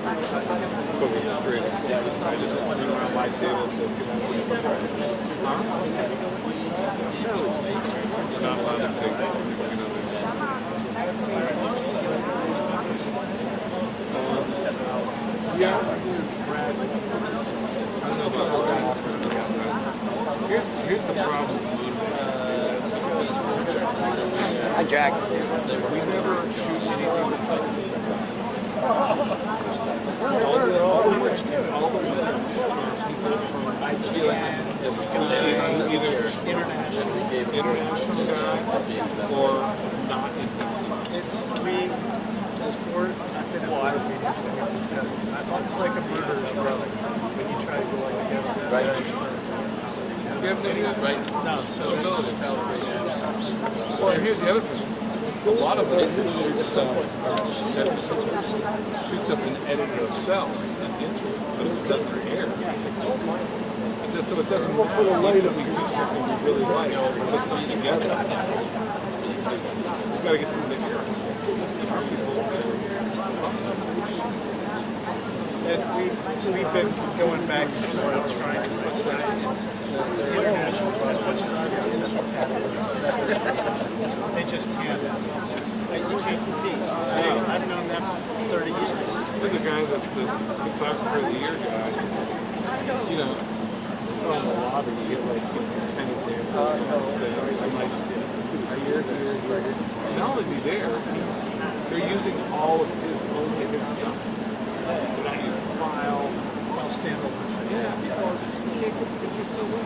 But we straight up. I just went around my table so people would see the not allowed to take significant others. Yeah. I don't know about here's the problem. Hi, Jax. We never shoot anything that's like all the winners are people from either international guys or not in DC. It's this court, I've been in a lot of meetings that we've discussed. It's like a murderer's brother when you try to go like against this guy. You have no idea? Right. No, so well, here's the other thing. A lot of us shoots up an editor itself and intro, but if it doesn't air, it just so it doesn't matter even if we do something we really like or we put something together. We've got to get something to air. And we've been going back and forth trying to push that the international bus, which is our they just can't. You can't compete. I've known them for 30 years. You're the guy that the photographer of the year guy. You know, I saw in the lobby you get like 10 examples. Not only is he there, they're using all of his stuff. They're not using file. It's all standalone. Yeah, because you can't get it's just no way.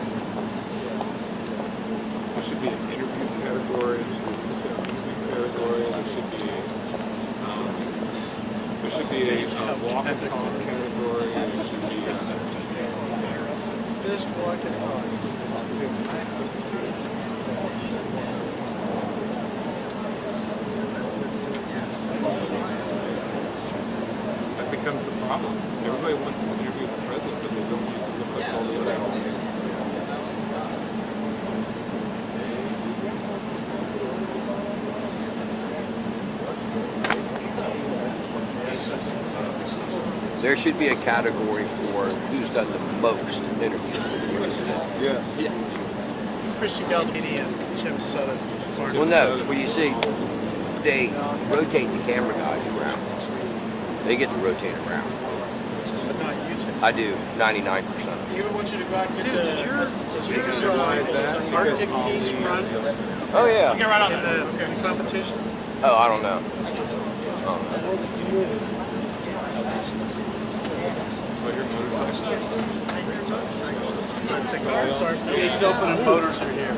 There should be an interview category. There should be a sit-down interview category. There should be a walk and talk category. There should be this walk and talk. That becomes the problem. Everybody wants to interview the president, but they don't need to look up all these things. There should be a category for who's done the most interviews with the president. Yes. Yeah. Christian Galdini and Jim Sutton. Well, no. Well, you see, they rotate the camera guys around. They get to rotate around. But not you two. I do 99%. You ever want you to go out and get Did yours the Arctic piece run? Oh, yeah. You can run on the competition? Oh, I don't know. The cars are gates open and motors are here.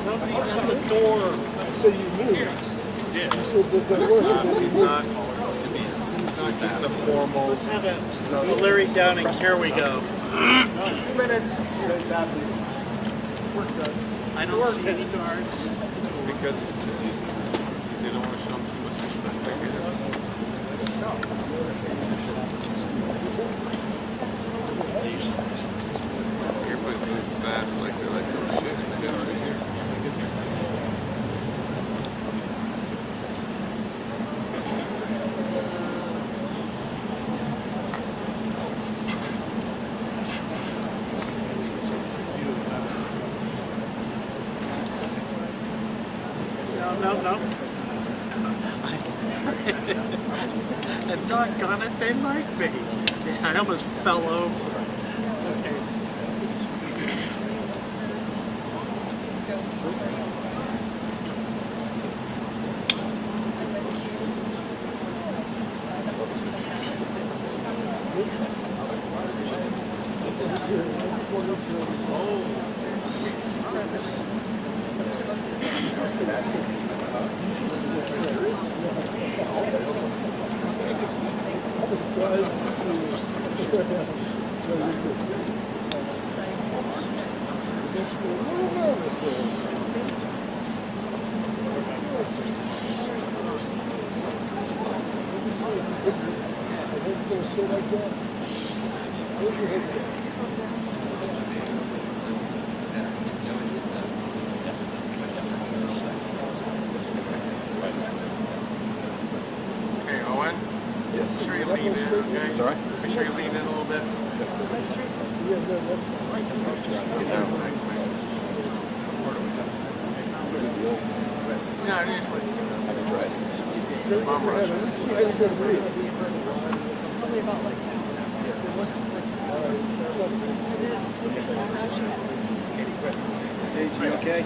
Nobody's on the door. So you knew. Yeah. He's not keeping the formal. Let's have a Larry Downing. Here we go. 2 minutes. I don't see any guards. Because they don't want to show them too much respect. Everybody's moving fast, like they're like, oh shit, it's right here. No. And doggone it, they like me. Yeah, I almost fell over. Okay. Hey, Owen? Yes. Sure sure you lean in, okay? Sorry? Make sure you lean in a little bit. No, just like I can try it. bomb rush. Probably about like Dave, you okay?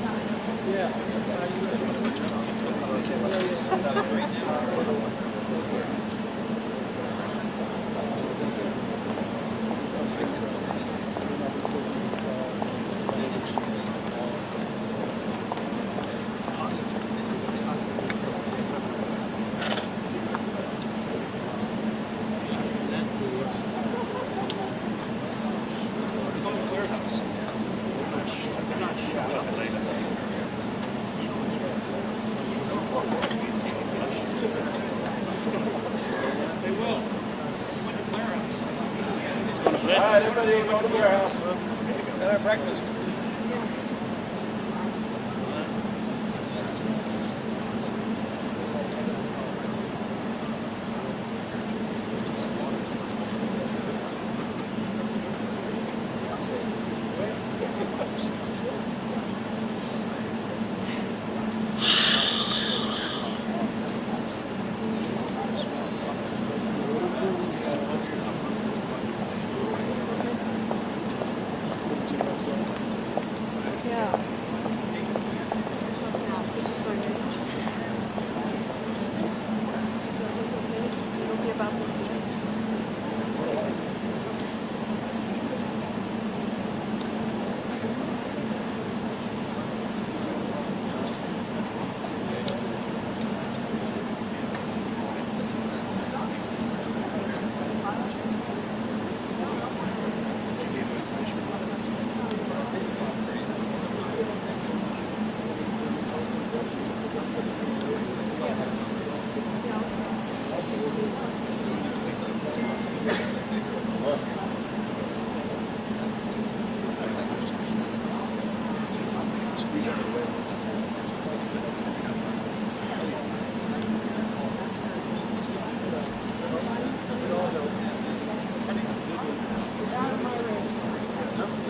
All right, everybody go to the warehouse. Got our breakfast. yeah. This is for you. It'll be about this trip.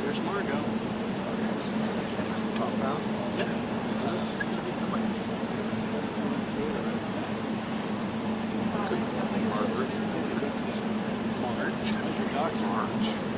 There's Margo. Yeah. So this is going to be quick. March. How's your doctor? March.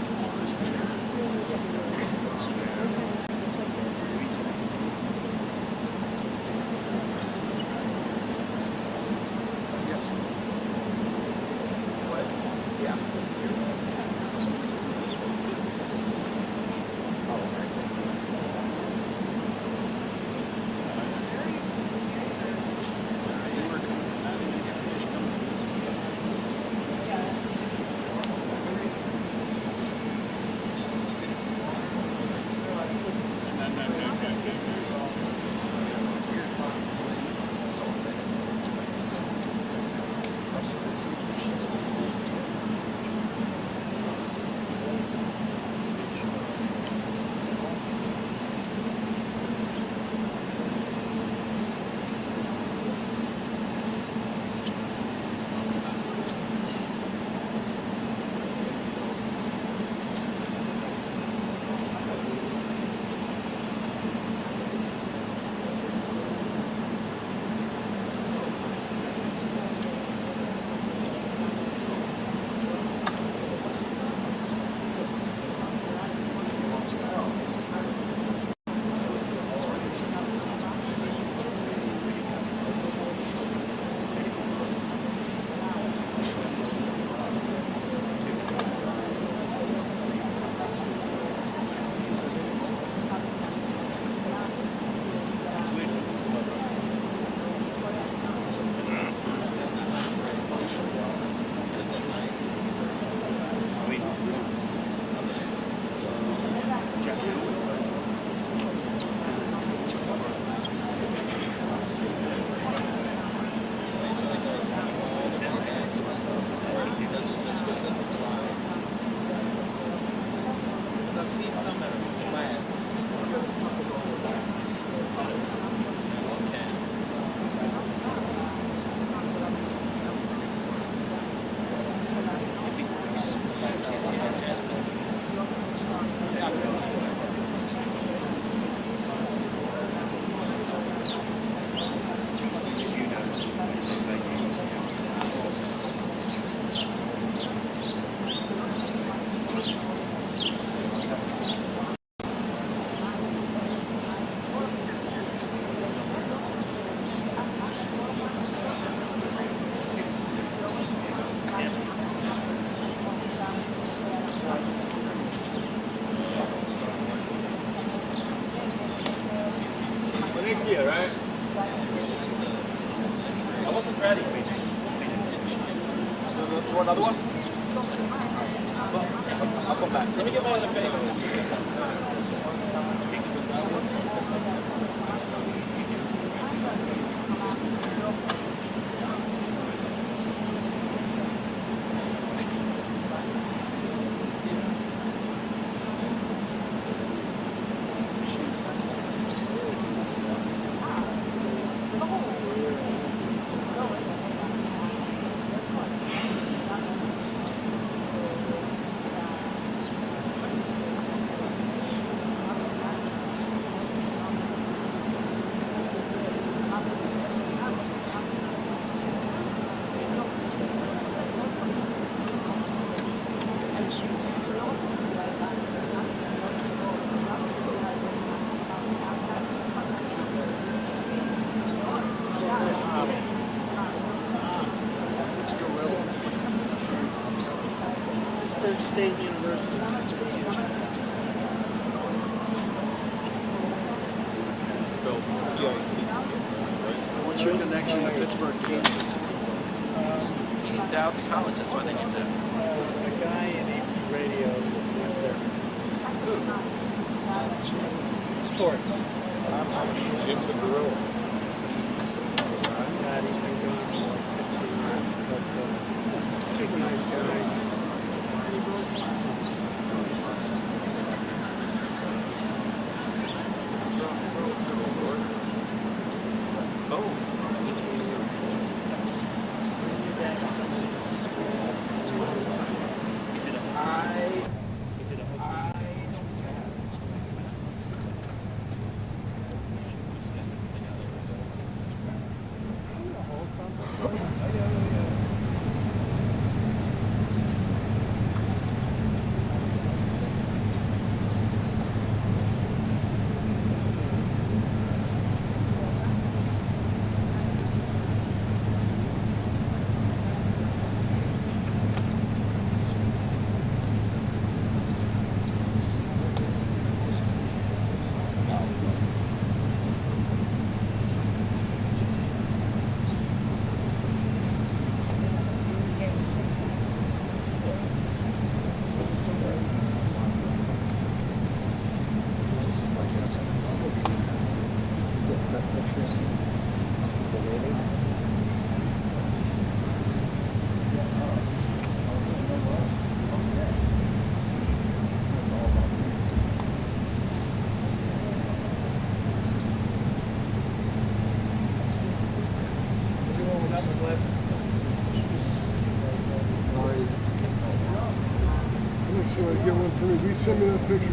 ready. Another one? I'll come back. Let me get my other face. State University. What's your connection to Pittsburgh, Kansas? He endowed the college, that's why they named it. A guy in AP radio went there. Sports. Jim the Gorilla. God, he's been gone for like 15 years. But, super nice guy. So I get one for me. Will you send me that picture?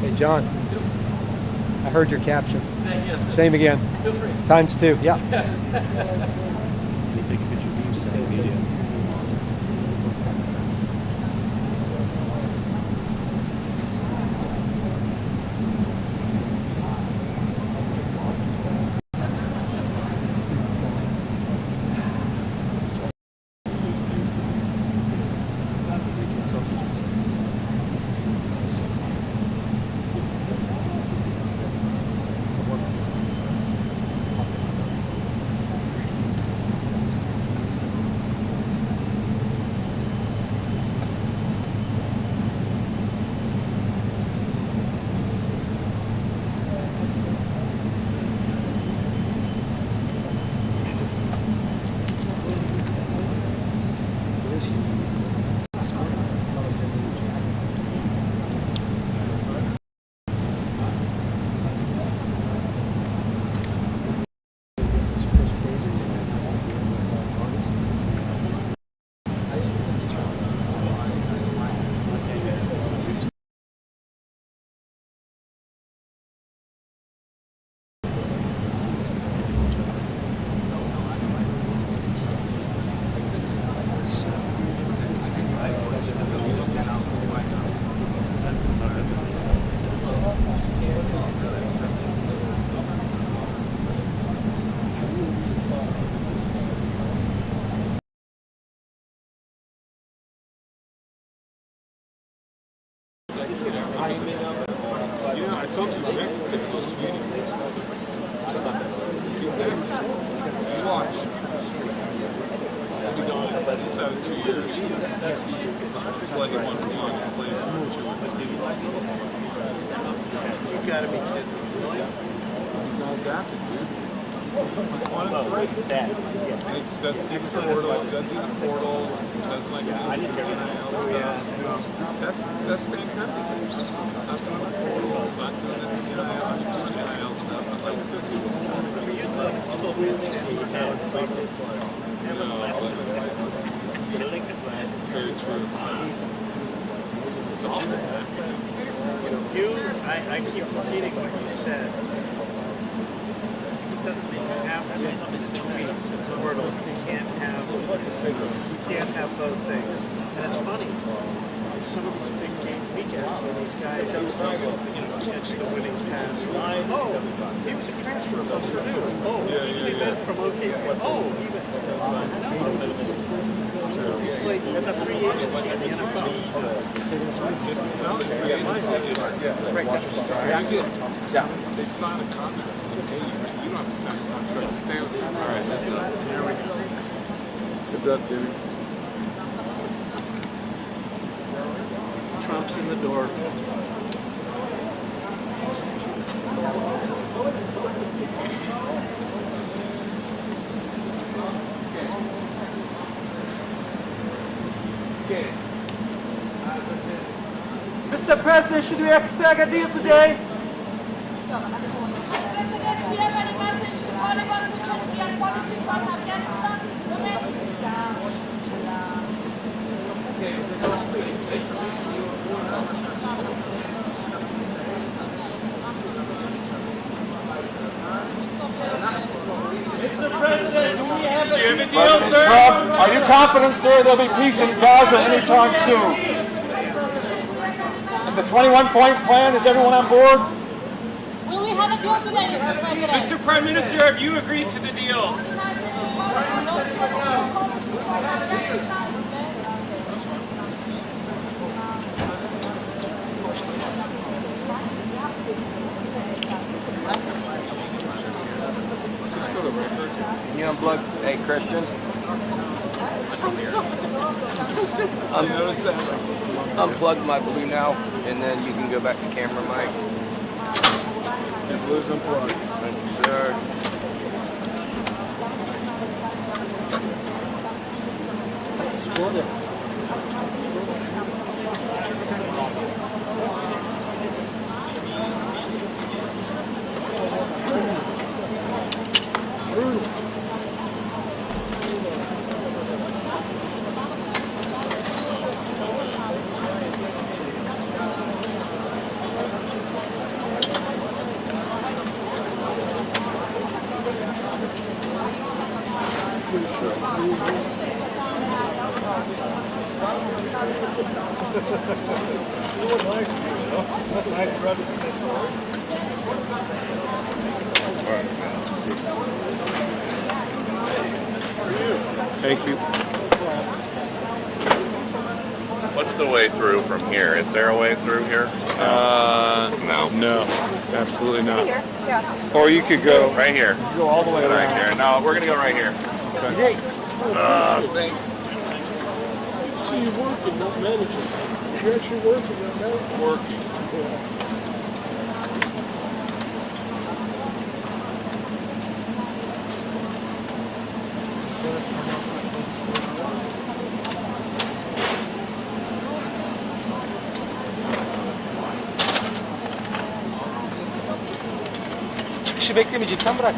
Hey, John, I heard your caption. Yes. Same again. Feel free. Times two, yeah. Can you take a picture of you, send media? timing of it. You know, I told you he's next to go Sweden. He's next. You watch. He'll be gone in 2 years. That's what he wants to do and play for 2 years. You gotta be kidding me. He's not adapted, dude. He's 1 and 3. And he doesn't take the portal, doesn't do the portal, doesn't like NIL stuff. That's fantastic. Not doing the portal, it's not doing the NIL stuff. But like, it's very true. It's awful. I keep repeating what you said. You have to tweak the portal. You can't have both things. And it's funny. Some of these big game weekends when these guys catch the winning pass. Oh, he was a transfer from Purdue. Oh, he came in from OKC. Oh, he was. It's like the free agency in the NFL. Yeah. They sign a contract. They pay you. You don't have to sign a contract. Just stay with them. All right, that's it. Here we go. What's up, dude? Trump's in the door. Mr. President, should we expect a deal today? President, do you have any message to Taliban to change their policy from Afghanistan? Mr. President, do we have a deal, President Trump, are you confident, sir, there'll be peace in Gaza anytime soon? And the 21-point plan, is everyone on board? Will we have a deal today, Mr. President? Mr. Prime Minister, have you agreed to the deal? Can you unplug? Hey, Christian. Unplug my blue now, and then you can go back to camera mic. The blue's unplugged. Thank you, sir. Thank you. What's the way through from here? Is there a way through here? No. No, absolutely not. Or you could go Right here. go all the way Right around. here. No, we're gonna go right here. Okay. Thanks. See you working, not managing. You're actually working, not managing. Working. Çıkışı beklemeyeceksen bırak.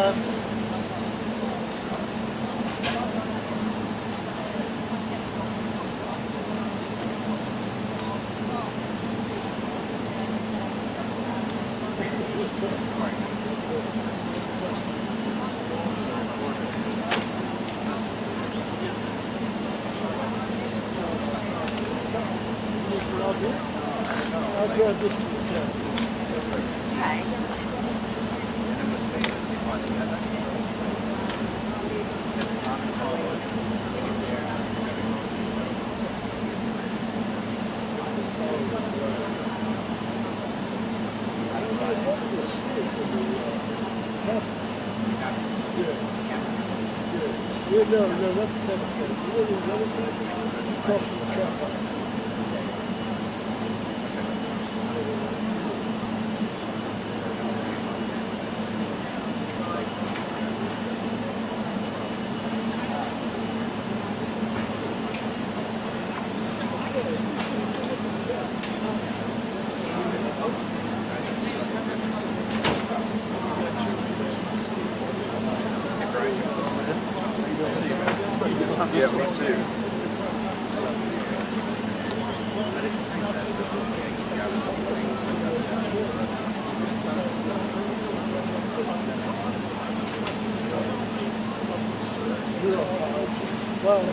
us. I'll grab this. Yeah, no, that's the kind of thing. You really across from the track. Yeah, me too. Well,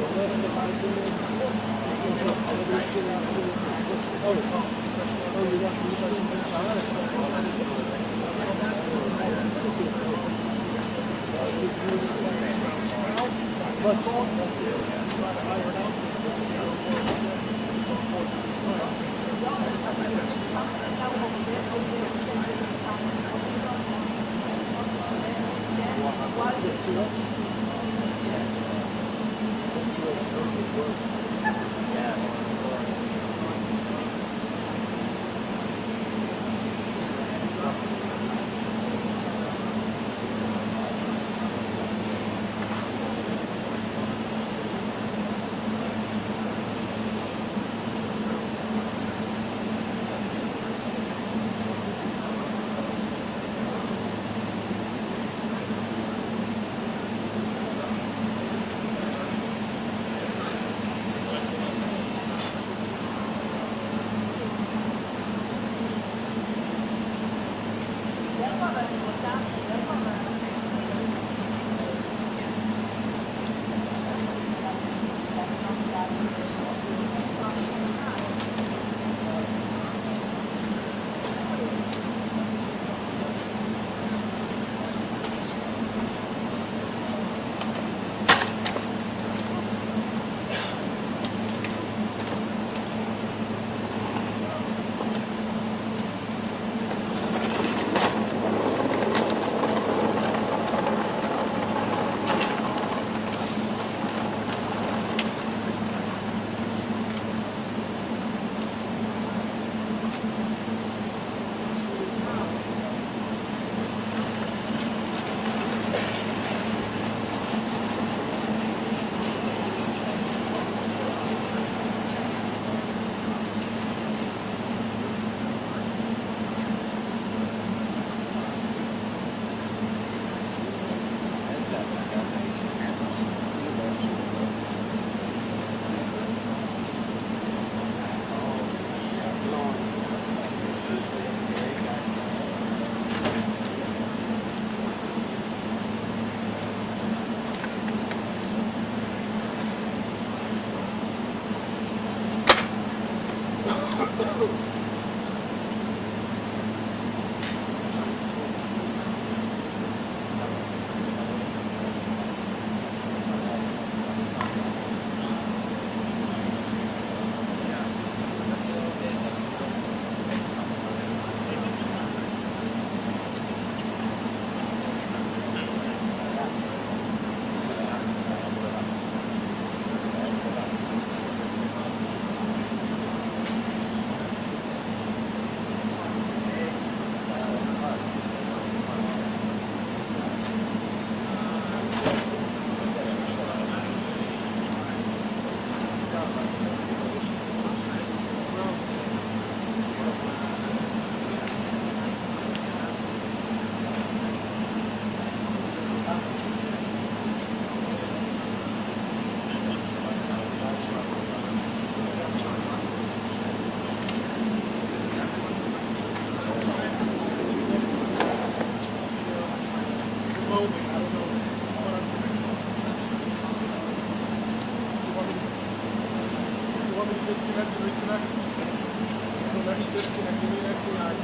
disconnecting the SDI.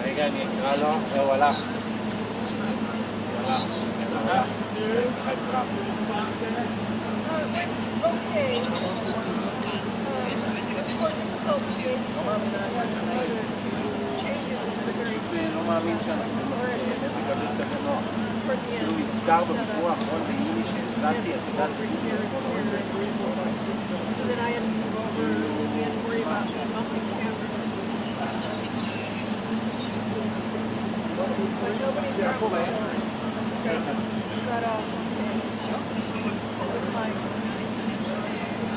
רגע, אני אקרא לו, והוא הלך. לא מאמין שאנחנו במזג אוויר כזה נוח. כאילו נסגר בביקור האחרון ביוני שהפסדתי, את יודעת, So then I had to move over and we had to worry about the bumping cameras. But nobody got off with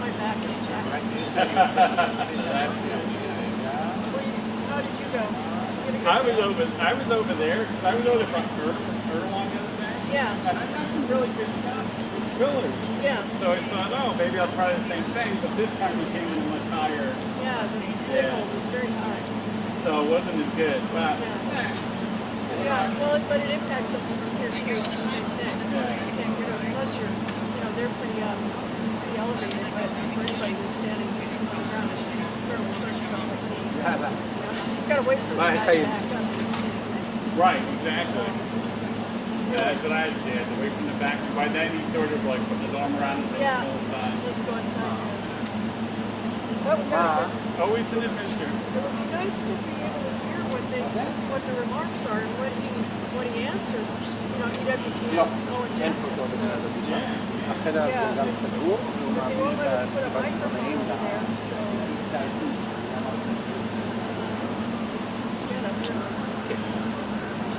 my back intact. How did you go? I was over there. I was over from Erlong the other day. Yeah. And I got some really good shots with pillars. Yeah. So I thought, oh, maybe I'll try the same thing. But this time we came in much higher. Yeah, the signal was very high. So it wasn't as good. But Yeah, well, but it impacts us from here too. It's the same thing. Unless you're, they're pretty elevated. But for anybody who's standing just on the ground, it's fairly short stuff like me. You've got to wait for the guy to back up to see anything. right, exactly. Yeah, that's what I did. Away from the back. And by then he sort of like put his arm around his Yeah. whole time. Let's go inside. But we got Always an adventure. it would be nice to be able to hear what the remarks are and what he answered. EWTN's Owen Jensen. החדר הזה הוא גם סגור, והוא They מעביר won't את let us put a הסיבת microphone עיתונאים over there, so stand up here.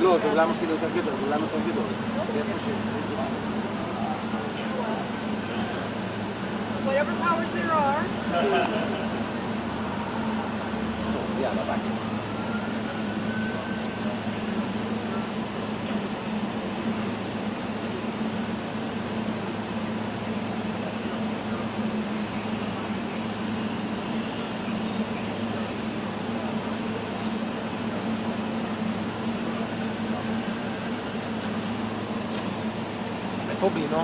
לא, זה אולם אפילו יותר גדול, זה אולם יותר גדול. ואיפה שצריך. Whatever powers there are. טוב, יאללה, ביי. איפה בינו?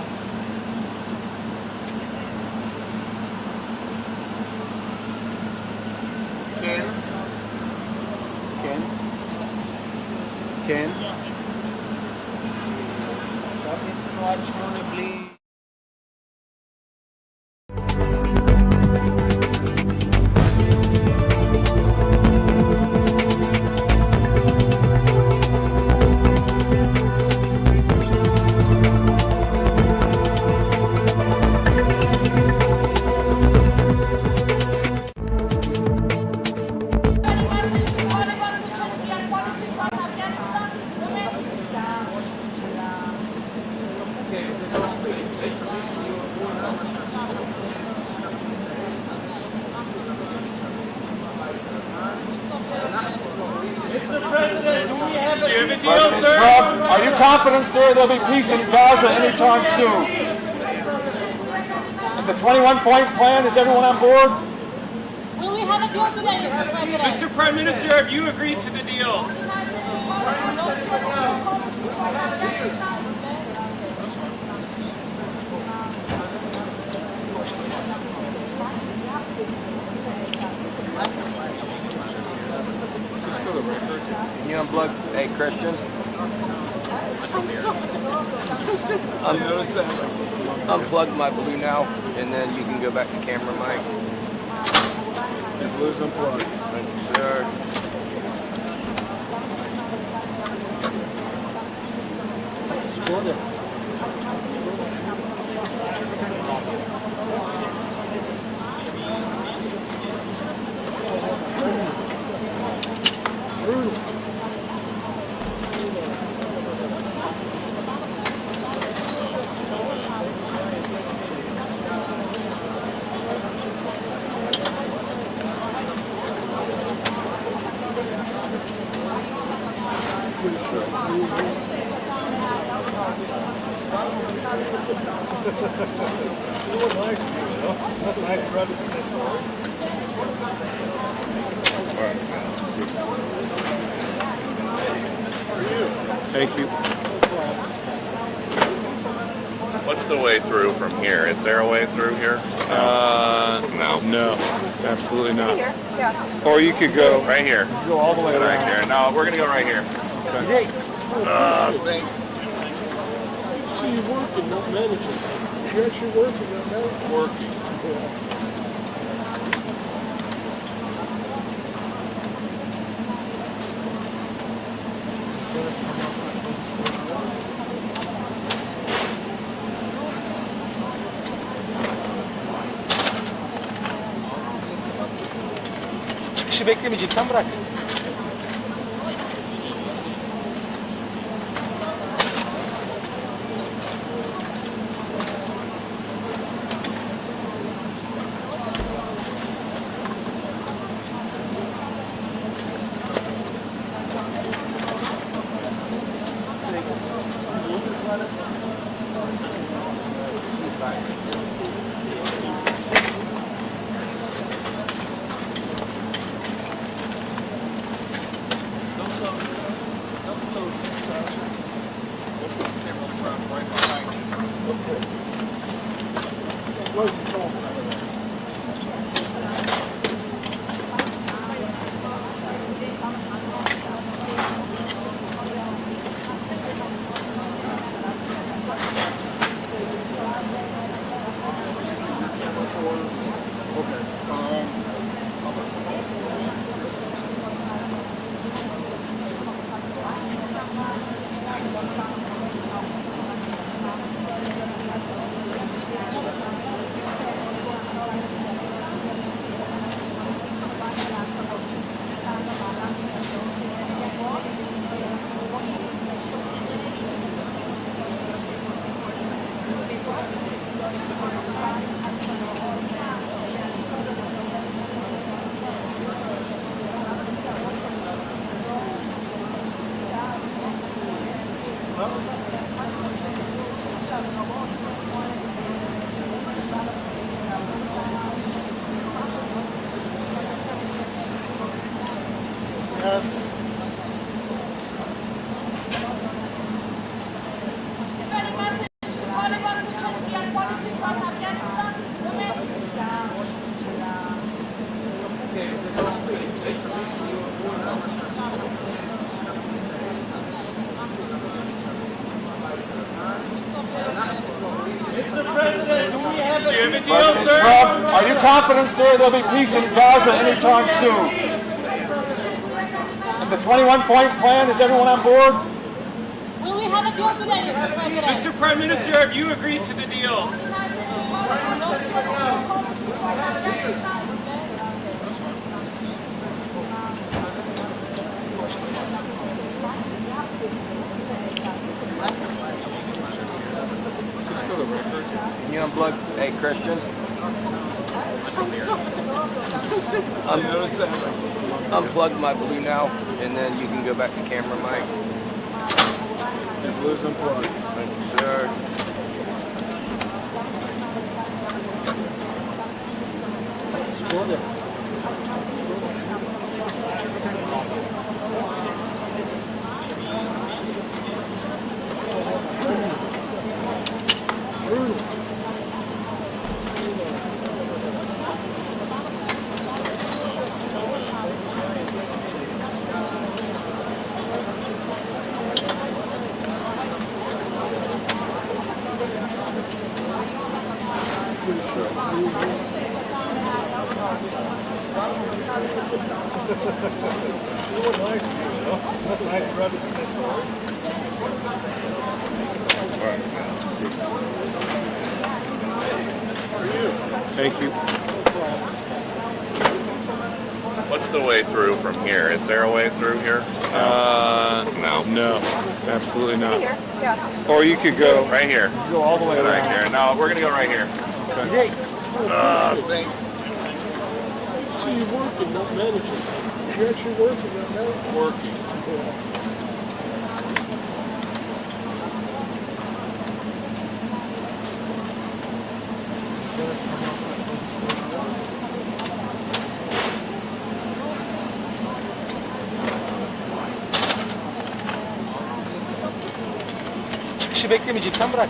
כן. כן. כן. תנו עד 8 בלי... President Trump, are you confident, sir, there'll be peace in Gaza anytime soon? And the 21-point plan, is everyone on board? Will we have a deal today, Mr. President? Mr. Prime Minister, have you agreed to the deal? Can you unplug? Hey, Christian. Unplug my blue now, and then you can go back to camera mic. The blue's unplugged. Thank you, sir. Thank you. What's the way through from here? Is there a way through here? No. No, absolutely not. Or you could go Right here. Go all the way Right around. here. No, we're gonna go right here. Hey, Thanks. See you working, not managing. You're actually working, not managing. working. çıkışı beklemeyeceksen bırak. Yes. President Trump, are you confident, sir, there'll be peace in Gaza anytime soon? And the 21-point plan, is everyone on board? Will we have a deal today, Mr. President? Mr. Prime Minister, have you agreed to the deal? Can you unplug? Hey, Christian. Unplug my blue now, and then you can go back to camera, Mike. The blue's unplugged. Thank you, sir. Thank you. What's the way through from here? Is there a way through here? No. No, absolutely not. Or you could go Right here. Go all the way Right around. here. No, we're gonna go right here. Hey, Thanks. See you working, not managing. You're actually working, not managing. working. Çıkışı beklemeyeceksen bırak.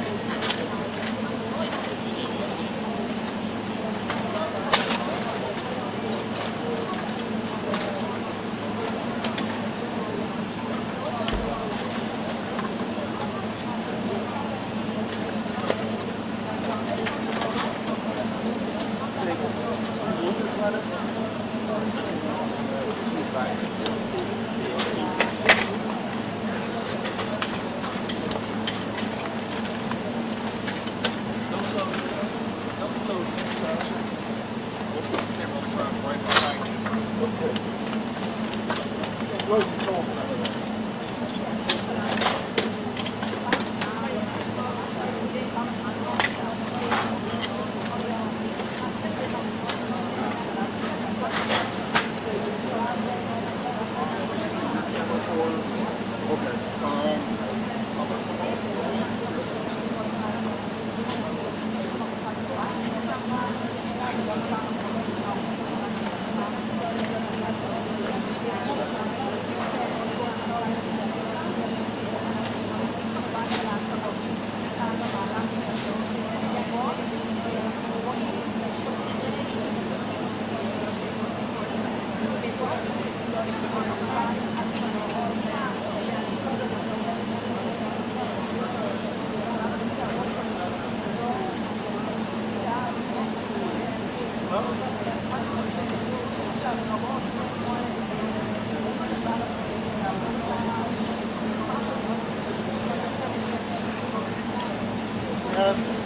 Yes.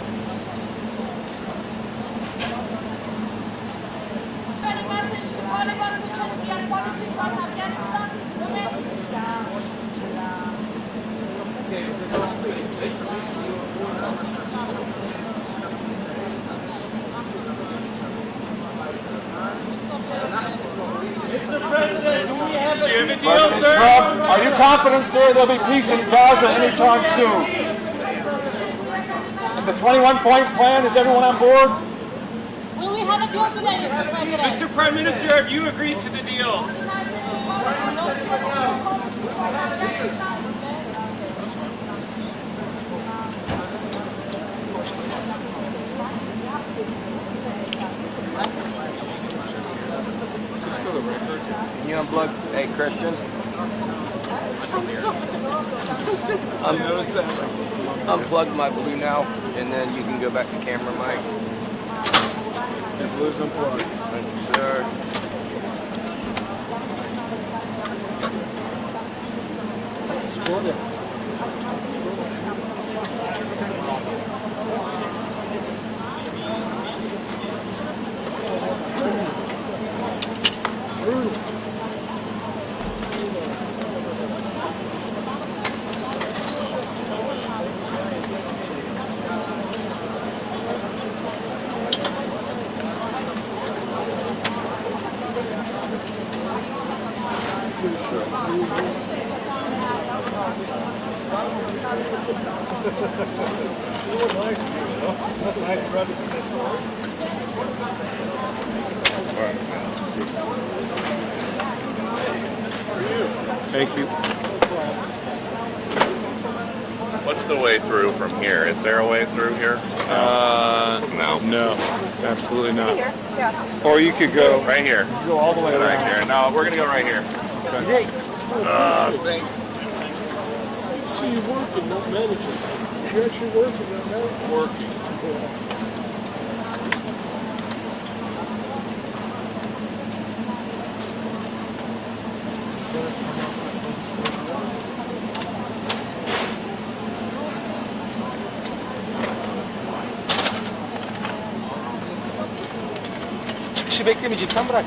Any message to Taliban to change their policy from Afghanistan? Mr. President, do we have a deal, President sir? Trump, are you confident, sir, there'll be peace in Gaza anytime soon? And the 21-point plan, is everyone on board? Will we have a deal today, Mr. President? Mr. Prime Minister, have you agreed to the deal? Can you unplug? Hey, Christian. Unplug my blue now, and then you can go back to camera, Mike. The blue's unplugged. Thank you, sir. Thank you. What's the way through from here? Is there a way through here? No. No, absolutely not. Or you could go Right here. go all the way Right around. here. No, we're gonna go right here. Thanks. So you're working, not managing. You're actually working, not managing. Working. Çıkışı beklemeyeceksen bırak.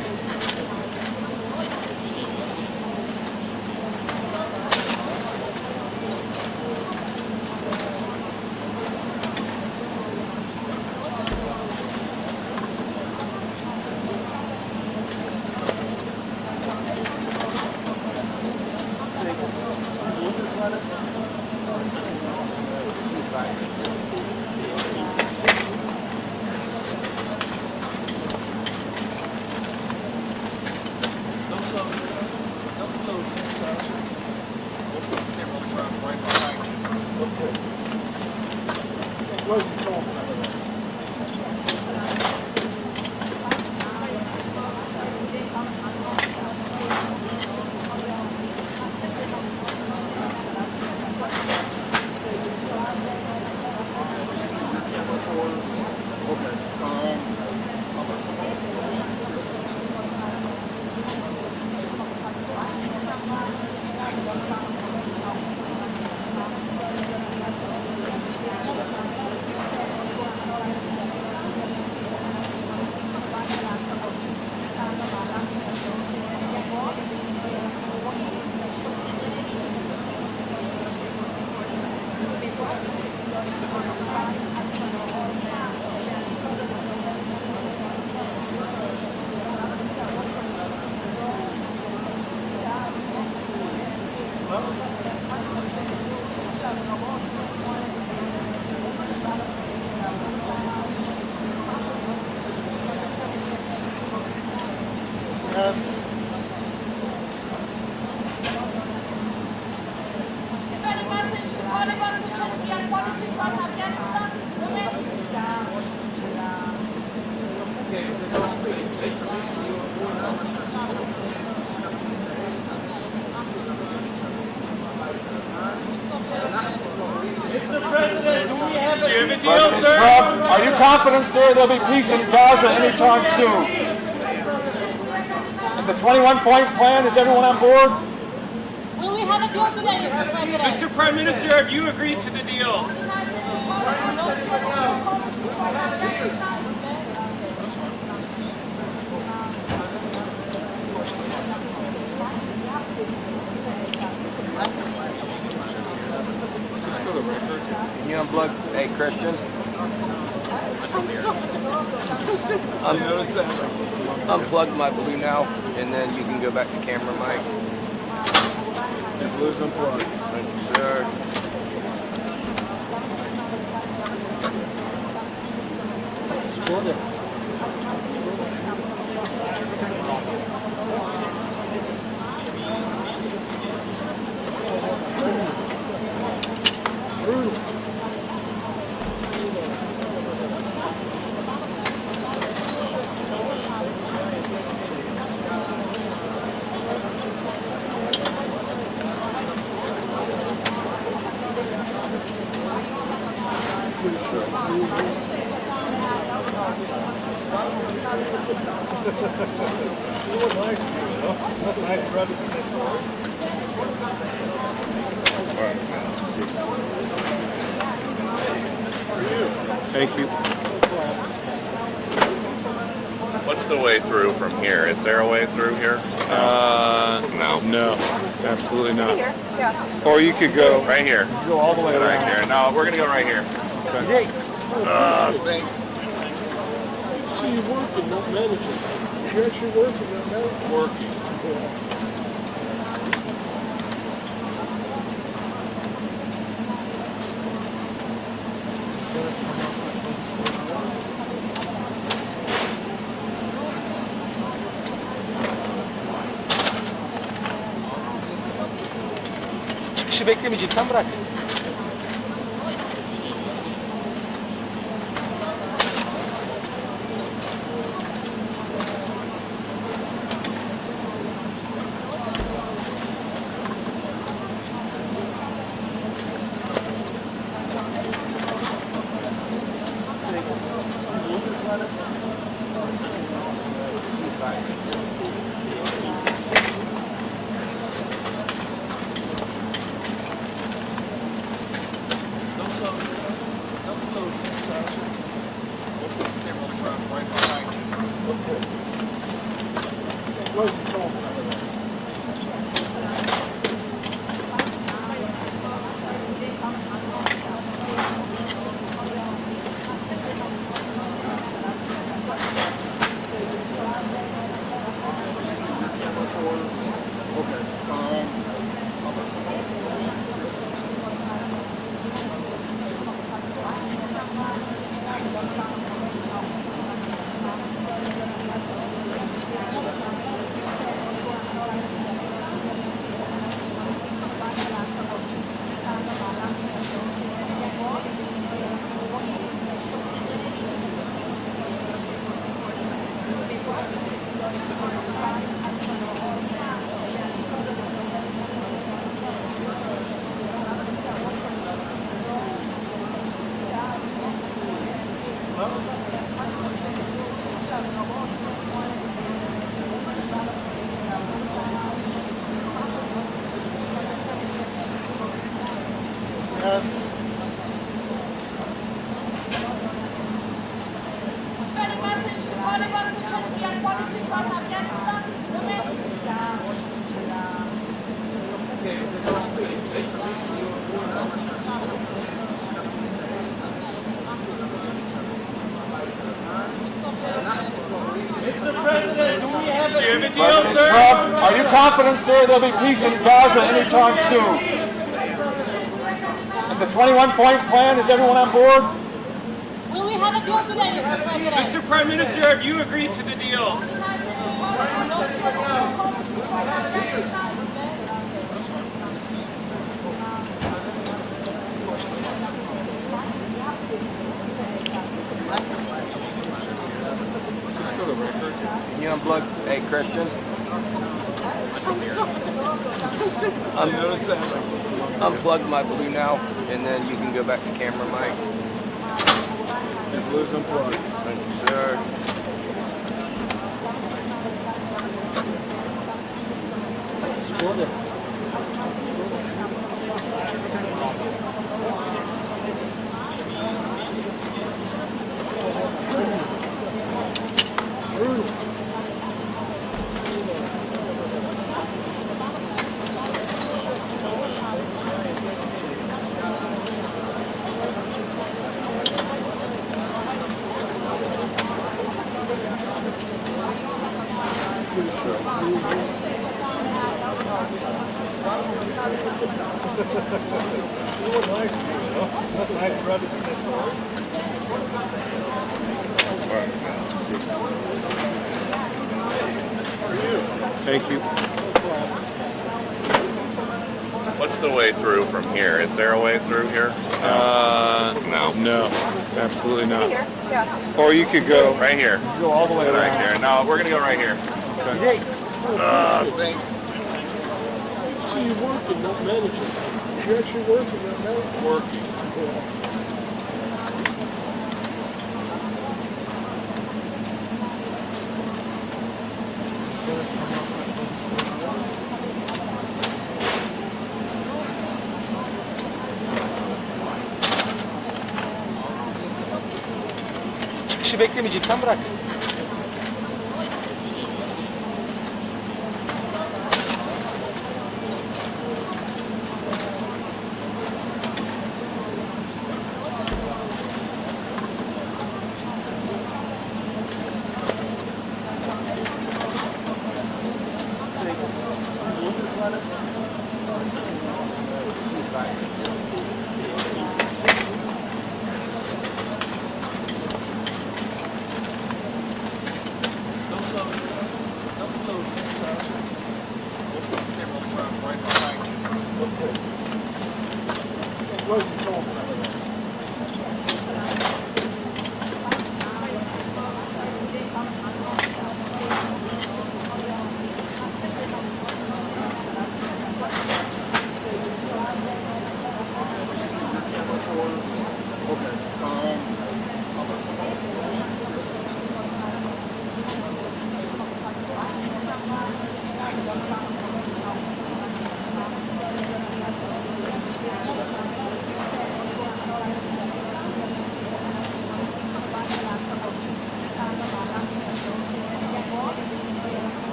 Yes. Very message to Taliban to change their policy from Afghanistan. Mr. President, do we have a President Trump, are you confident, sir, there'll be peace in Gaza anytime soon? And the 21-point plan, is everyone on board? Will we have a deal today, Mr. President? Mr. Prime Minister, have you agreed to the deal? Can you unplug? Hey, Christian. Unplug my blue now, and then you can go back to camera, Mike. The blue's unplugged. Thank you, sir. Thank you. What's the way through from here? Is there a way through here? No. No, absolutely not. Or you could go Right here. go all the way Right around. here. No, we're gonna go right here. Thanks. See you working, not managing. You're actually working, not managing. Working. Çıkışı beklemeyeceksen bırak. Yes. Any message to Taliban to change their policy from Afghanistan? Mr. President, do we have a President Trump, are you confident, sir, there'll be peace in Gaza anytime soon? And the 21-point plan, is everyone on board? Will we have a deal today, Mr. President? Mr. Prime Minister, have you agreed to the deal? Can you unplug? Hey, Christian. Unplug my blue now, and then you can go back to camera, Mike. The blue's unplugged. Thank you, sir. Thank you. What's the way through from here? Is there a way through here? No. No, absolutely not. Or you could go Right here. go all the way Right around. there. No, we're gonna go right here. Thanks. See you working, not managing. You're actually working, not managing. Working. Çıkışı beklemeyeceksen bırak.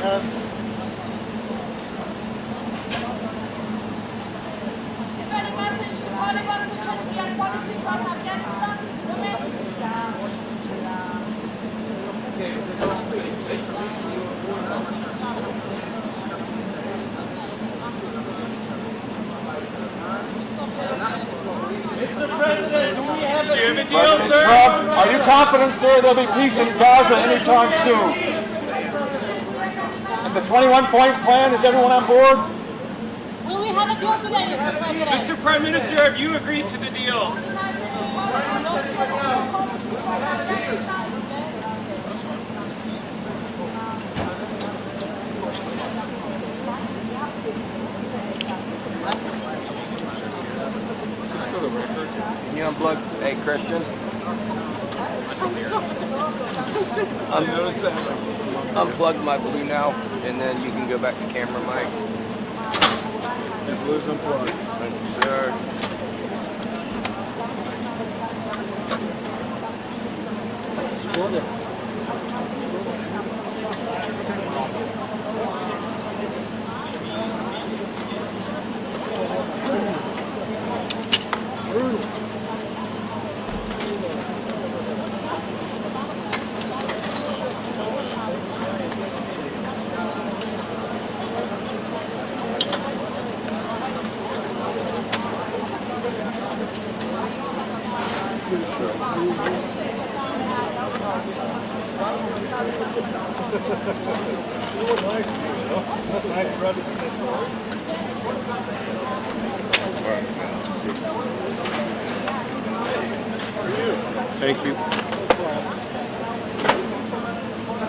Yes. Any message to Taliban to change their policy from Afghanistan? Mr. President, do we have a deal, President sir? Trump, are you confident, sir, there'll be peace in Gaza anytime soon? And the 21-point plan, is everyone on board? Will we have a deal today, Mr. President? Mr. Prime Minister, have you agreed to the deal? Can you unplug? Hey, Christian. Unplug my blue now, and then you can go back to camera mic. The blue's unplugged. Thank you, sir. Thank you.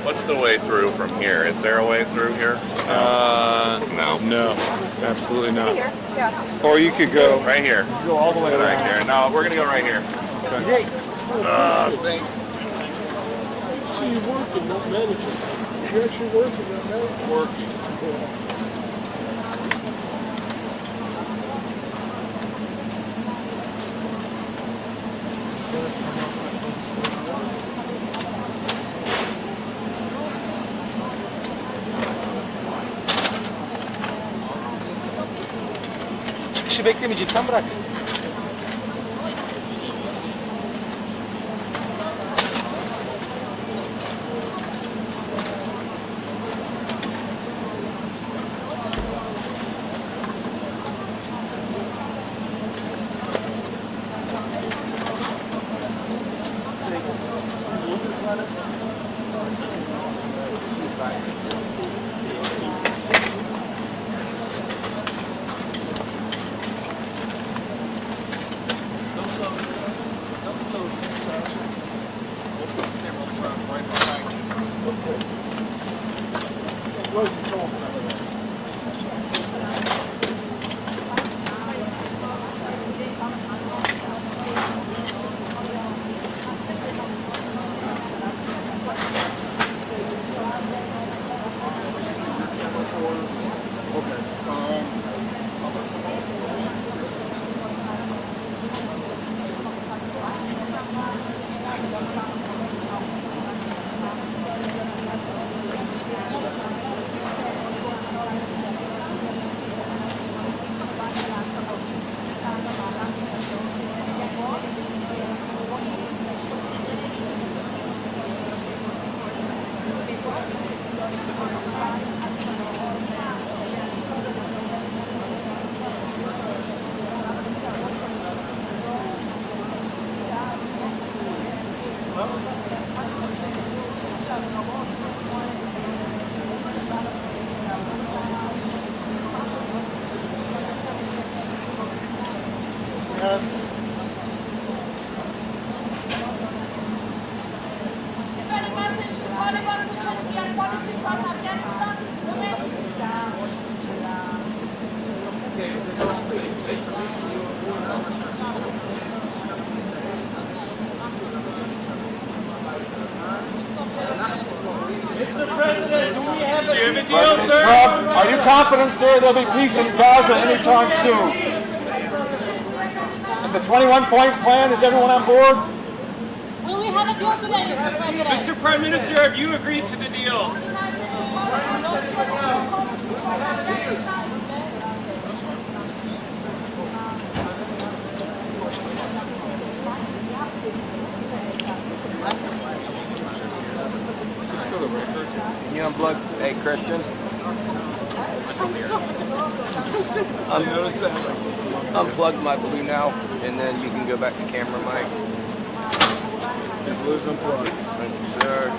What's the way through from here? Is there a way through here? No. No, absolutely not. Or you could go Right here. go all the way Right around. here. No, we're gonna go right here. Thanks. See you working, not managing. You're actually working, not managing. Working. Çıkışı beklemeyeceksen bırak. Yes. Any message to Taliban to change their policy from Afghanistan? Mr. President, do we have a deal, President sir? Trump, are you confident, sir, there'll be peace in Gaza anytime soon? And the 21-point plan, is everyone on board? Will we have a deal today, Mr. President? Mr. Prime Minister, have you agreed to the deal? Can you unplug? Hey, Christian. Unplug my blue now, and then you can go back to camera mic. And blues unplugged. Thank you, sir.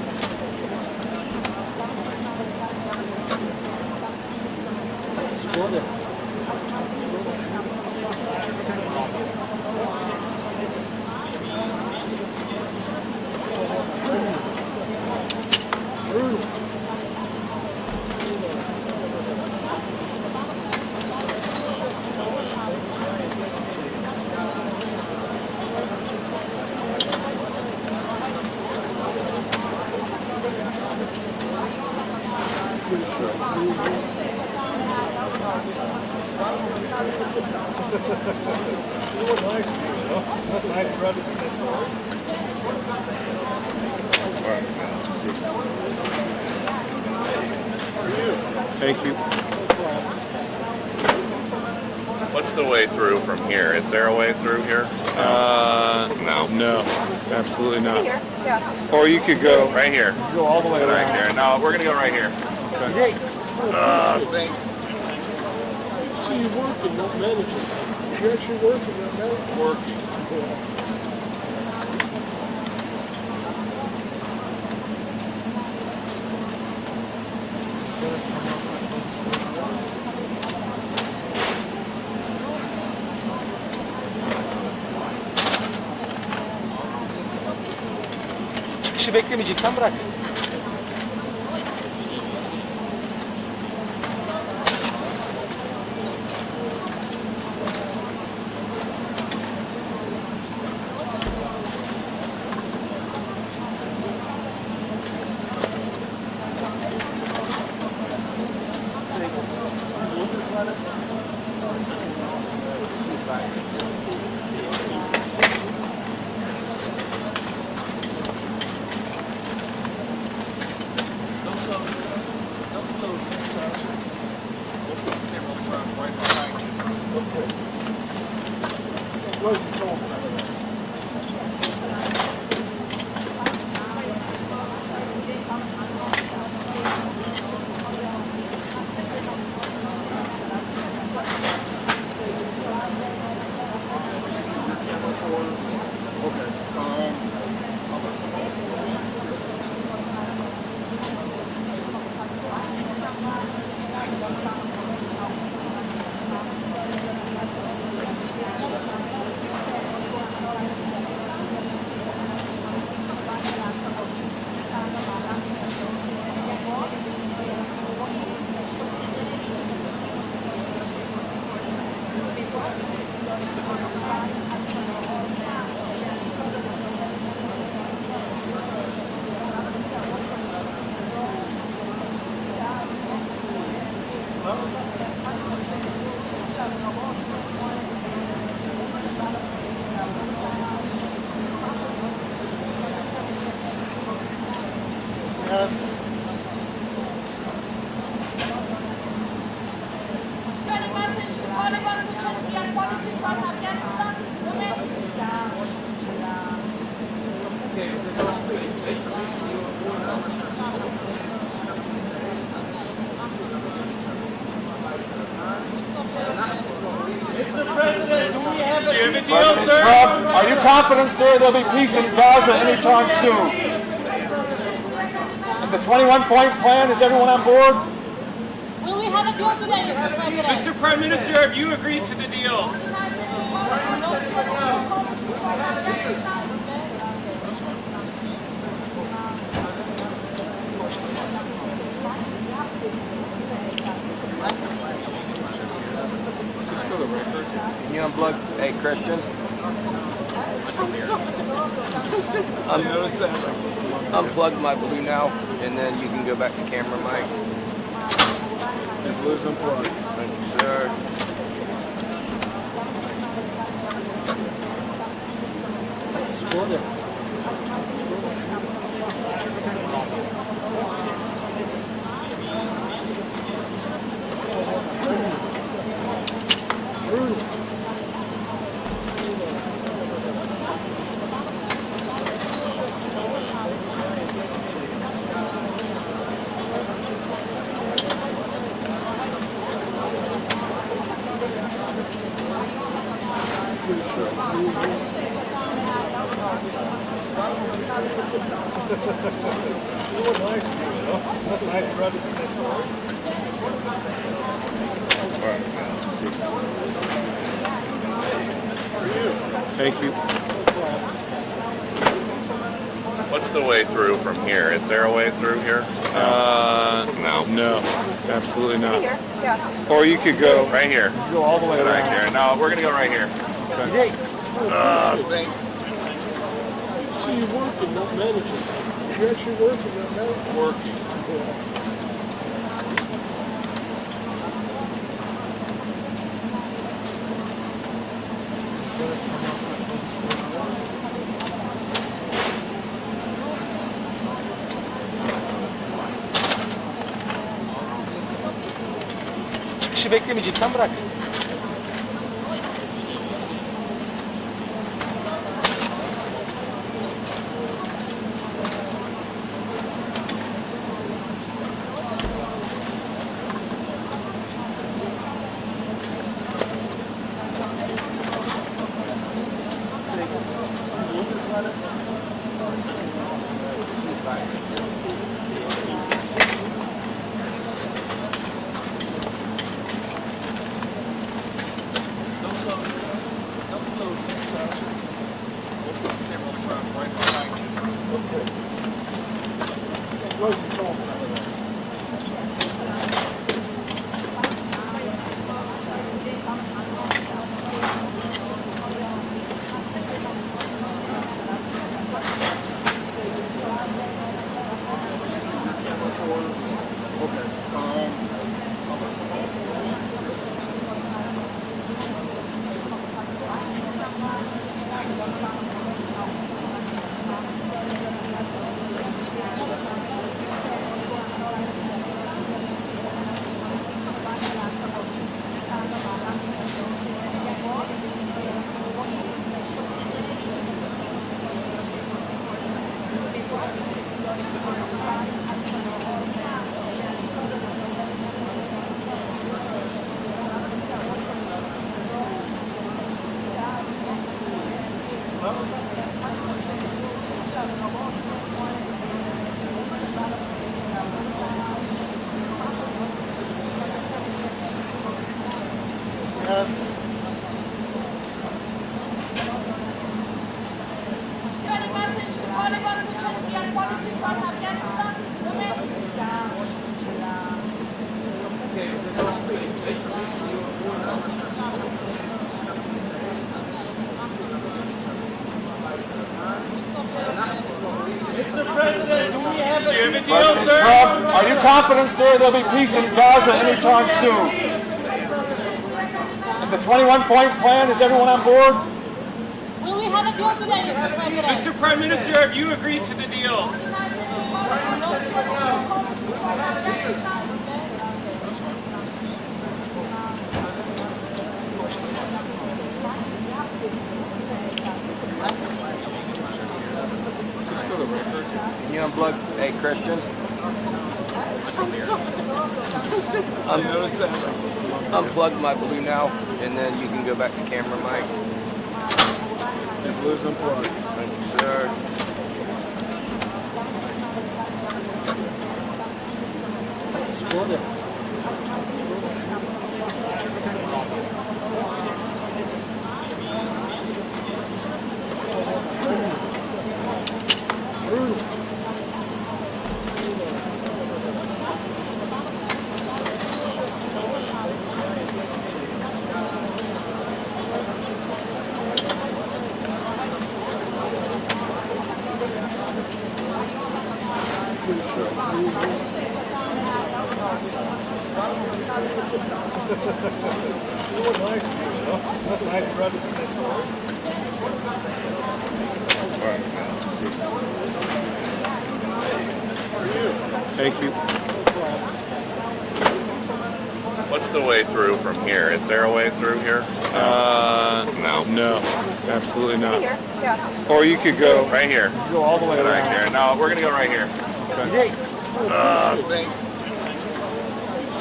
Thank you. What's the way through from here? Is there a way through here? No. No, absolutely not. Or you could go Right here. go all the way Right around. here. No, we're gonna go right here. Okay. Thanks. See you working, not managing. You're actually working, not managing. Working. Çıkışı beklemeyeceksen bırak. Yes. Very message to Taliban to change their policy from Afghanistan. Mr. President, do we have a deal, President sir? Trump, are you confident, sir, there'll be peace in Gaza anytime soon? And the 21-point plan, is everyone on board? Will we have a deal today, Mr. President? Mr. Prime Minister, have you agreed to the deal? Can you unplug? Hey, Christian. Unplug my blue now, and then you can go back to camera mic. And blues unplugged. Thank you, sir. Thank you. What's the way through from here? Is there a way through here? No. No, absolutely not. Yeah. Or you could go Right here. Go all the way Right around. here. No, we're gonna go right here. You see you working, not managing. You're actually working, not managing. working. Çıkışı beklemeyeceksen bırak. Yes. Any message to Taliban to change their policy from Afghanistan? Mr. President, do we have a President Trump, are you confident, sir, there'll be peace in Gaza anytime soon? And the 21-point plan, is everyone on board? Will we have a deal today, Mr. President? Mr. Prime Minister, have you agreed to the deal? Can you unplug? Hey, Christian. Unplug my blue now, and then you can go back to camera, Mike. The blue's unplugged. Thank you, sir. Thank you. What's the way through from here? Is there a way through here? No. No, absolutely not. Yeah. Or you could go Right here. Go all the way Right around. here. No, we're gonna go right here. thanks.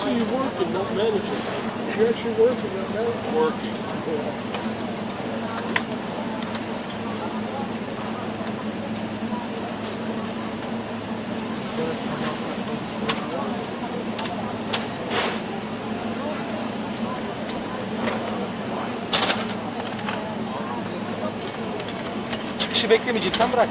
See you working, not managing. You're actually working, not managing. Working. Çıkışı beklemeyeceksen bırak.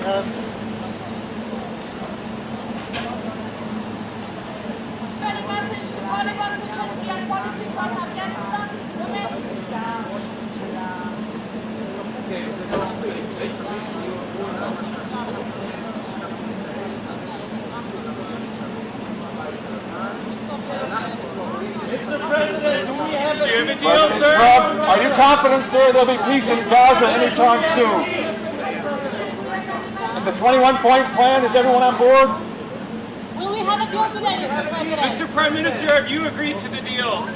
Yes. Any message to Taliban to change their policy from Afghanistan? Mr. President, do we have a deal, Trump, are you confident, sir, there'll be peace in Gaza anytime soon? And the 21-point plan, is everyone on board? Will we have a deal today, Mr. President? Mr. Prime Minister, have you agreed to the deal?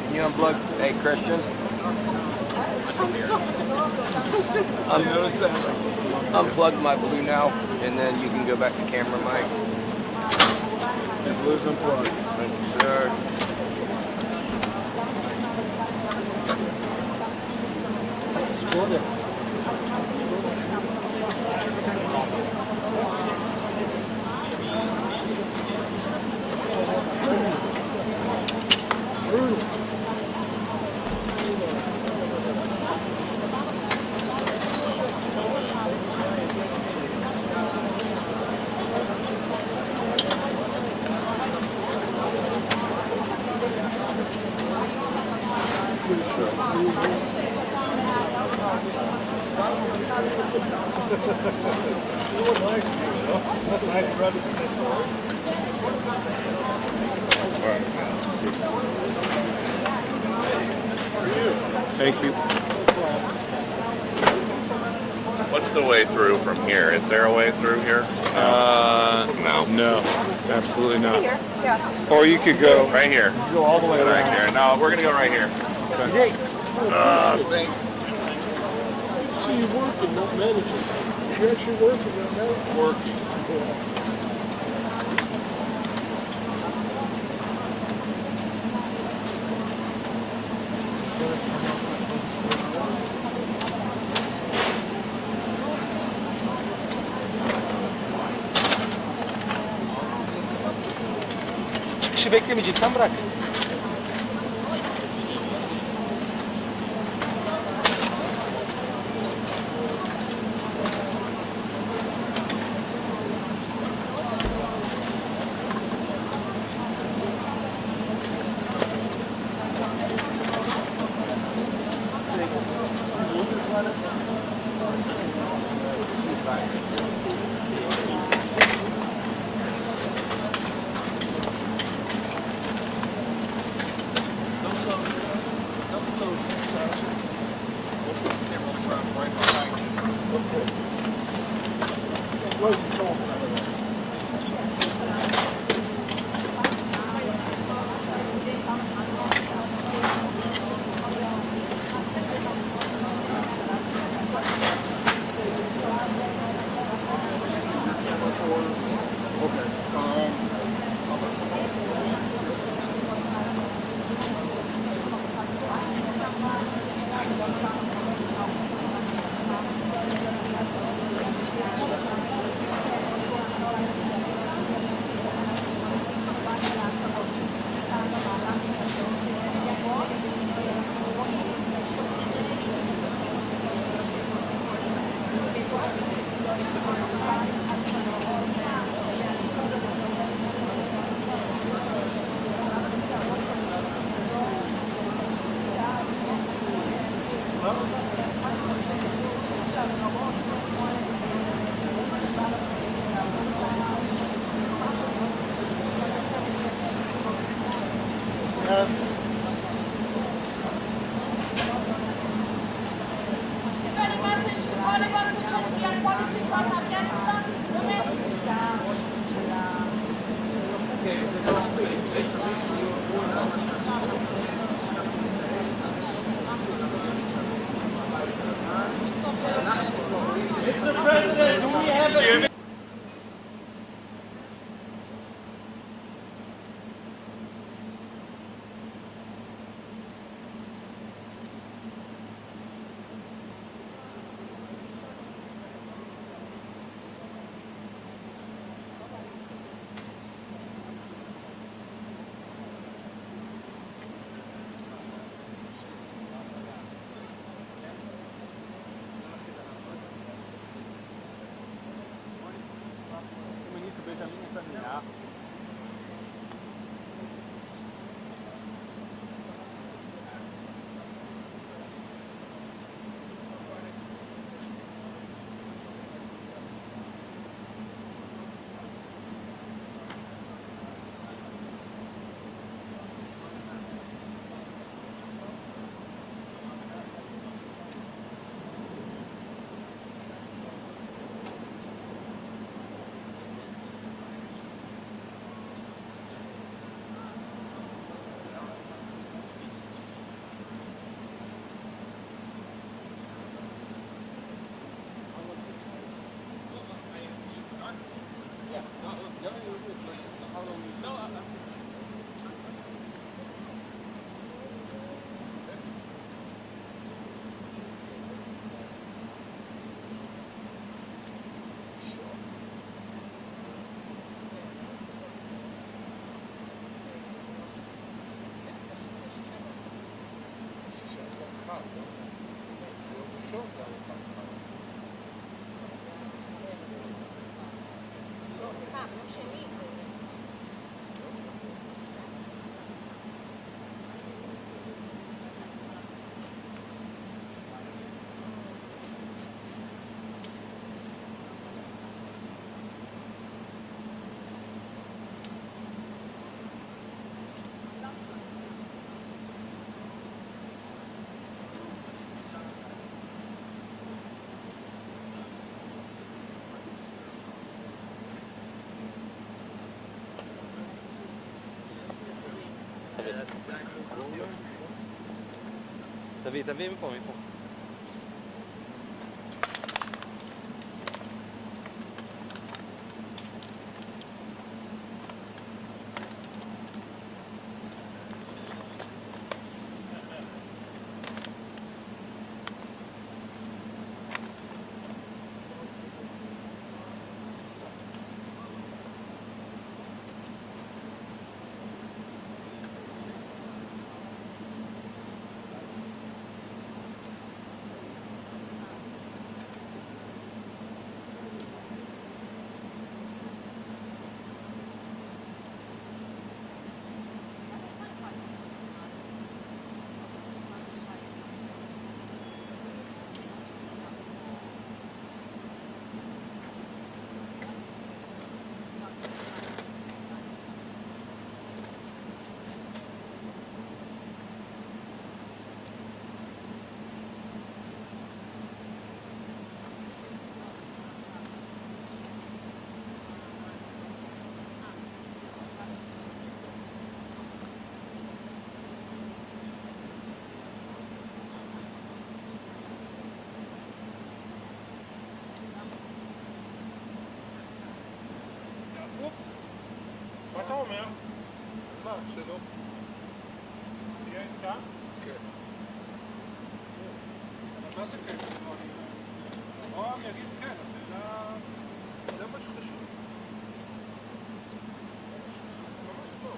Can you unplug? Hey, Christian. Unplug my blue now, and then you can go back to camera, Mike. And blue's unplugged. Thank you, sir. Thank you. What's the way through from here? Is there a way through here? No. No, absolutely not. Or you could go Right here. go all the way Right around. here. No, we're gonna go right here. Thanks. So you're working, not managing. You're actually working, not managing. Working. Çıkışı beklemeyeceksen bırak. us. Any message to Taliban to change their policy from Afghanistan? Mr. President, do we have a... That's exactly what תביא, תביא מפה, מפה. מה אתה אומר? מה, שלא? תהיה עסקה? כן. אבל מה זה כן? רועם יגיד כן, השאלה... זה מה שחשוב. ממש לא.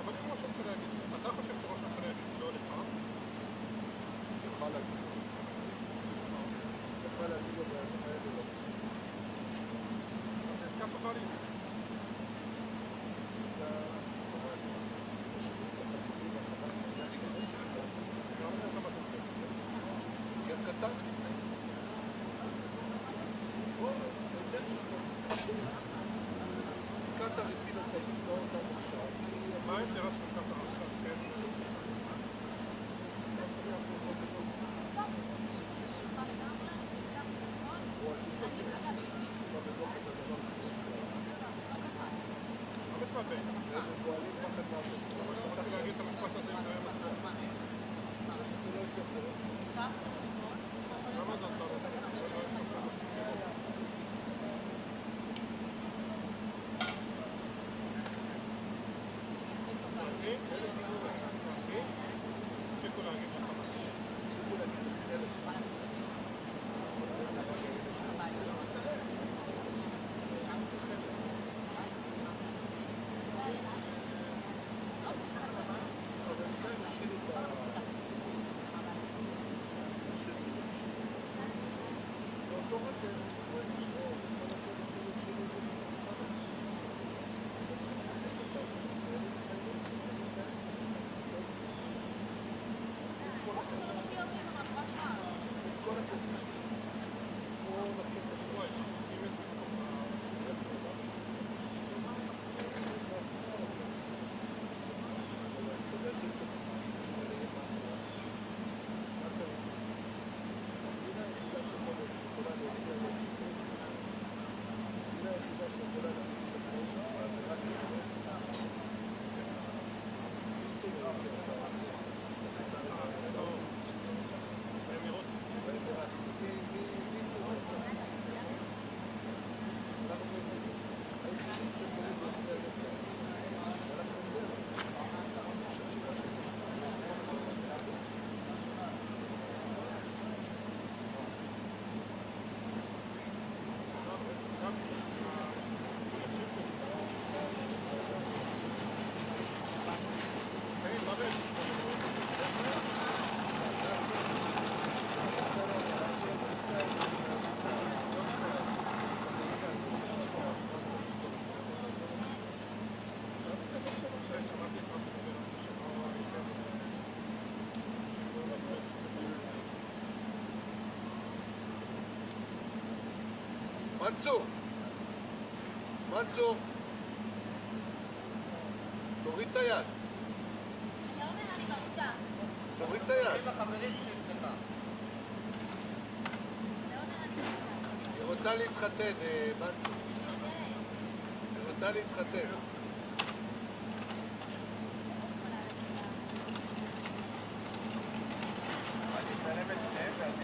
אבל אם ראש הממשלה יגיד, אתה חושב שראש הממשלה יגיד לא לך? יוכל להגיד. יוכל להגיד לו באלה לא. אז זה עסקה טובה לעסקה. קטן מזה. קטר הפילה את העסקאות עד עכשיו, מה האינטרס של קטר עכשיו, כן? לא מתלבט. רציתי להגיד את המשפט הזה אם זה היה מסוים. למה אתה לא רוצה? לא יש לך מספיק. הספיקו להגיד לחמאס. מנצור, תוריד את היד. תוריד את היד. היא רוצה להתחתן, מנצור. היא רוצה להתחתן.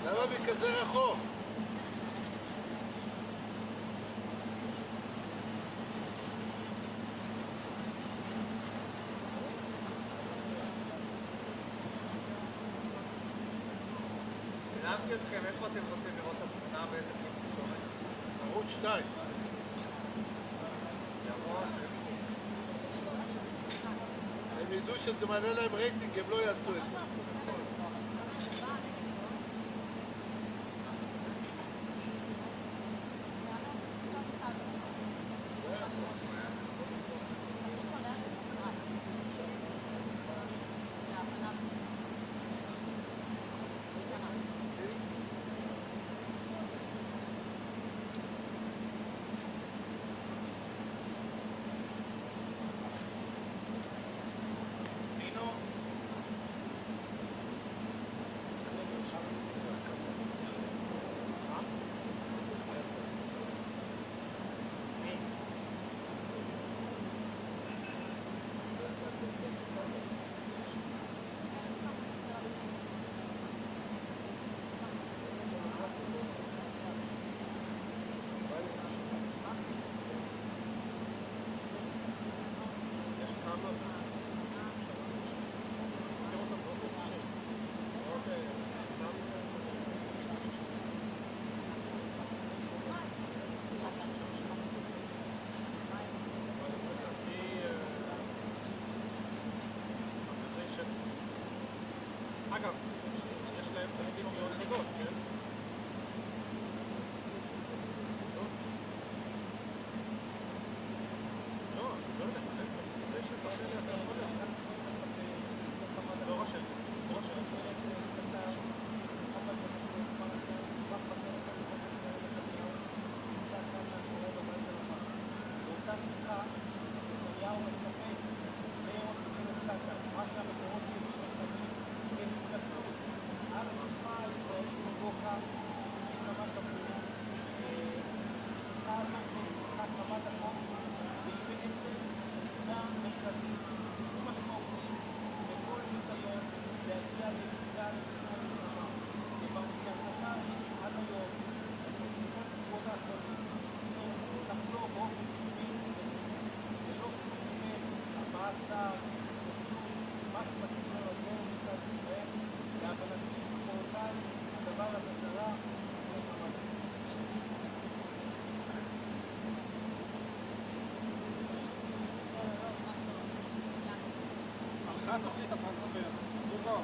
למה מכזה רחוק? סילמתי אתכם, איפה אתם רוצים לראות את התמונה באיזה כלי תקשורת? ערוץ 2. הם ידעו שזה מעלה להם רייטינג, הם לא יעשו את זה. אגב, יש להם תפקיד מאוד גדול, כן? לא, לא יודע, זה שאתה עושה לי, אתה יכול להפתח. זה לא רשאי, זה רשאי. באותה שיחה, נתניהו מספק ליום אל-אקצא, משהו בסגנון הזה מצד ישראל, להבנתי, פורטל, הדבר הזה קרה לפני כמה דקות. אחרי תוכנית הטרנספר, דובר,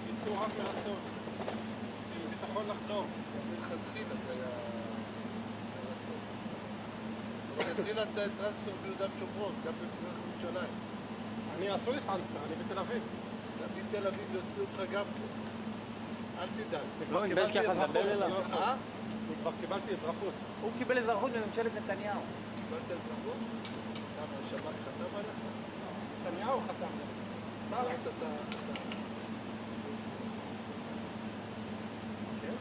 יצאו רק מרצון, ביטחון לחזור. מלכתחילה זה היה רצון. אבל התחילה טרנספר ביהודה ושומרון, גם במזרח ירושלים. אני עשו לי טרנספר, אני בתל אביב. גם מתל אביב יוציאו אותך גם כן. אל תדאג. כבר קיבלתי אזרחות. אני כבר קיבלתי אזרחות. הוא קיבל אזרחות מממשלת נתניהו. קיבלת אזרחות? למה, השב"כ חתם עליך? נתניהו חתם. קיבלת אתה... כן?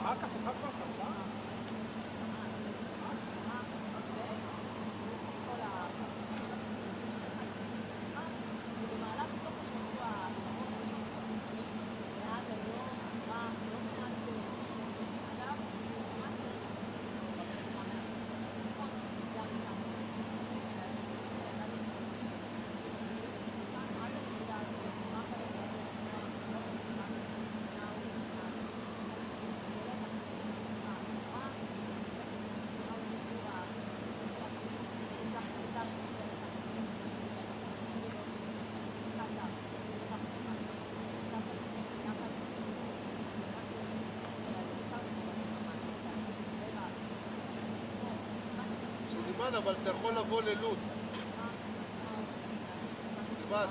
רק הפיכה כבר קרתה? שבמהלך סוף השבוע האחרון ועד היום עברה לא מעט אגב, כמעט סולימאן, אבל אתה יכול לבוא ללוד. סולימאן.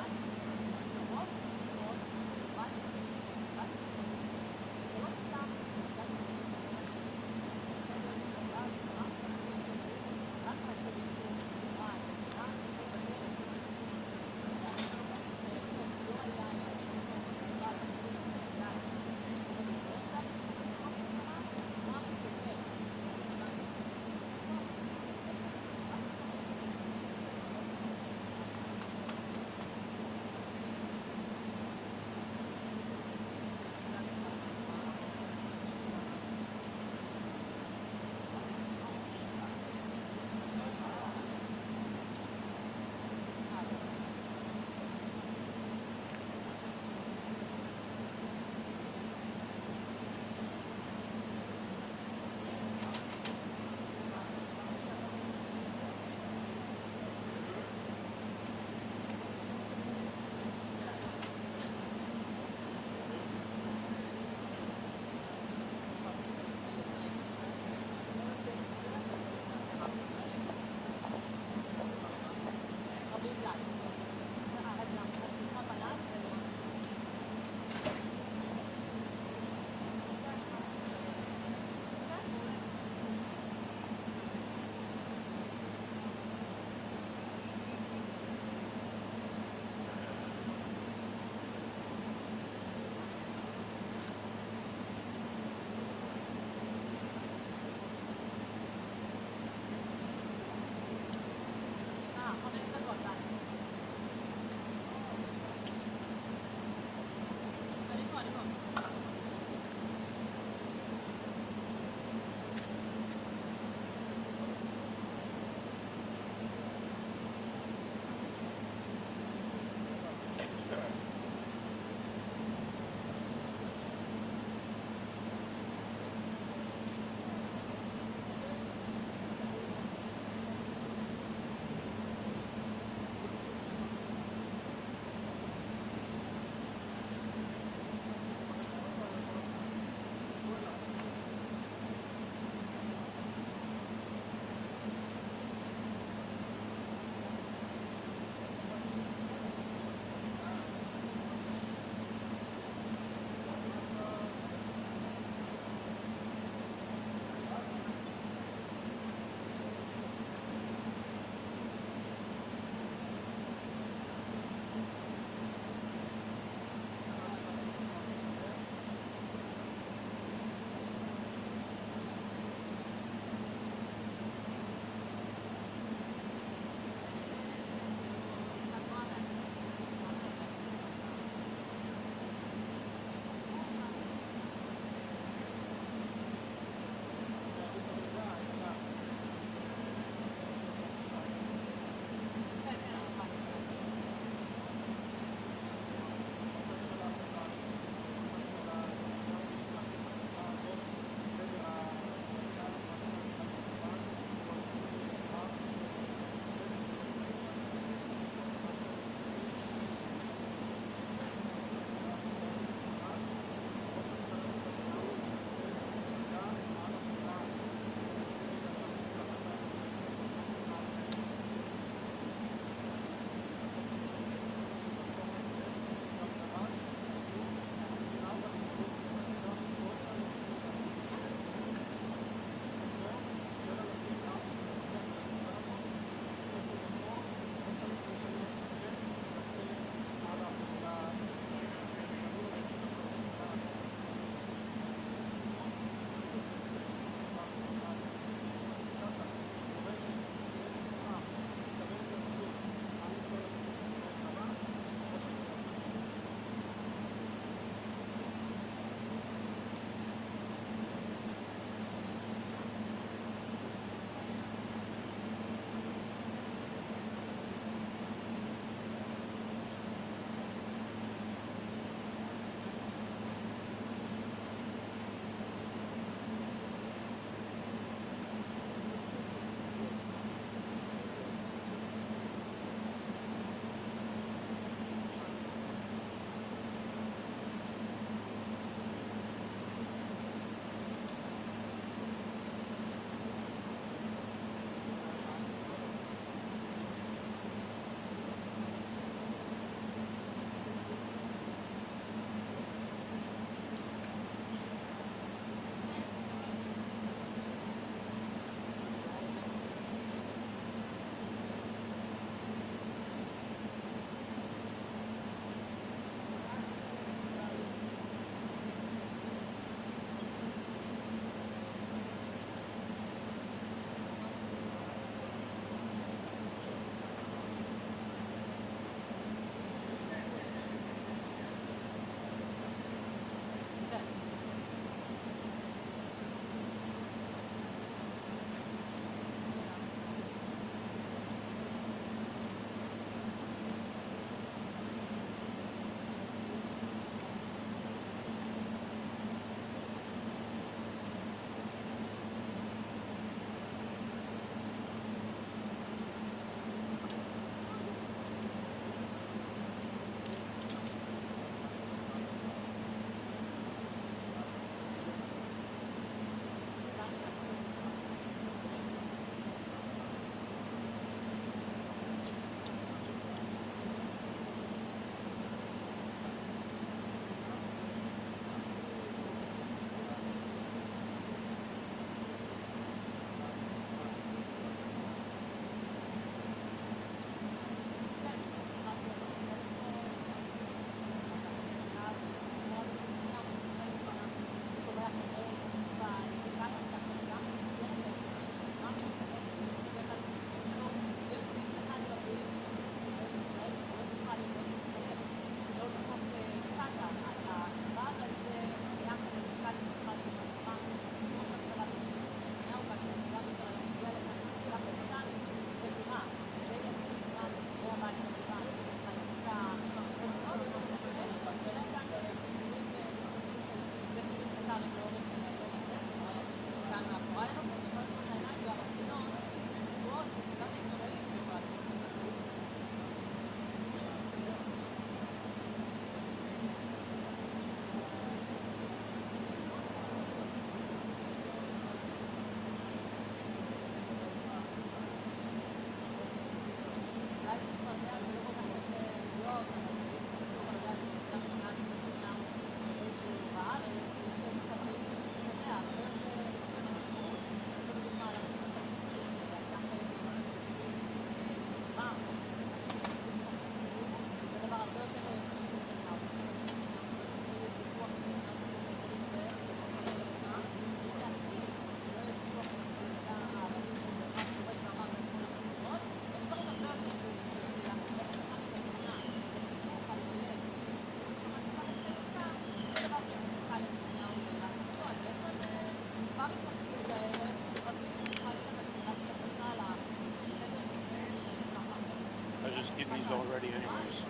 news already anyways.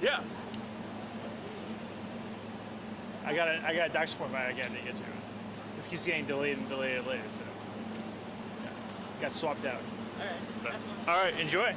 Yeah. I got a doctor's appointment I got to get to. This keeps getting delayed and delayed and delayed, so yeah. Got swapped out. All right, enjoy.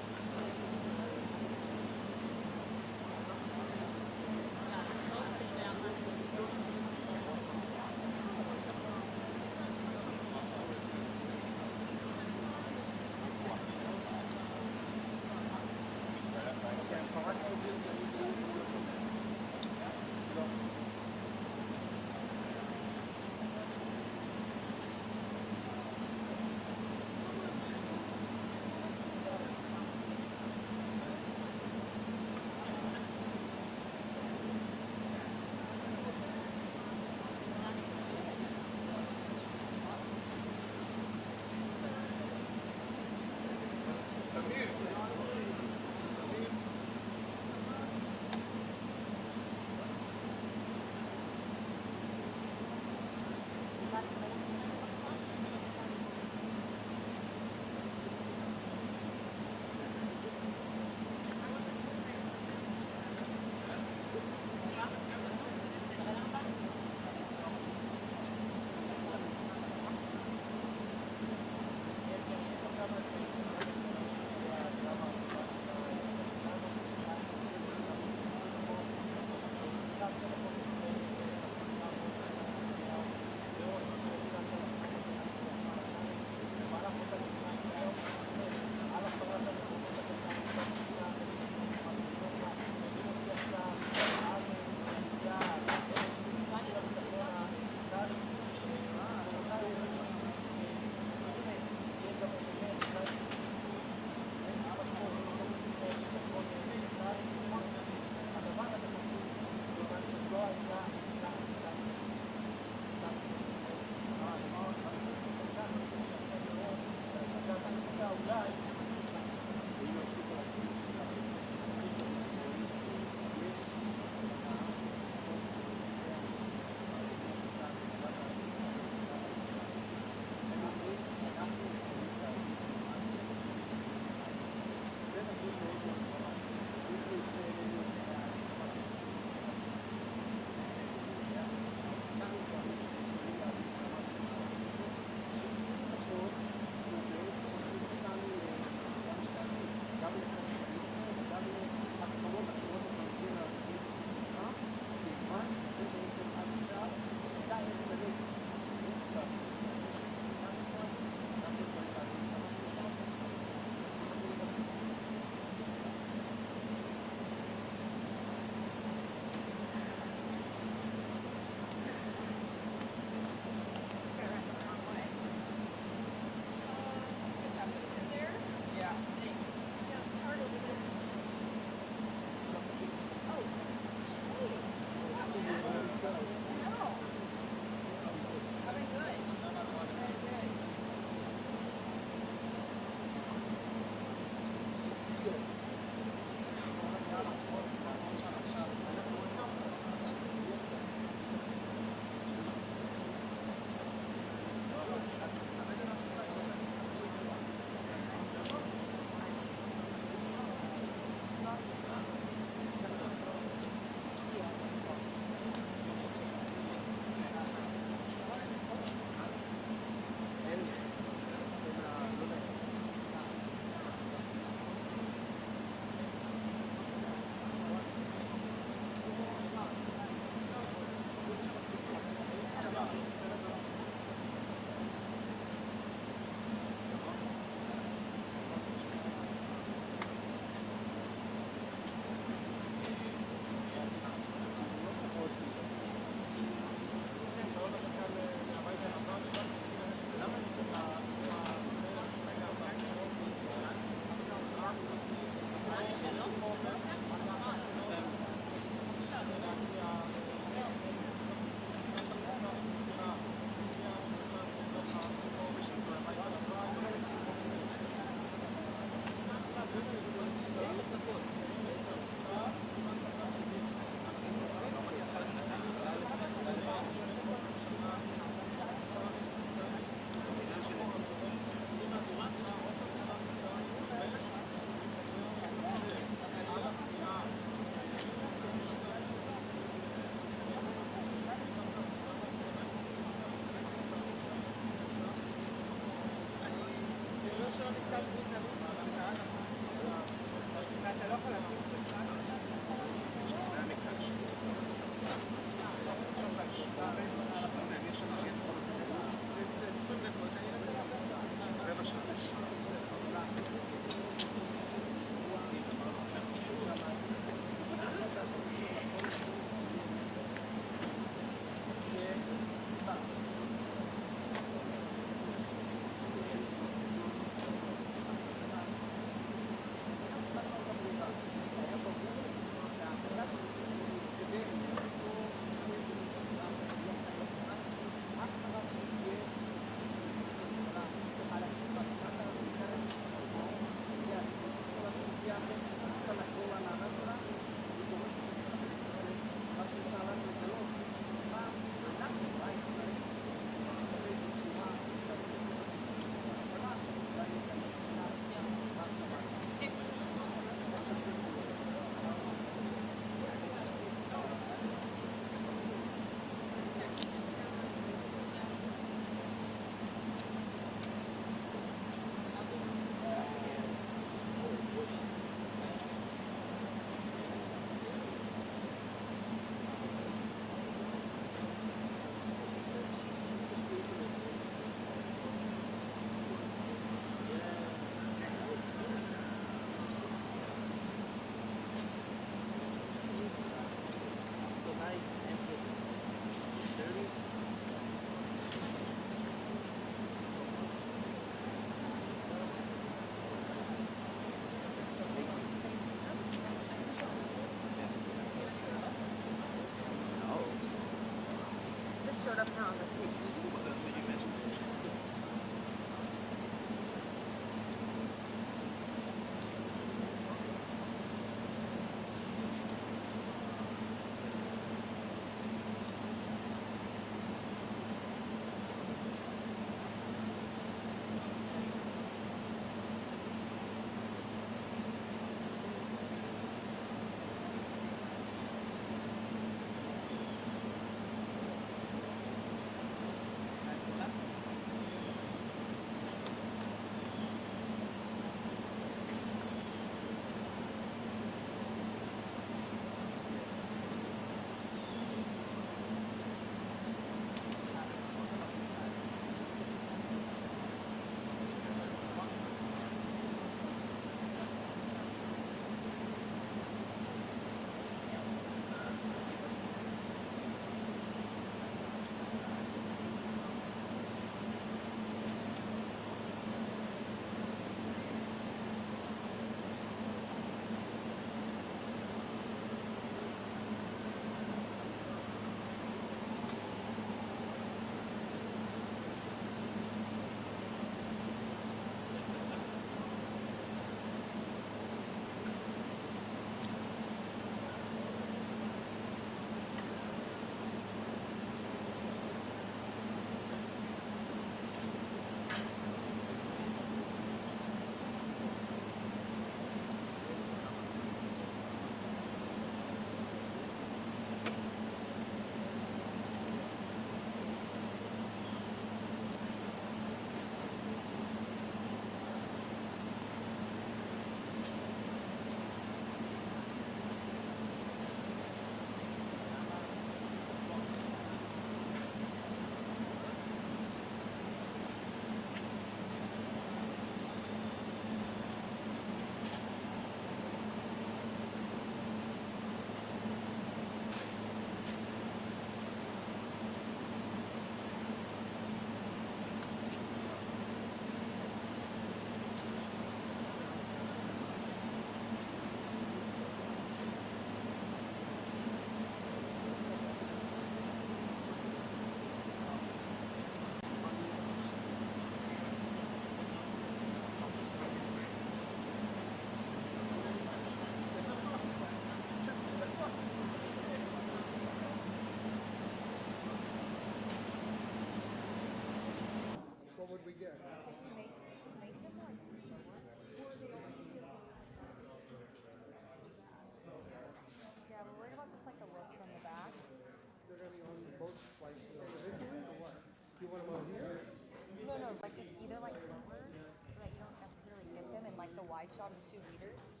wide shot of the 2 leaders?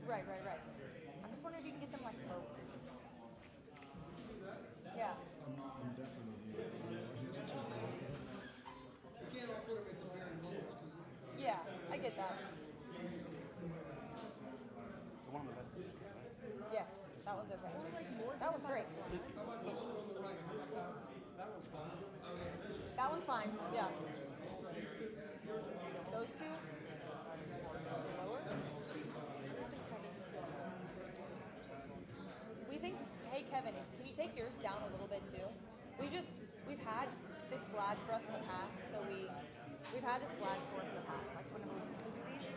Right. I'm just wondering if you can get them like both. Yeah. I'm definitely. You can't all put them at the very lowest because Yeah, I get that. The one on the left is okay, right? Yes, that one's okay. That one's great. how about the one on the right? That one's fine. That one's fine. Yeah. Those two? Lower? We think, hey Kevin, can you take yours down a little bit too? We've had this flagged for us in the past, so we've had this flagged for us in the past. Like whenever we used to do these,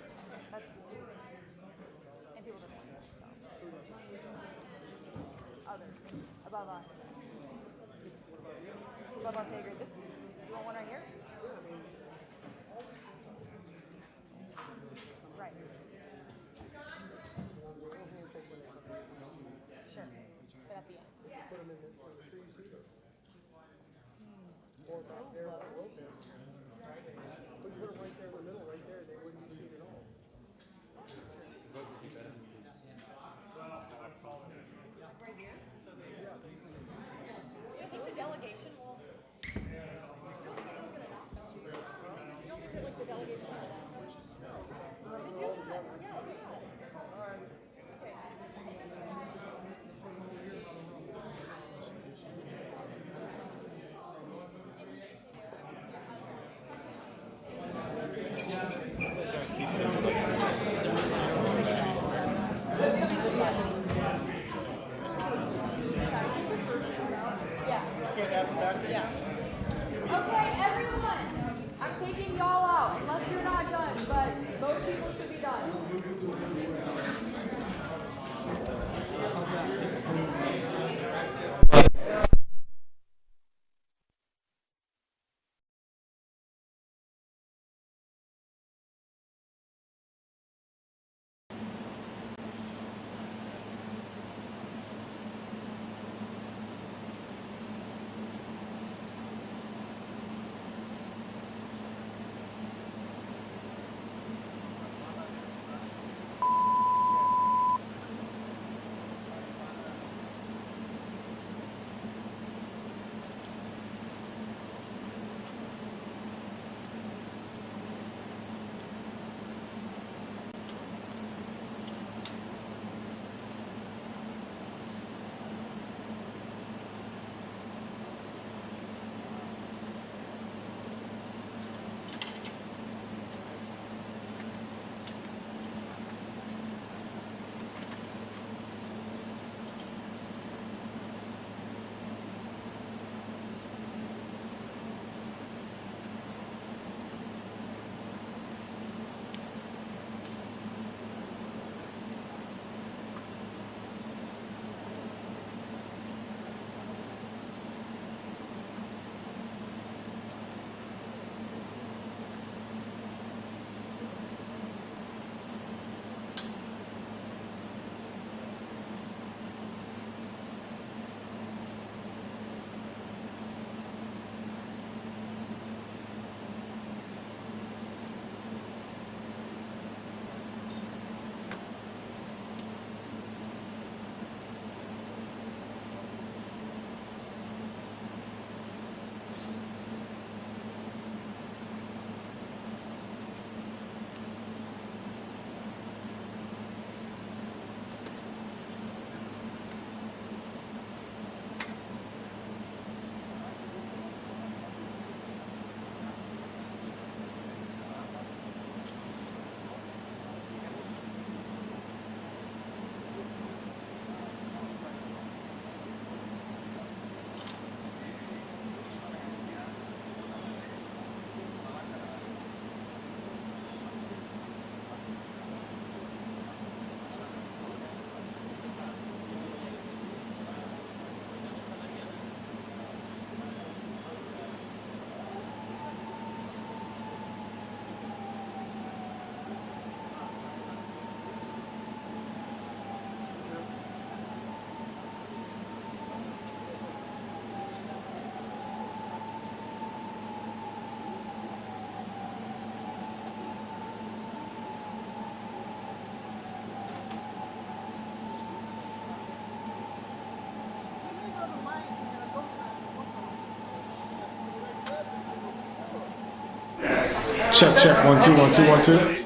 and people don't want it, so. Others, above us. Above our pay grade. Do you want one right here? Right. Sure. But at the end. Put them in the trees here. Or back there on the road there. But you put them right there in the middle, right there, they wouldn't be seen at all. Right here? Yeah. Do you think the delegation will... You don't think that like the delegation will... Then do that. Yeah, do that. All right. Okay. Okay, everyone, I'm taking y'all out, unless you're not done, but most people should be done. Check. 1 2 1 2 1 2.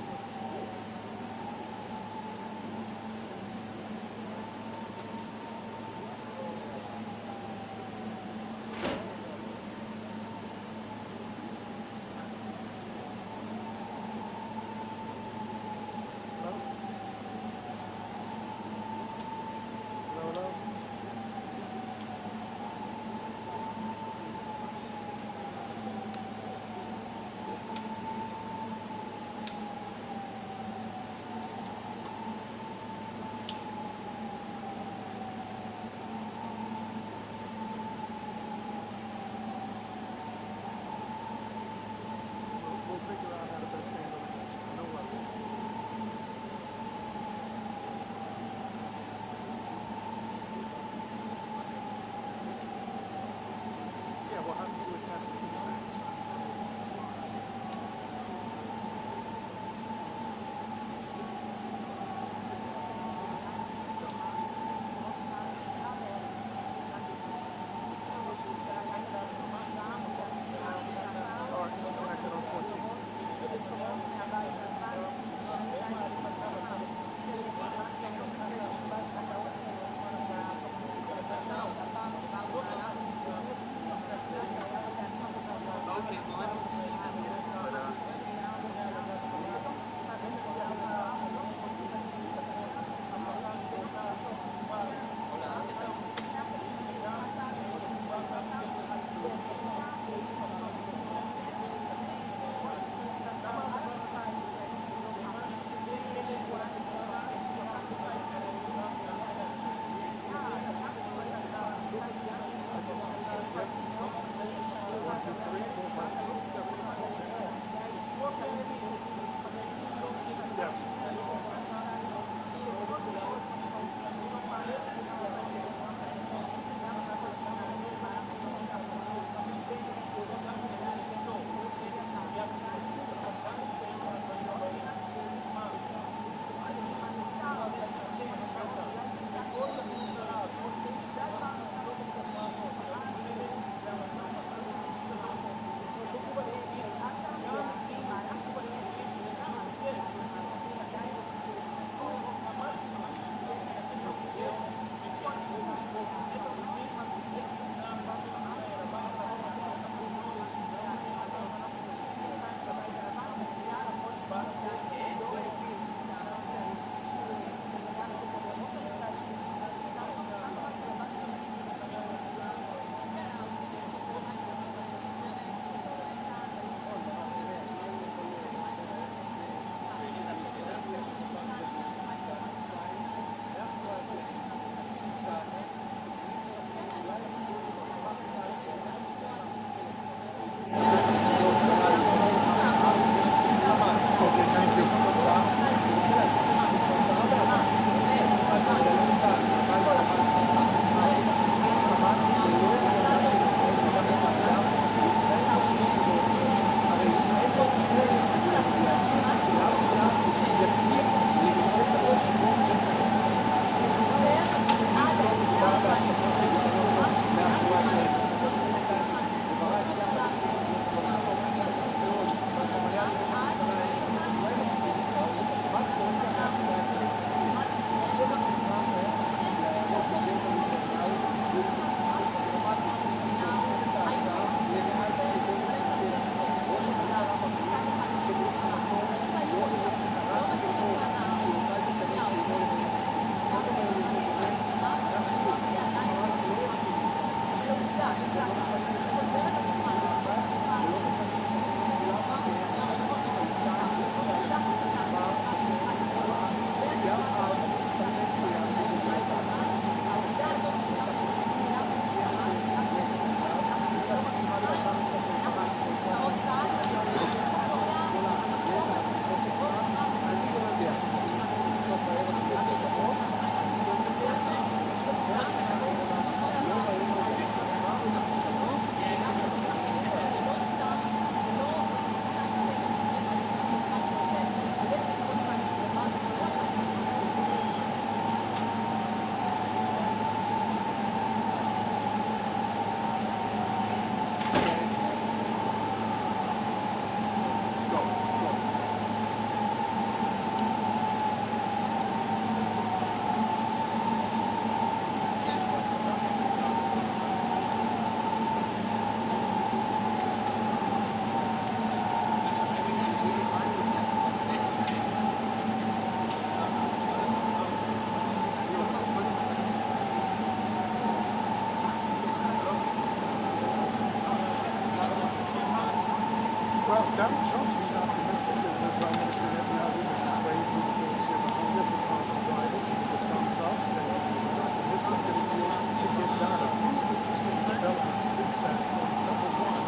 Well, Donald Trump seemed optimistic as Prime Minister Netanyahu made his way through the bills here behind us upon arrival with the thumbs up, saying he was optimistic that he feels he could get done. A few interesting developments since that point. Number one,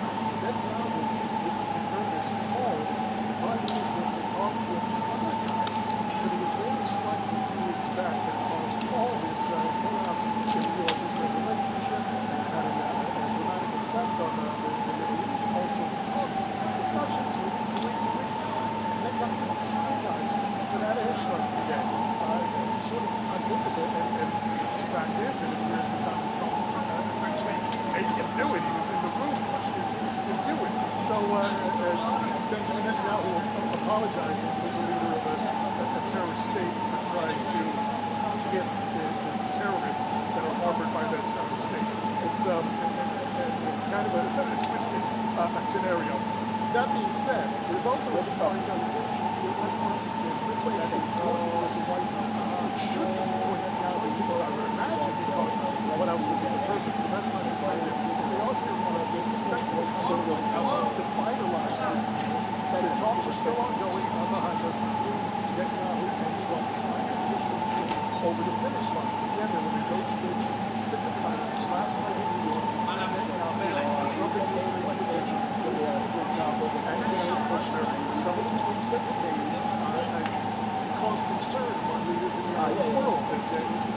Netanyahu will confirm this call. The Prime Minister will talk to apologize for the Israeli strikes a few weeks back that caused all this chaos in the U.S.-Israel relationship and had a dramatic effect on the Middle East, all sorts of talks, discussions for weeks and weeks and weeks. Netanyahu apologized for that airstrike today. Sort of unthinkable, and the fact is, it appears that Donald Trump essentially made him do it. He was in the room pushed him to do it. So Benjamin Netanyahu apologizing to the leader of a terrorist state for trying to get the terrorists that are harbored by that terrorist state. It's kind of a twisted scenario. That being said, there's also a point on the that is going on at the White House, which should be for Netanyahu, I would imagine, because what else would be the purpose? But that's not defined. They are here respectful of the White House to finalize this deal. So the talks are still ongoing on behind us between Netanyahu and Trump, trying to push this deal over the finish line. Again, there were negotiations last night in New York. Netanyahu, Trump administration officials, and Jared Kushner, some of the tweets that were made caused concerns among leaders in the world that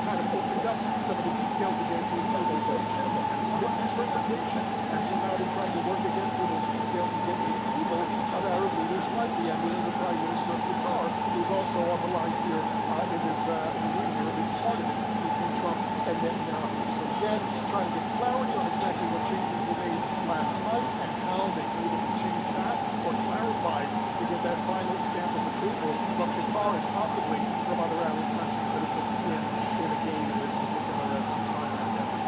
kind of opened up some of the details again to interpretation and misinterpretation. And so now they're trying to work again through those details and get the approval of Arab leaders like the Emir, the Prime Minister of Qatar, who's also on the line here in this meeting here, this part of it between Trump and Netanyahu. So again, trying to get clarity on exactly what changes were made last night and how they can either change that or clarify to get that final stamp of approval from Qatar and possibly from other Arab countries that have put skin in the game in this particular ceasefire endeavor.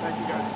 Thank you, guys.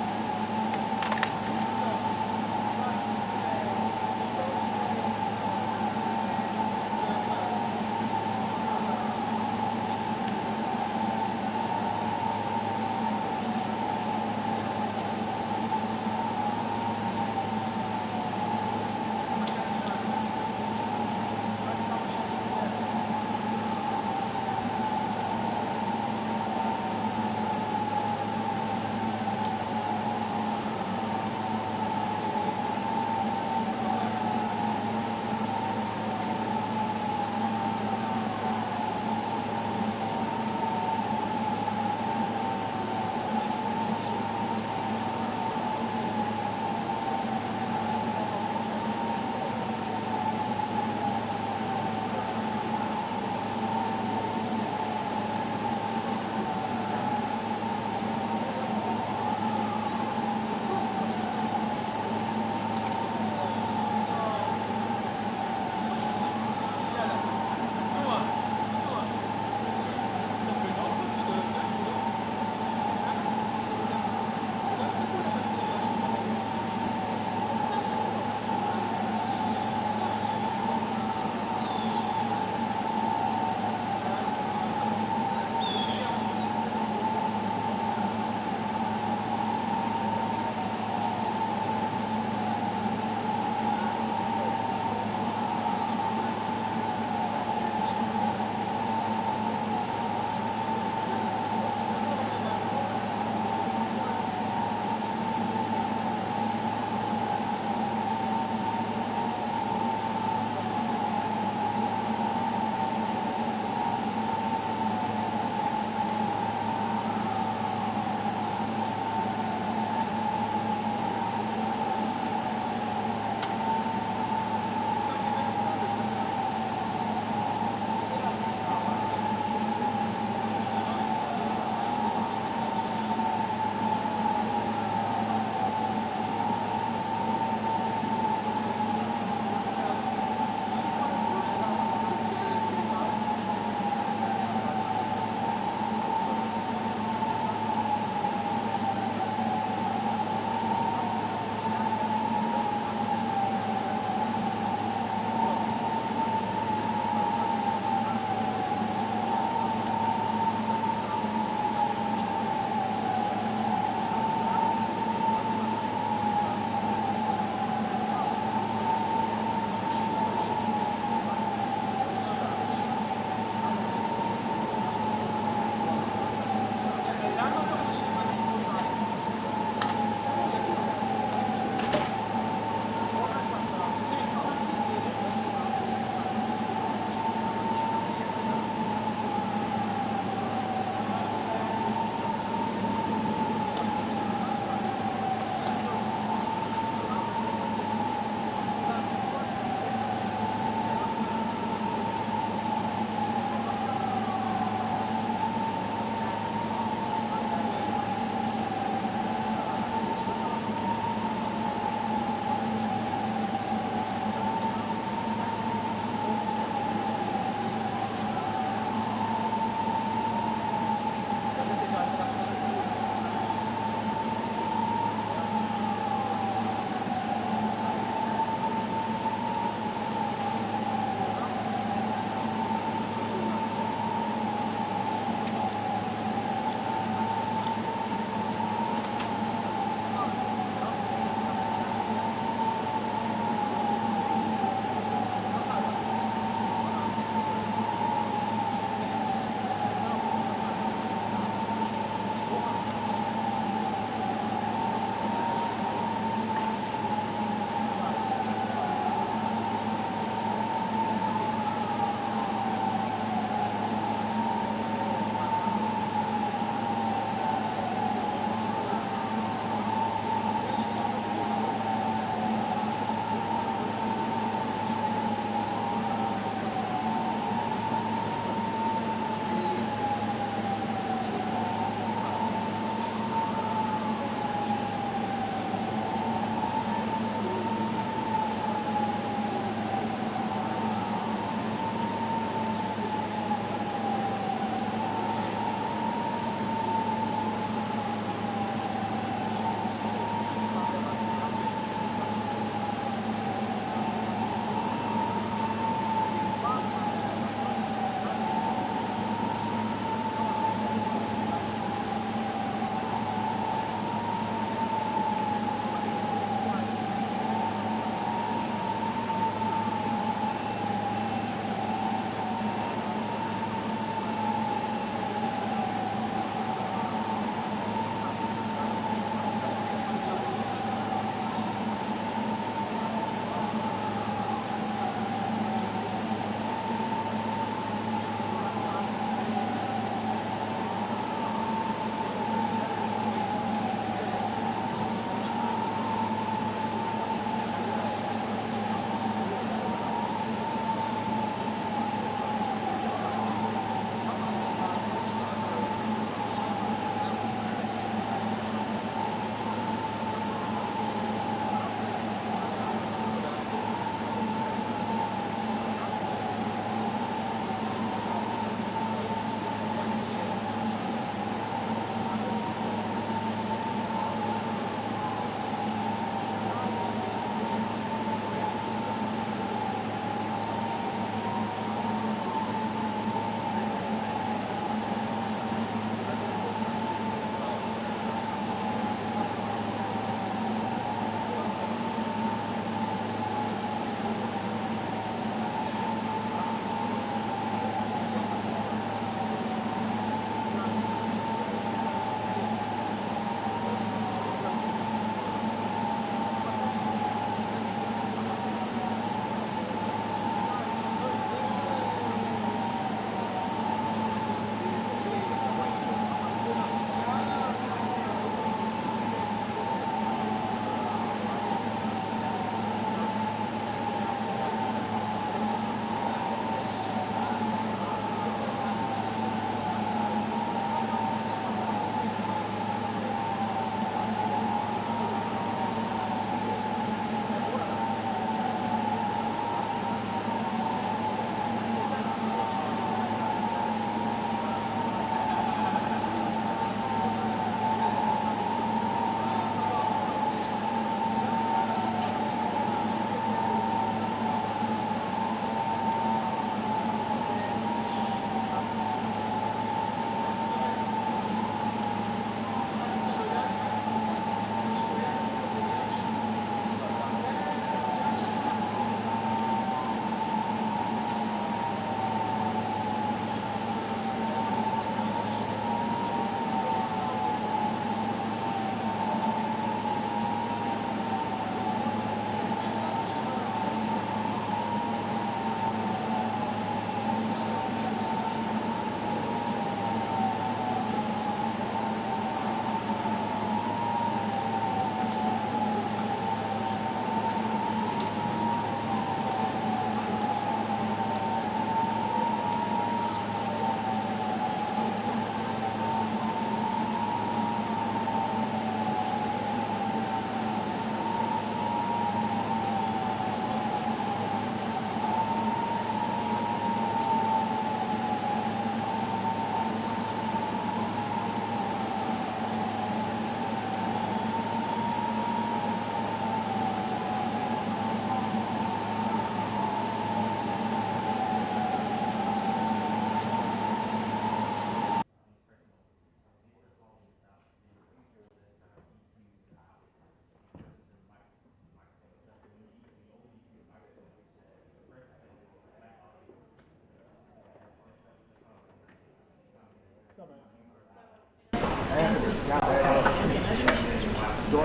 Joint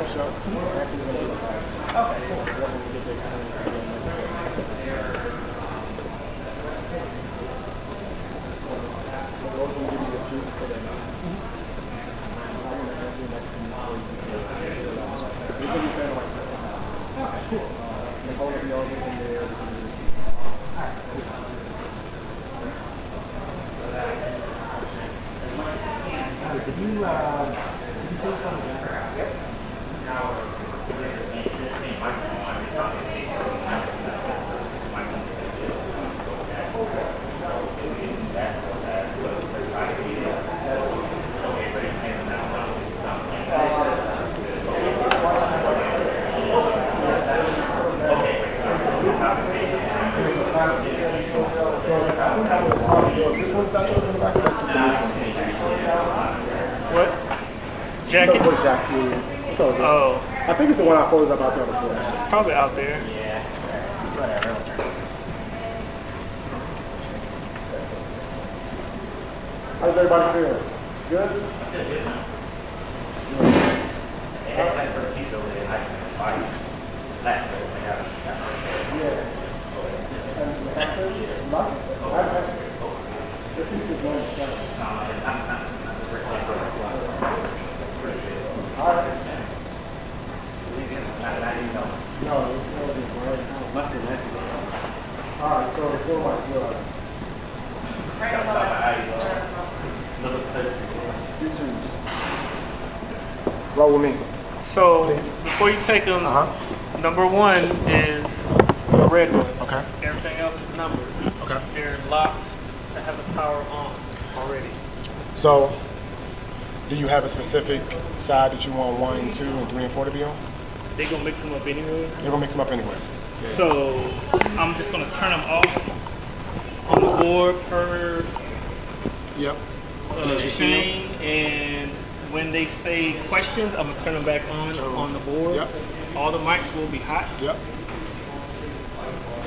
show. Okay, cool. Did you say something? This one's got those in the back. What? Jackets? What jacket? So, Oh. I think it's the one I folded up out there before. It's probably out there. How's everybody feeling? Good? Alright, so it's going like good. YouTube's. Roll with me. So, before you take them, number one is the red one. Okay. Everything else is numbered. Okay. They're locked to have the power on already. So, do you have a specific side that you want 1, 2, and 3, and 4 to be on? They're going to mix them up anyway. They're going to mix them up anyway. Yeah. So, I'm just going to turn them off on the board per Yep. As you see thing, and when they say questions, I'm going to turn them back on the board. Yep. All the mics will be hot. Yep.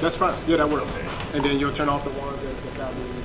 That's fine. Yeah, that works. And then you'll turn off the ones that's not being used.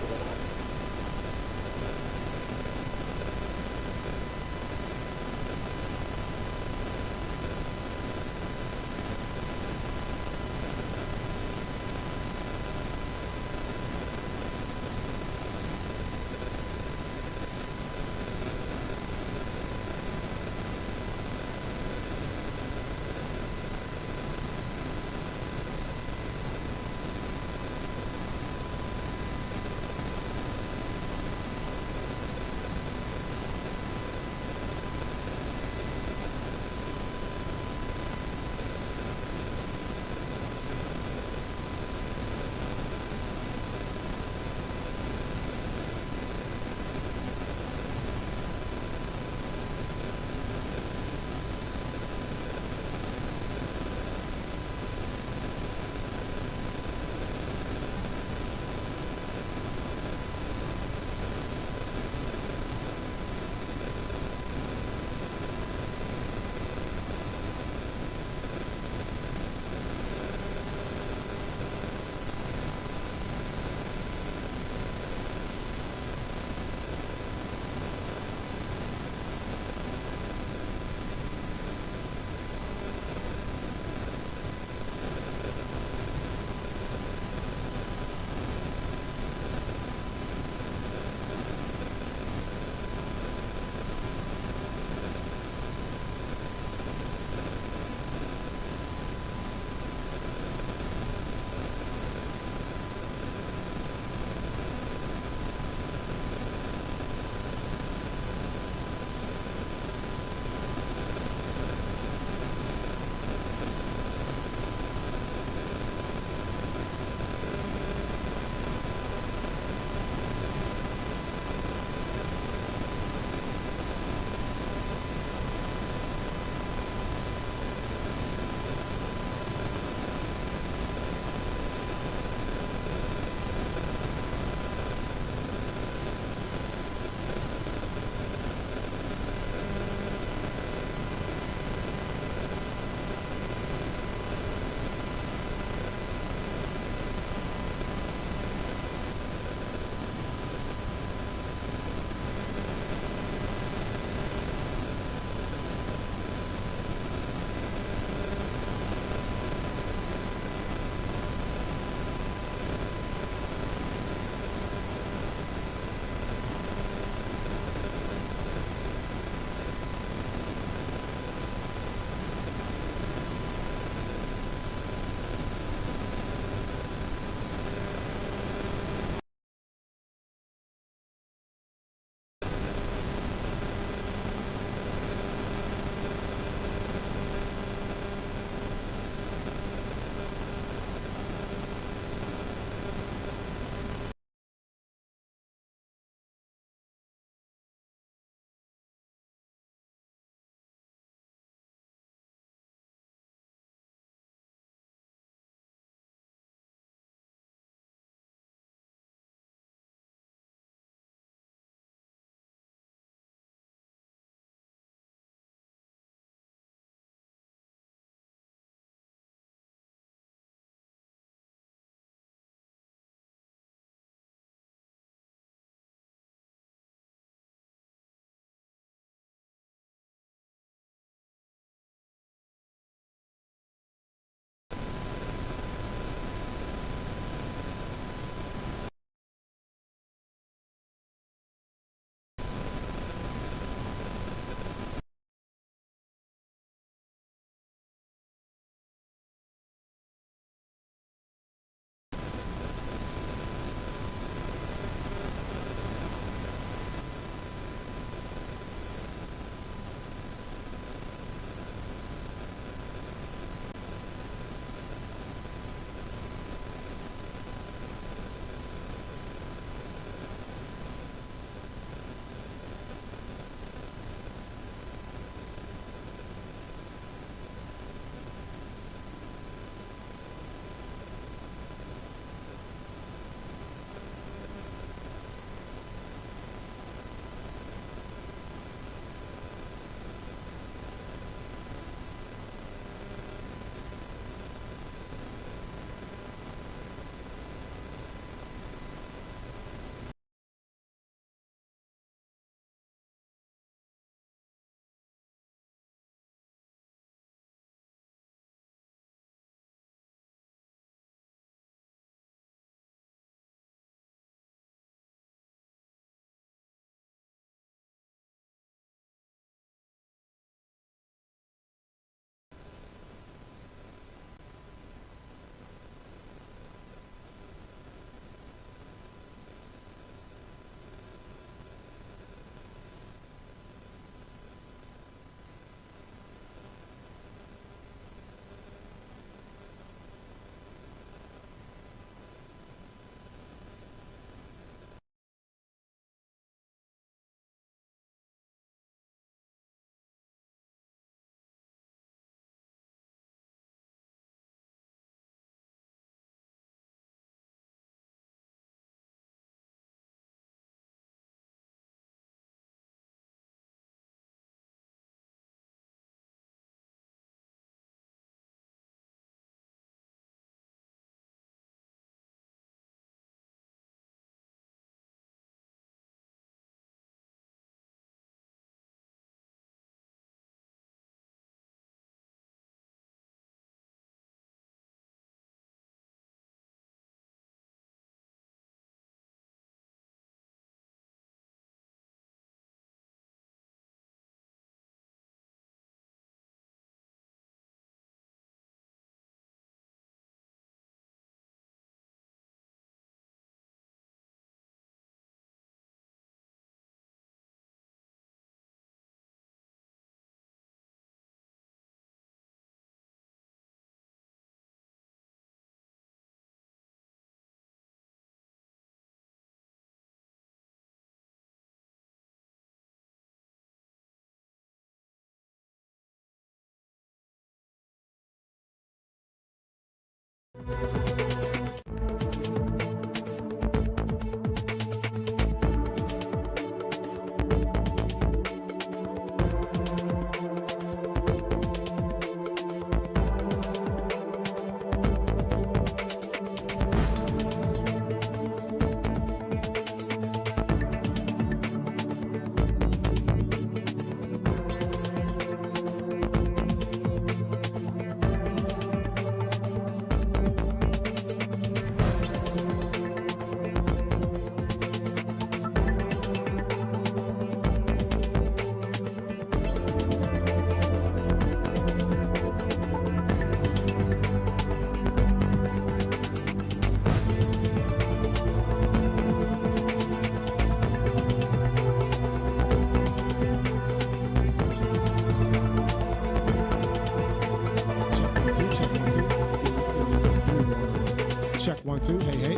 Check 1 2, hey hey.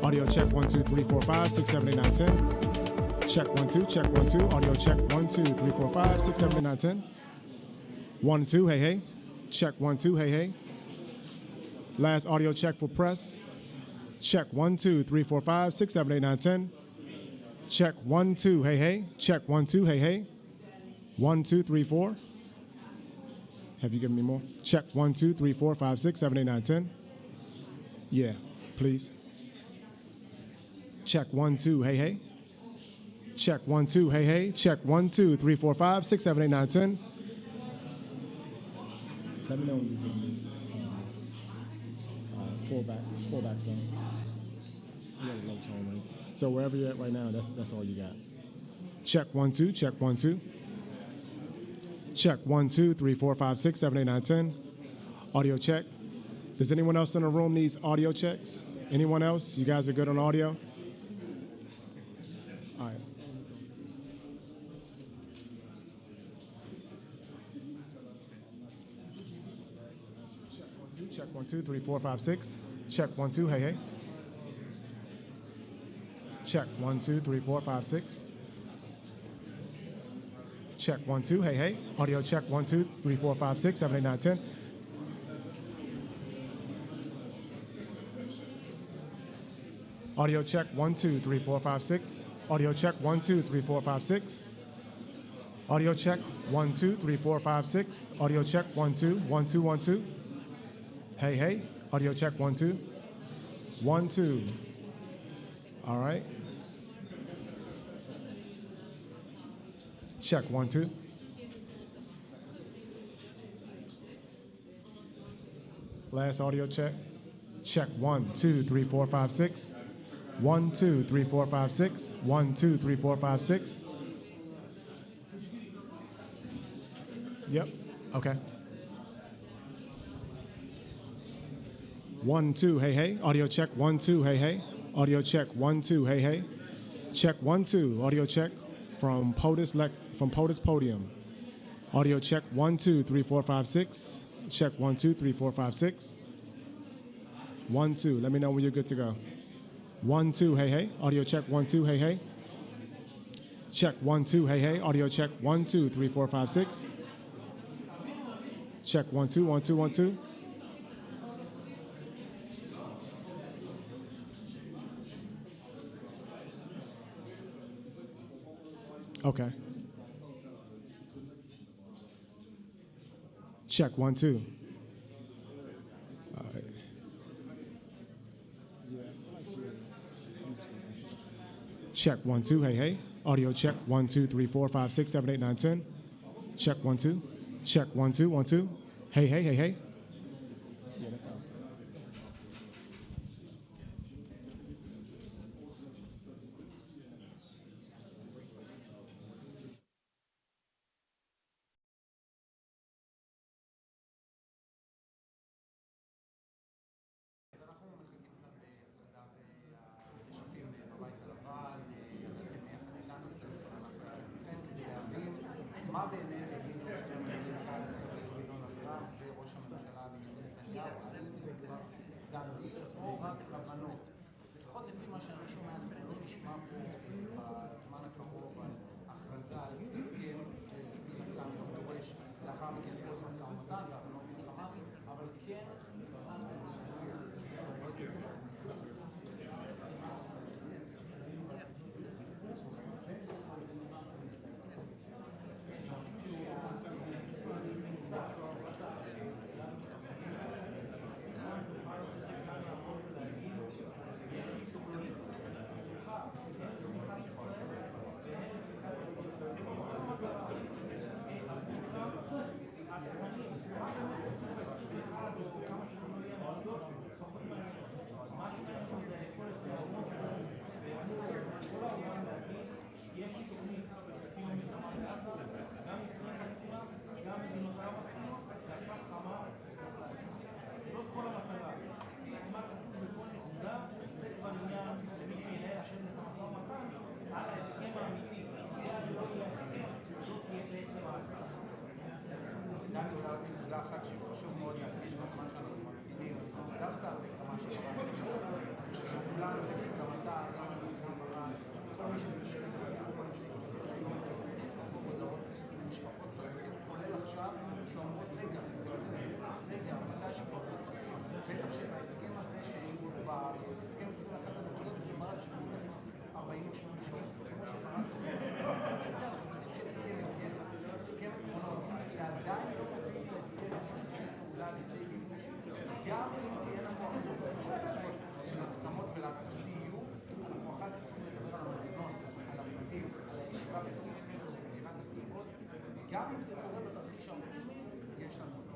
Audio check 1 2 3 4 5 6 7 8 9 10. Check 1 2, check 1 2. Audio check 1 2 3 4 5 6 7 8 9 10. 1 2, hey hey. Check 1 2, hey hey. Last audio check for press. Check 1 2 3 4 5 6 7 8 9 10. Check 1 2, hey hey. Check 1 2, hey hey. 1 2 3 4. Have you given me more? Check 1 2 3 4 5 6 7 8 9 10. Yeah, please. Check 1 2, hey hey. Check 1 2, hey hey. Check 1 2 3 4 5 6 7 8 9 10. Let me know when you can pull back some. You got a low tone, right? So wherever you're at right now, that's all you got. Check 1 2, check 1 2. Check 1 2 3 4 5 6 7 8 9 10. Audio check. Does anyone else in the room needs audio checks? Anyone else? You guys are good on audio? All right. Check 1 2 3 4 5 6. Check 1 2, hey hey. Check 1 2 3 4 5 6. Check 1 2, hey hey. Audio check 1 2 3 4 5 6 7 8 9 10. Audio check 1 2 3 4 5 6. Audio check 1 2 3 4 5 6. Audio check 1 2 3 4 5 6. Audio check 1 2 1 2 1 2. Hey hey. Audio check 1 2 1 2. All right. Check 1 2. Last audio check. Check 1 2 3 4 5 6. 1 2 3 4 5 6. 1 2 3 4 5 6. Yep. Okay. 1 2, hey hey. Audio check 1 2, hey hey. Audio check 1 2, hey hey. Check 1 2. Audio check from POTUS Podium. Audio check 1 2 3 4 5 6. Check 1 2 3 4 5 6. 1 2. Let me know when you're good to go. 1 2, hey hey. Audio check 1 2, hey hey. Check 1 2, hey hey. Audio check 1 2 3 4 5 6. Check 1 2 1 2 1 2. Okay. Check 1 2. All right. Check 1 2, hey hey. Audio check 1 2 3 4 5 6 7 8 9 10. Check 1 2. Check 1 2 1 2. Hey hey hey hey. Yeah, that sounds good. מה באמת יגידו דונלד טראמפ וראש הממשלה בנימין נתניהו, האם זה כבר גנדי או רק כוונות? לפחות לפי מה שאני שומע, לא נשמע פה בזמן הקרוב על הכרזה על הסכם, מן הסתם לא דורש לאחר מכן כל משא ומתן והבנות עם חמאס, אבל כן אני חושב שכולנו, גם אתה, גם ברק, כל מי שמתעסק בתחום הזה, משפחות חטופים, כולל עכשיו, שאומרות, רגע, מתי שכבר חטופים, בטח שבהסכם הזה, בהסכם 21 הנקודות, מדובר על שחרור 48 שעות, כמו שברק אומר, בקיצר, אנחנו בסוג של הסכם עקרונות, זה עדיין לא מוצאים את ההסכם פעולה לידי מימוש, גם אם תהיינה פה החלטות משותפות של הסכמות ולהחלטות יהיו, אנחנו אחר כך צריכים לדבר על המזונות, על הפרטים, על הישיבה בתוך משמרת של סגירת הקצוות, גם אם זה קורה בתרחיש האופטימי, יש לנו את זה.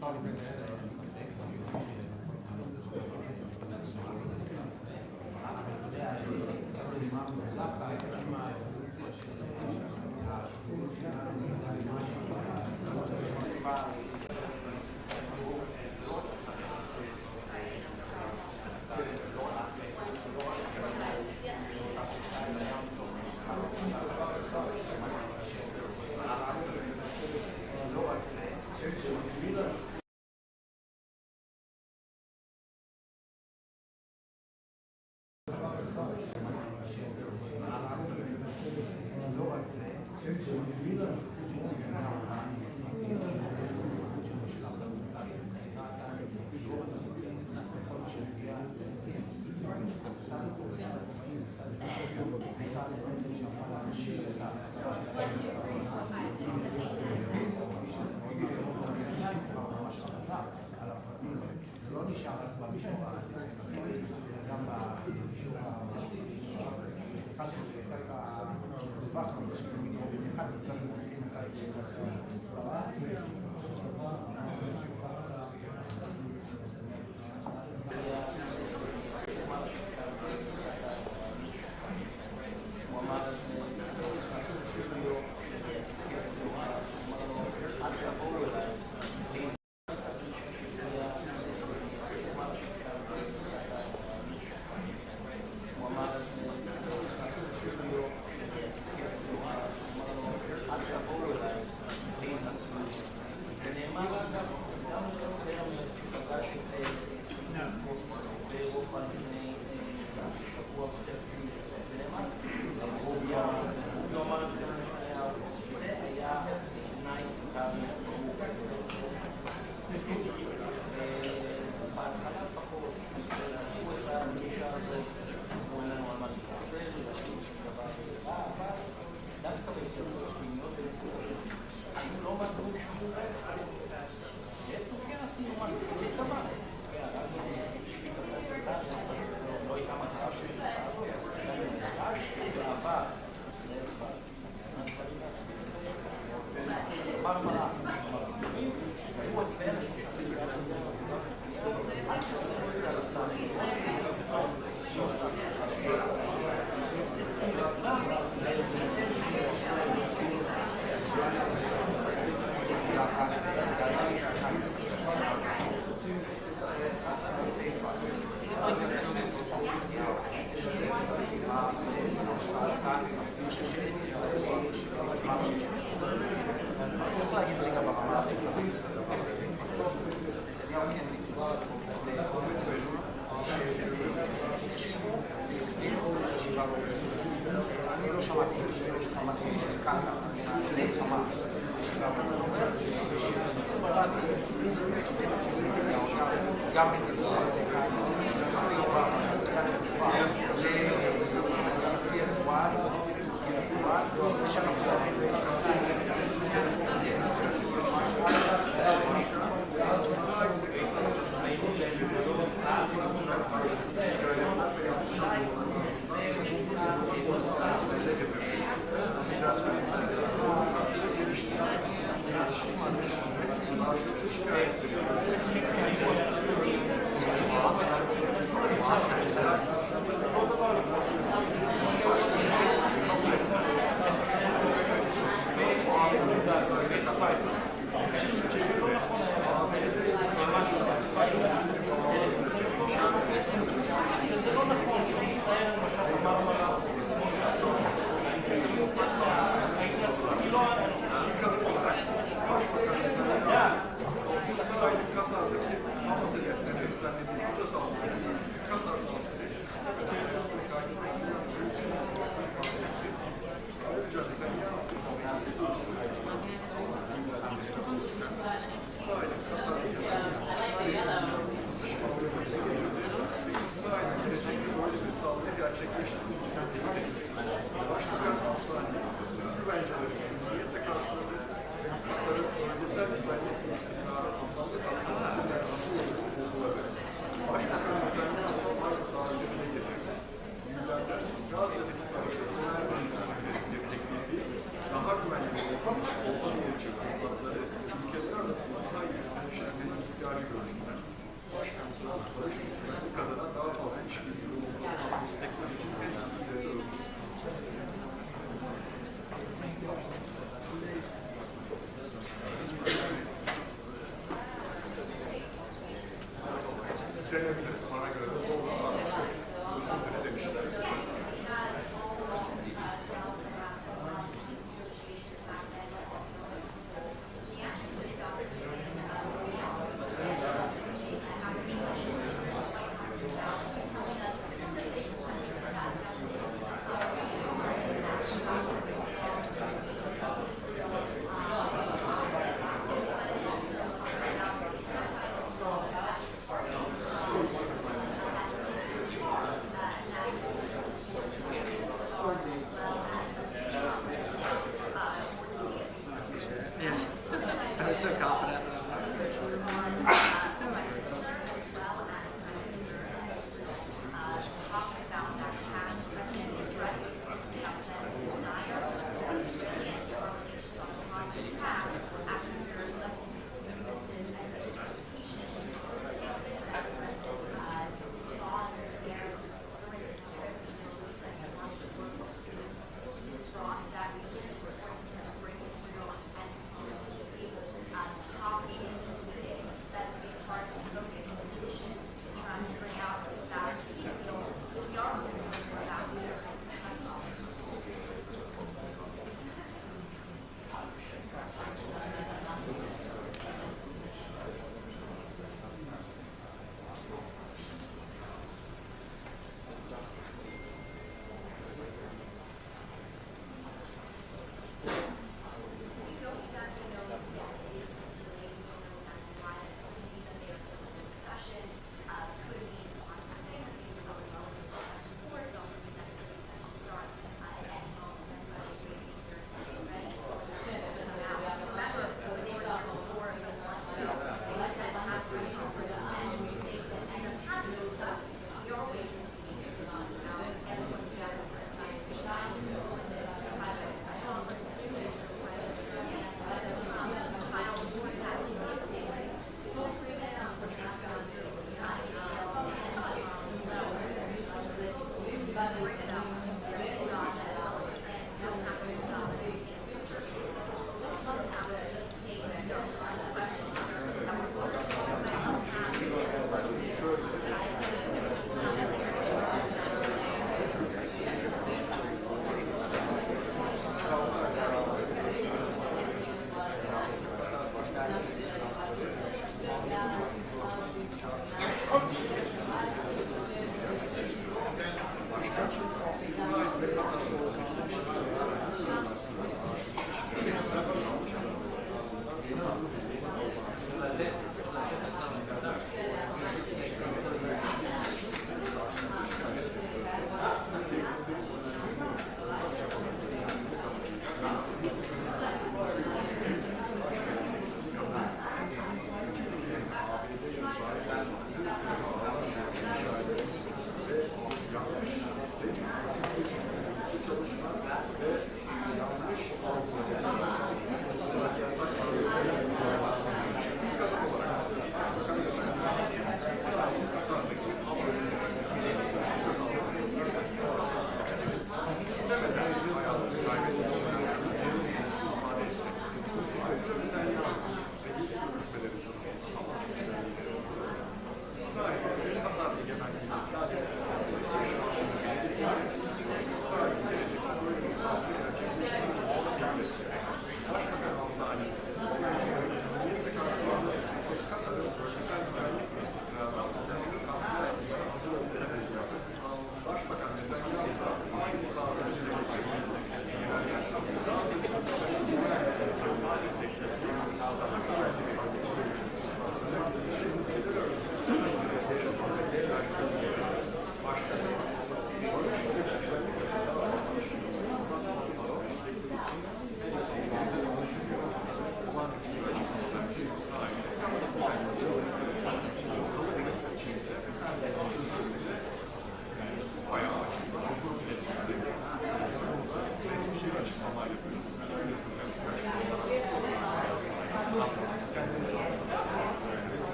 Thank you.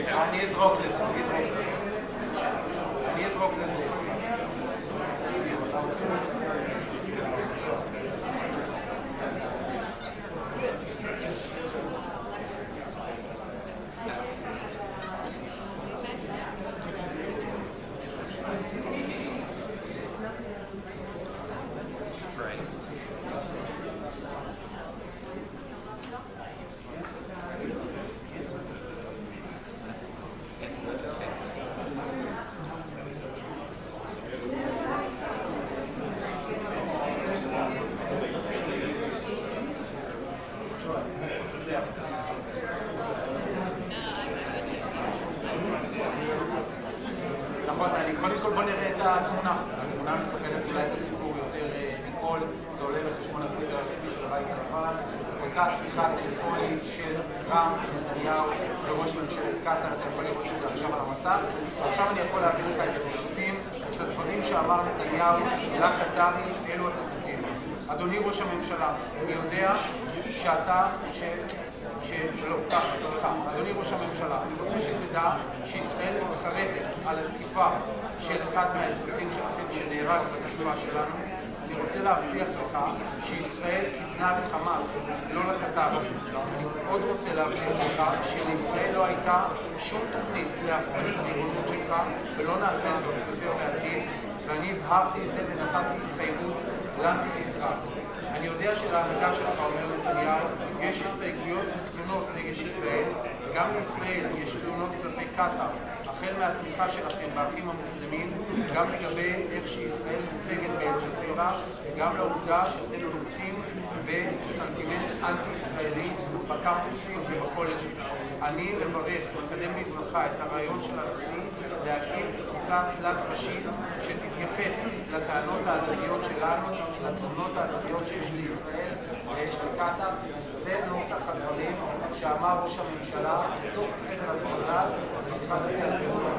אני אזרוק לזה, אני אזרוק לזה. נכון, קודם כל בוא נראה את התמונה. התמונה מספרת אולי את הסיפור יותר מכל, זה עולה לחשבון הטוויטר הרשמי של הבית הלבן. אותה שיחה טלפונית של טראמפ, נתניהו וראש ממשלת קטאר, אתה יכול לראות שזה עכשיו על המסך. ועכשיו אני יכול להביא לך את הציטוטים, את הדברים שאמר נתניהו לקטארים, אלו הציטוטים. אדוני ראש הממשלה, אני יודע שאתה, אדוני ראש הממשלה, אני רוצה שתדע שישראל מתחרטת על התקיפה של אחד מהאזרחים שלכם שנהרג בתקיפה שלנו. אני רוצה להבטיח לך שישראל כיוונה לחמאס, לא לקטאר. אני עוד רוצה להבטיח לך שלישראל לא הייתה שום תוכנית להפריד ריבונות שלך, ולא נעשה זאת יותר בעתיד, ואני הבהרתי את זה ונתתי התחייבות לנשיא טראמפ. אני יודע שלהנהגה שלך, אומר נתניהו, יש הסתייגויות ותלונות נגד ישראל, וגם לישראל יש תלונות כלפי קטאר, החל מהתמיכה שלכם באחים המוסלמים, גם לגבי איך שישראל מוצגת באל-ג'זירה, וגם לעובדה שאתם תומכים בסנטימנט אנטי-ישראלי בקמפוסים ובקולג'ים. אני מברך ומקדם בברכה את הרעיון של הנשיא להקים קבוצה תלת-ראשית שתתייחס לטענות ההדדיות שלנו, לתלונות ההדדיות שיש לישראל ויש לקטאר. זה נוסח הדברים שאמר ראש הממשלה בתוך החדר הזרזז בשיחת הטלפון.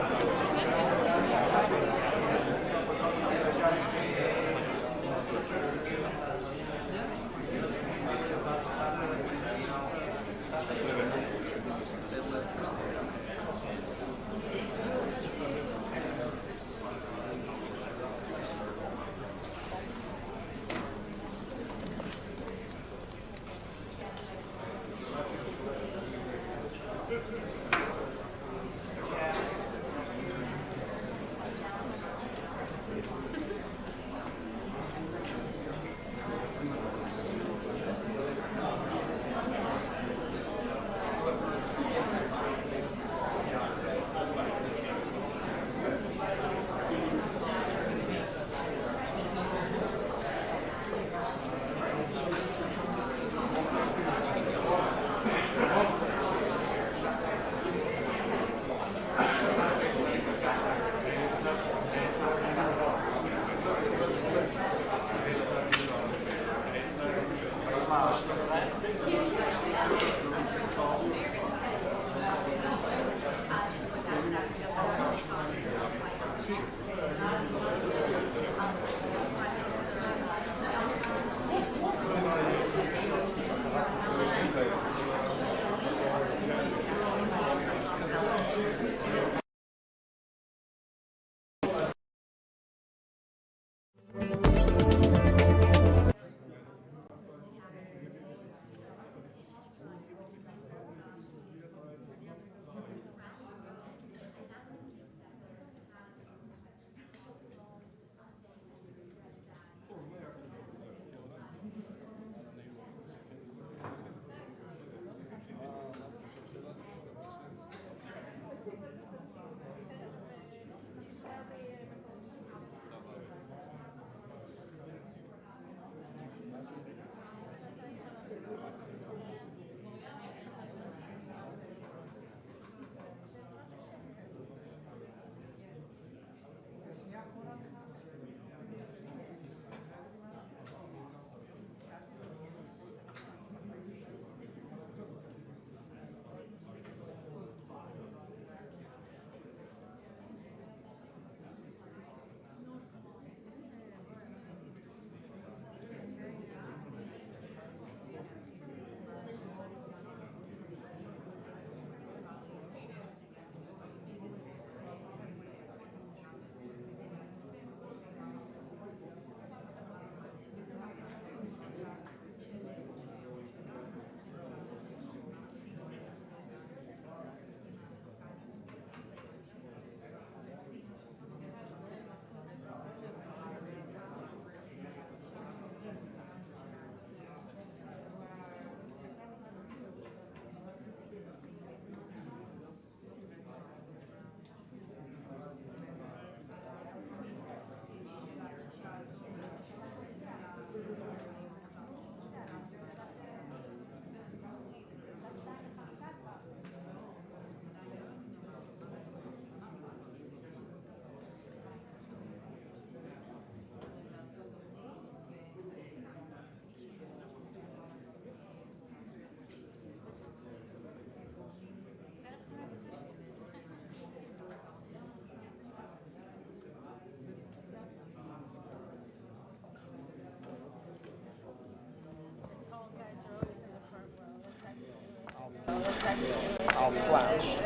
I'll slouch.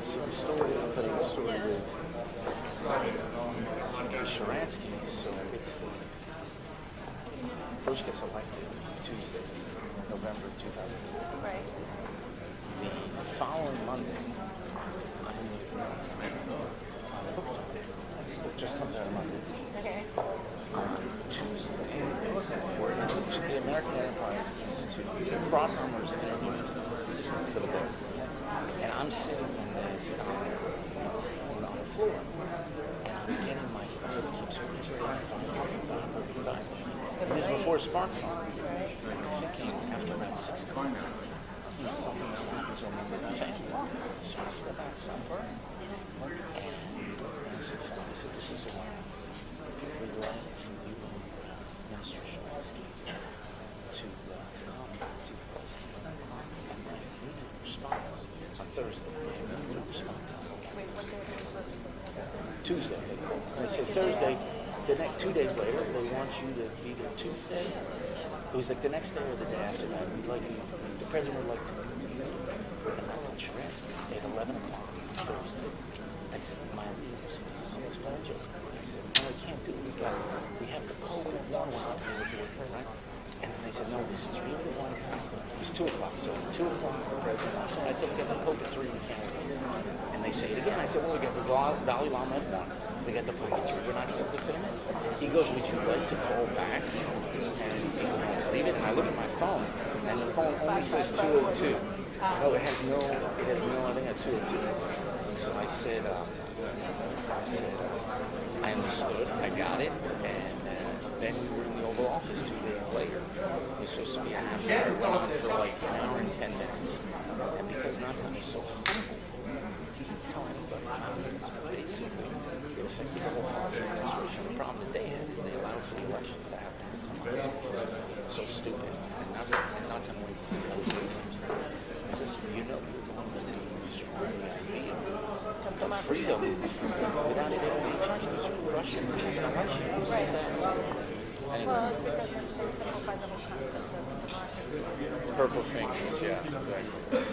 So the story, I'll tell you the story with Sharansky. So it's the Bush gets elected Tuesday, November 2004. Right. The following Monday, I'm in the book just comes out on Monday. Okay. On Tuesday, we're in the American Enterprise Institute. Broad Farmers interviewing for the book. And I'm sitting in this on the floor. And I'm getting my phone keeps vibrating. This is before a smartphone. And I'm thinking after about 6 times, something was happening to the family. So I step outside and I said, this is the one we led from you, Minister Sharansky, to come and see the president. And my immediate response on Thursday, my immediate response. Wait, what day was it? Tuesday. And they said Thursday. The next 2 days later, they want you to be there Tuesday. It was like the next day or the day after that. We'd like you, the president would like to meet you. And I told Sharansky at 11 o'clock Thursday. I said, my leader said, this is almost bad joke. I said, no, we can't do it. We have the Pope and one we're not able to work, right? And then they said, no, this is really the one past it. It was 2 o'clock. So 2 o'clock, the president. I said, we got the Pope at 3, we can't work. And they say it again. I said, well, we got the Dalai Lama at 1. We got the Pope at 3. We're not able to fit him in. He goes, would you like to call back? And leave it. And I look at my phone, and the phone only says 202. No, it has no, I think at 202. So I said, I understood, I got it, and then we were in the Oval Office 2 days later. It was supposed to be a half hour. It went on for like an hour and 10 minutes. And because Nathan is so humble, he didn't tell anybody how it's basically it affected the whole policy administration. The problem that they had is they allowed for the elections to happen in Hamas, which is so stupid. And not wait to see how we do it. It's just, you know, you're the one that destroyed the idea of freedom without it ever being changed. Russia, who said that? Anyway. Well, it's because they simplified the whole concept of democracy. Purple fingers, yeah, exactly.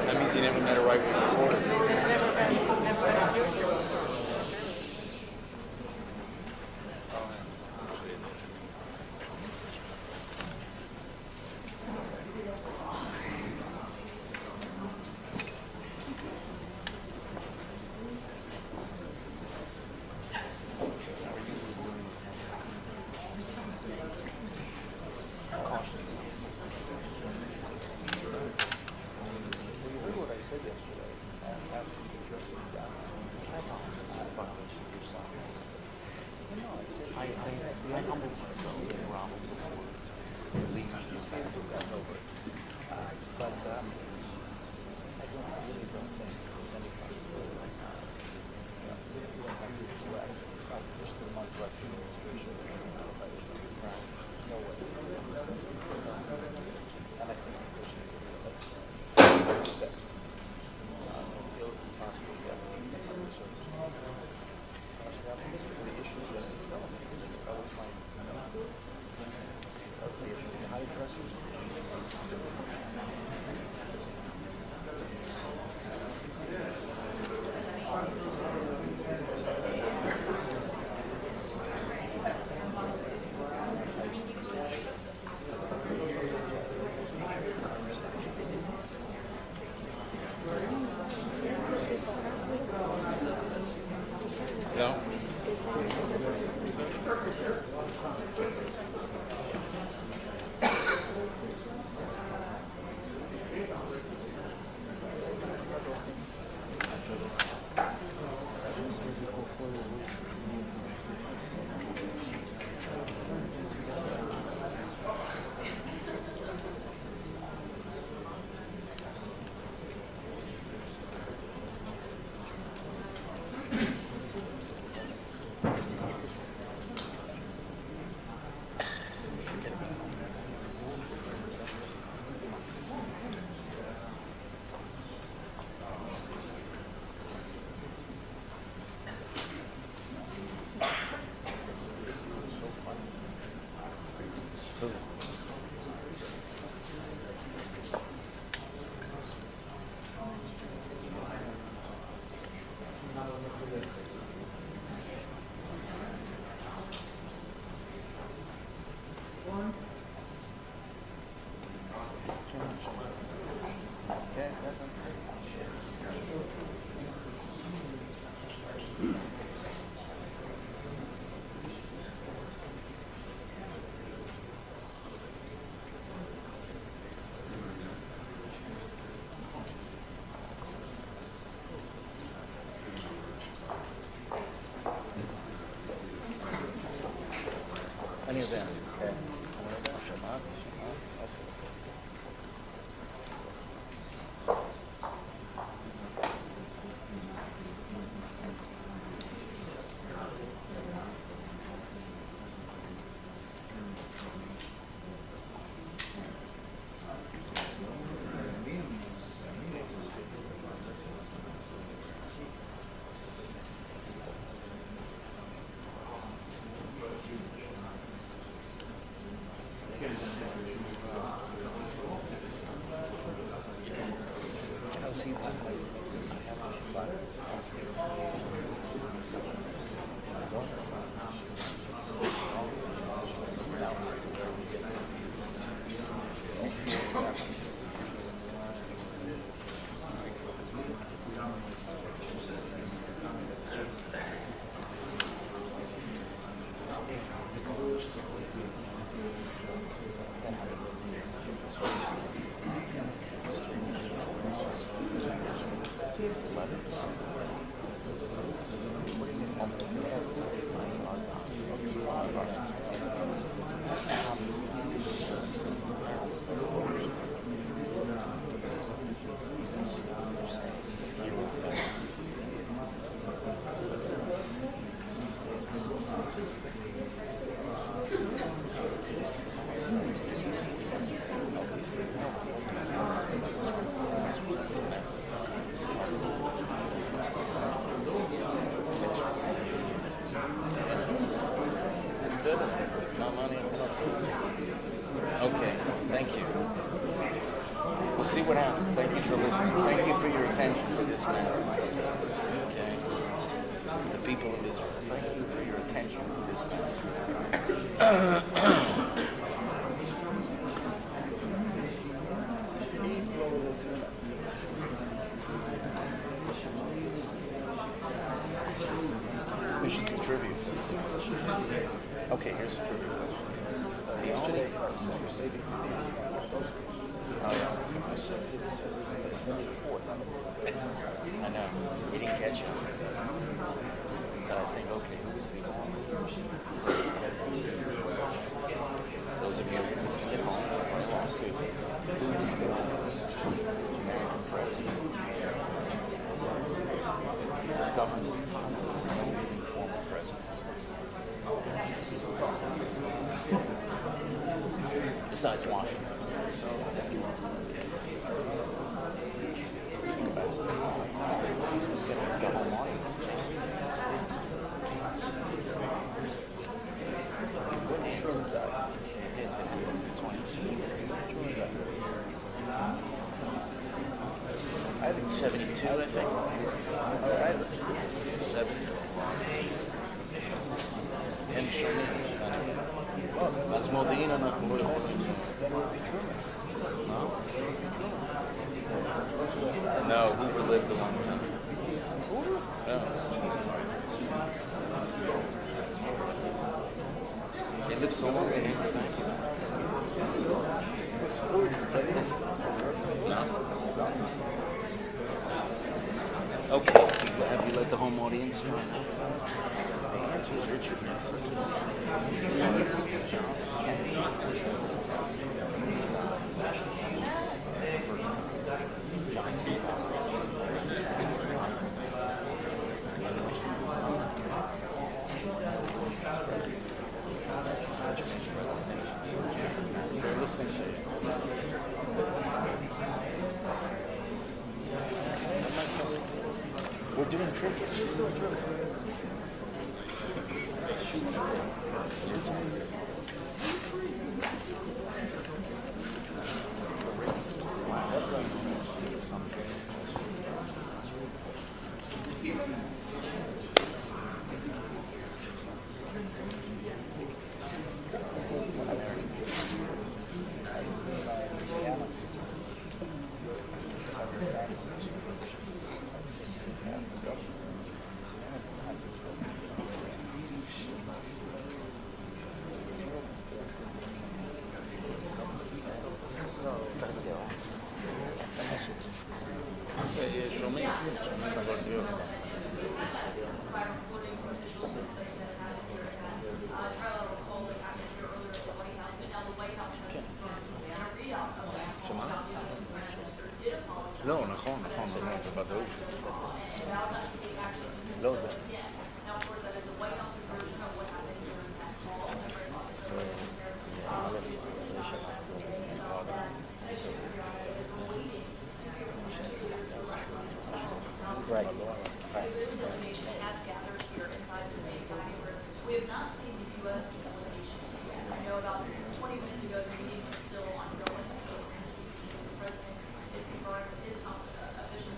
That means he never met a right-wing reporter. I humbled myself in Rommel before the leaders of the took that over. But I really don't think there's any possibility right now. If you don't have to distract, it's like just 2 months left in this picture. There's no way. And I think the person could be best. Possibly have other circumstances. The issues that they sell, the high dresses. Okay, thank you. We'll see what happens. Thank you for listening. Thank you for your attention to this matter. Okay? The people of Israel, thank you for your attention to this matter. We should do trivia. Okay, here's a trivia question. The only... Oh, yeah. I know. He didn't catch it. But I think, okay, who was the only? Those of you listening at home, play along too. Who is the American president who governs the time of no living former president? Besides Washington. Go home audience. I think 72, I think. I think 70. And Sherman. As Modena, not No, Hoover lived a long time. No. He lived so long in England. Okay, have you let the home audience try now? The answer is Richard Nixon. Johnson, Kennedy, Johnson. They're listening to you. We're doing trivia. לא, נכון, באמת, בוודאות. לא זה. Right. Determination has gathered here inside the state. We have not seen the U.S. delegation yet. I know about 20 minutes ago the meeting was still ongoing, so the president is confirming with his official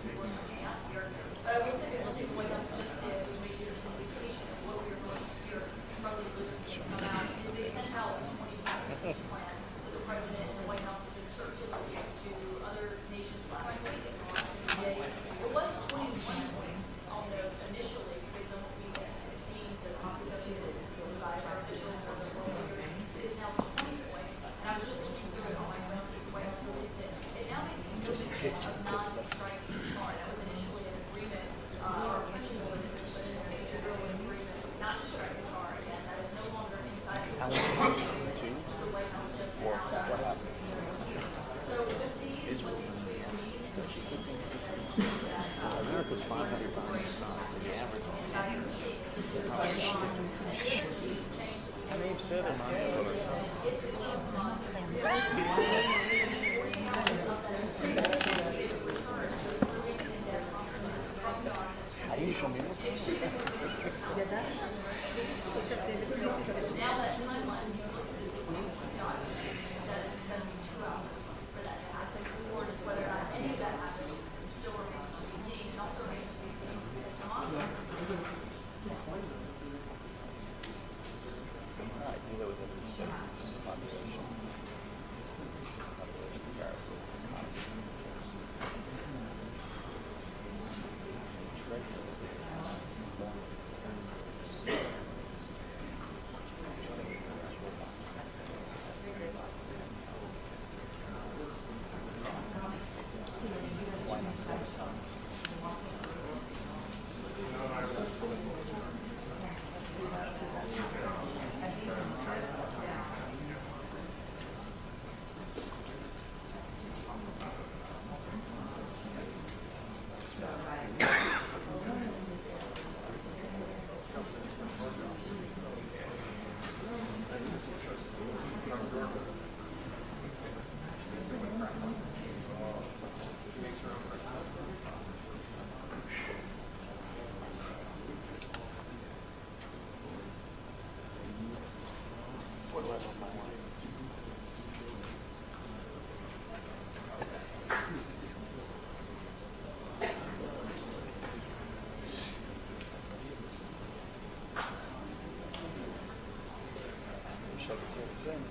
strike Qatar. That was initially an agreement, or Israel would agree not to strike Qatar again. That is no longer inside the The White House just announced. What happened? So we'll see what these tweets mean. It's actually a good thing to do. America's 500 pounds the size of the average. And they've said it, Are you showing me? Now that timeline says 72 hours for that to happen. Of course, whether or not any of that happens still remains to be seen, and also remains to be seen if Hamas I deal with every state population. Population comparison. Treasure. Wish I could say the same.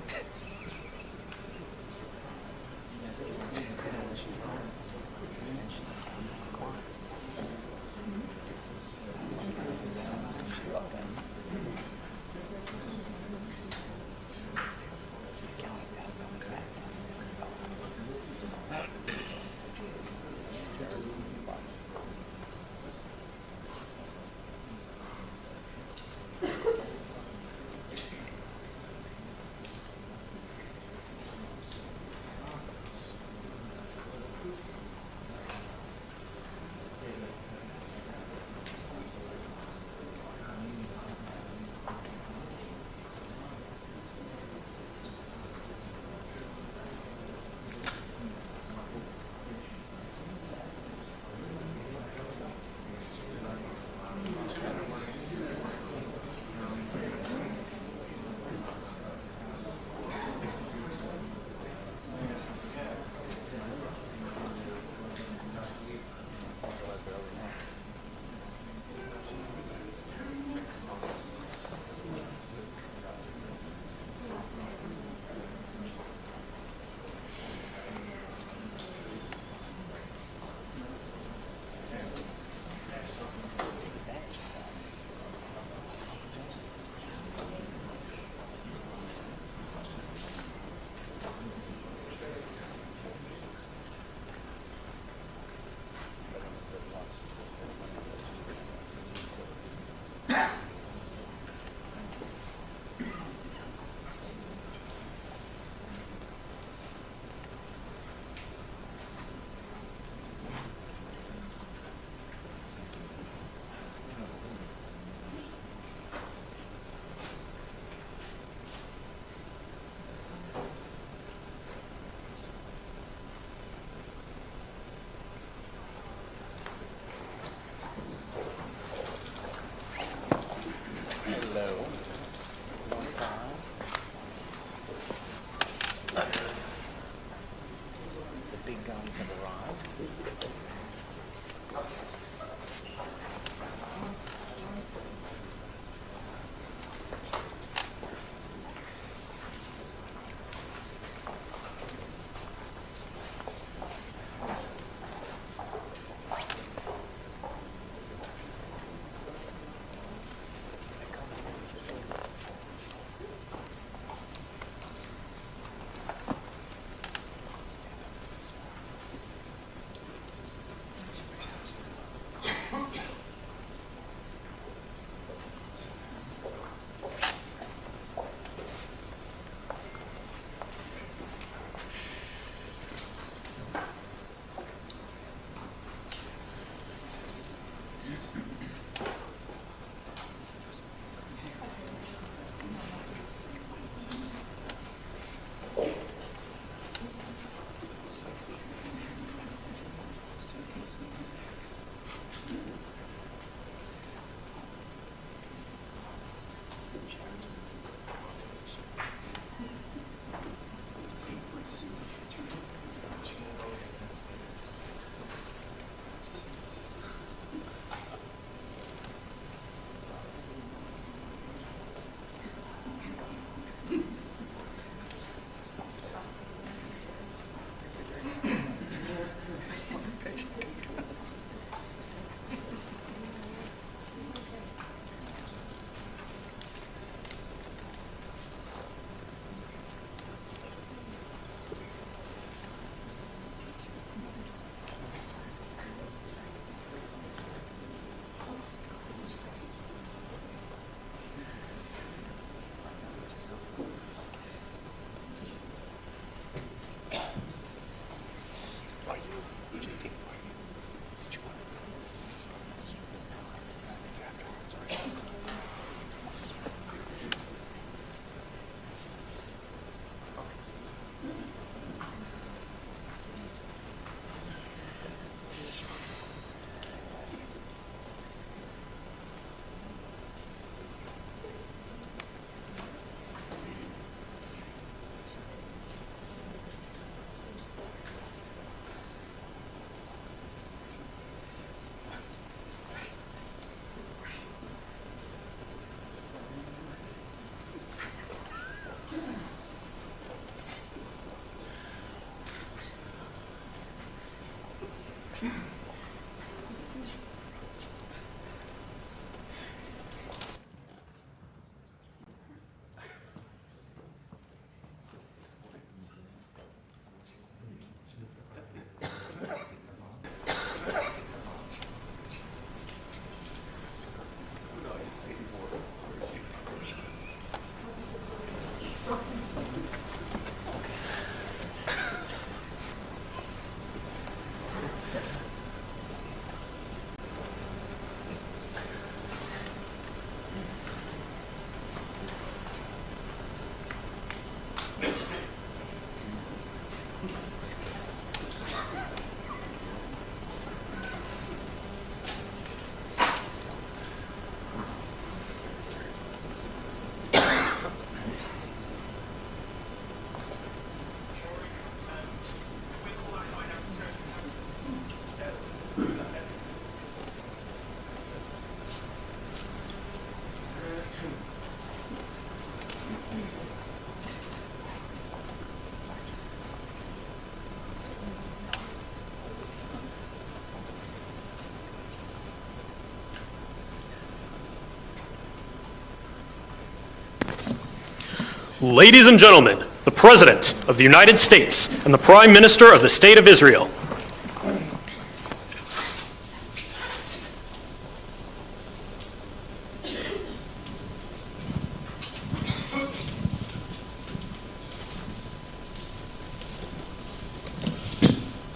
Ladies and gentlemen, the President of the United States and the Prime Minister of the State of Israel.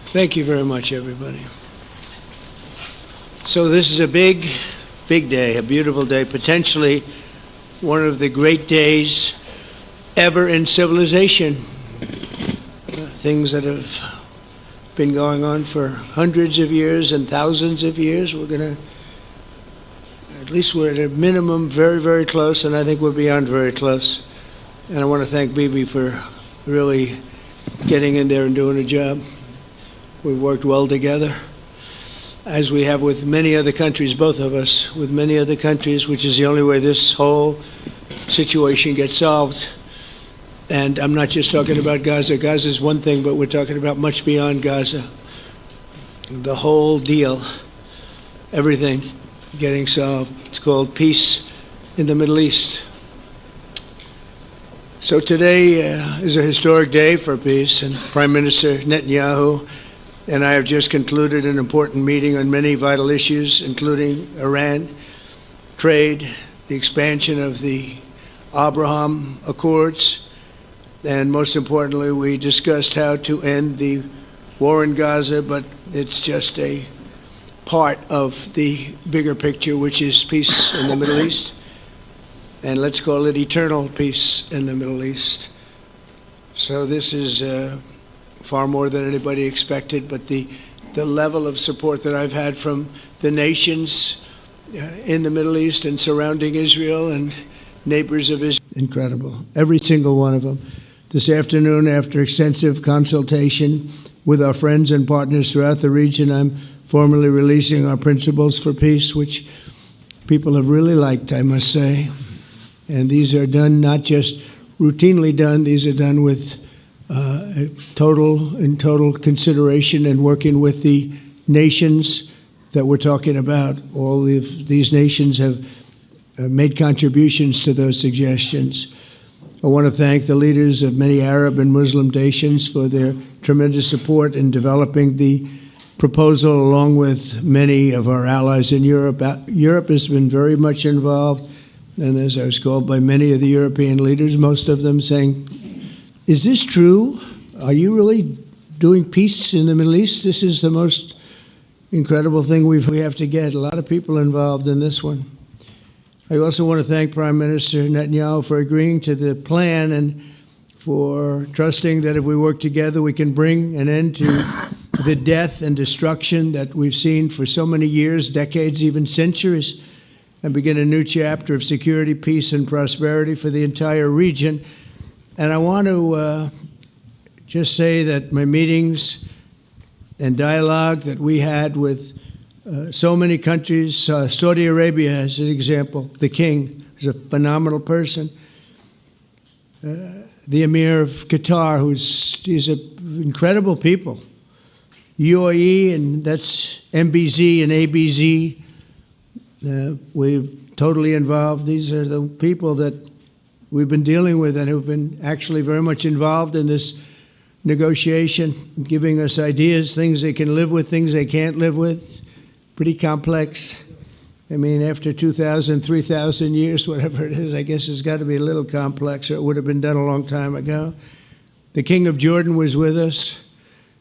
Thank you very much, everybody. So this is a big day, a beautiful day, potentially one of the great days ever in civilization. Things that have been going on for hundreds of years and thousands of years. At least we're at a minimum very, very close, and I think we're beyond very close. And I want to thank Bibi for really getting in there and doing a job. We've worked well together, as we have with many other countries, both of us, with many other countries, which is the only way this whole situation gets solved. And I'm not just talking about Gaza. Gaza is one thing, but we're talking about much beyond Gaza. The whole deal, everything getting solved. It's called peace in the Middle East. So today is a historic day for peace, and Prime Minister Netanyahu and I have just concluded an important meeting on many vital issues, including Iran, trade, the expansion of the Abraham Accords, and most importantly, we discussed how to end the war in Gaza, but it's just a part of the bigger picture, which is peace in the Middle East, and let's call it eternal peace in the Middle East. So this is far more than anybody expected, but the level of support that I've had from the nations in the Middle East and surrounding Israel and neighbors of Israel, incredible. Every single one of them. This afternoon, after extensive consultation with our friends and partners throughout the region, I'm formally releasing our principles for peace, which people have really liked, I must say. And these are done, not just routinely done, these are done with total consideration and working with the nations that we're talking about. All of these nations have made contributions to those suggestions. I want to thank the leaders of many Arab and Muslim nations for their tremendous support in developing the proposal, along with many of our allies in Europe. Europe has been very much involved, and as I was called by many of the European leaders, most of them saying, is this true? Are you really doing peace in the Middle East? This is the most incredible thing we have to get. A lot of people involved in this one. I also want to thank Prime Minister Netanyahu for agreeing to the plan and for trusting that if we work together, we can bring an end to the death and destruction that we've seen for so many years, decades, even centuries, and begin a new chapter of security, peace, and prosperity for the entire region. And I want to just say that my meetings and dialogue that we had with so many countries, Saudi Arabia as an example, the king is a phenomenal person. The Emir of Qatar, he's incredible people. UAE, and that's MBZ and ABZ. We're totally involved. These are the people that we've been dealing with and who've been actually very much involved in this negotiation, giving us ideas, things they can live with, things they can't live with. Pretty complex. I mean, after 2,000, 3,000 years, whatever it is, I guess it's got to be a little complex, or it would have been done a long time ago. The King of Jordan was with us,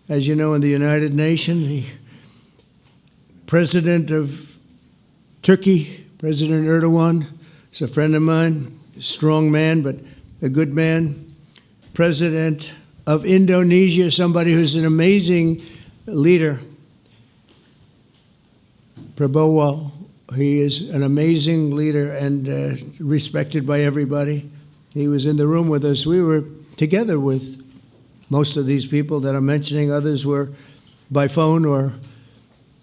as you know, in the United Nations. The President of Turkey, President Erdogan, is a friend of mine. A strong man, but a good man. President of Indonesia, somebody who's an amazing leader. Prabowo, he is an amazing leader and respected by everybody. He was in the room with us. We were together with most of these people that I'm mentioning. Others were by phone or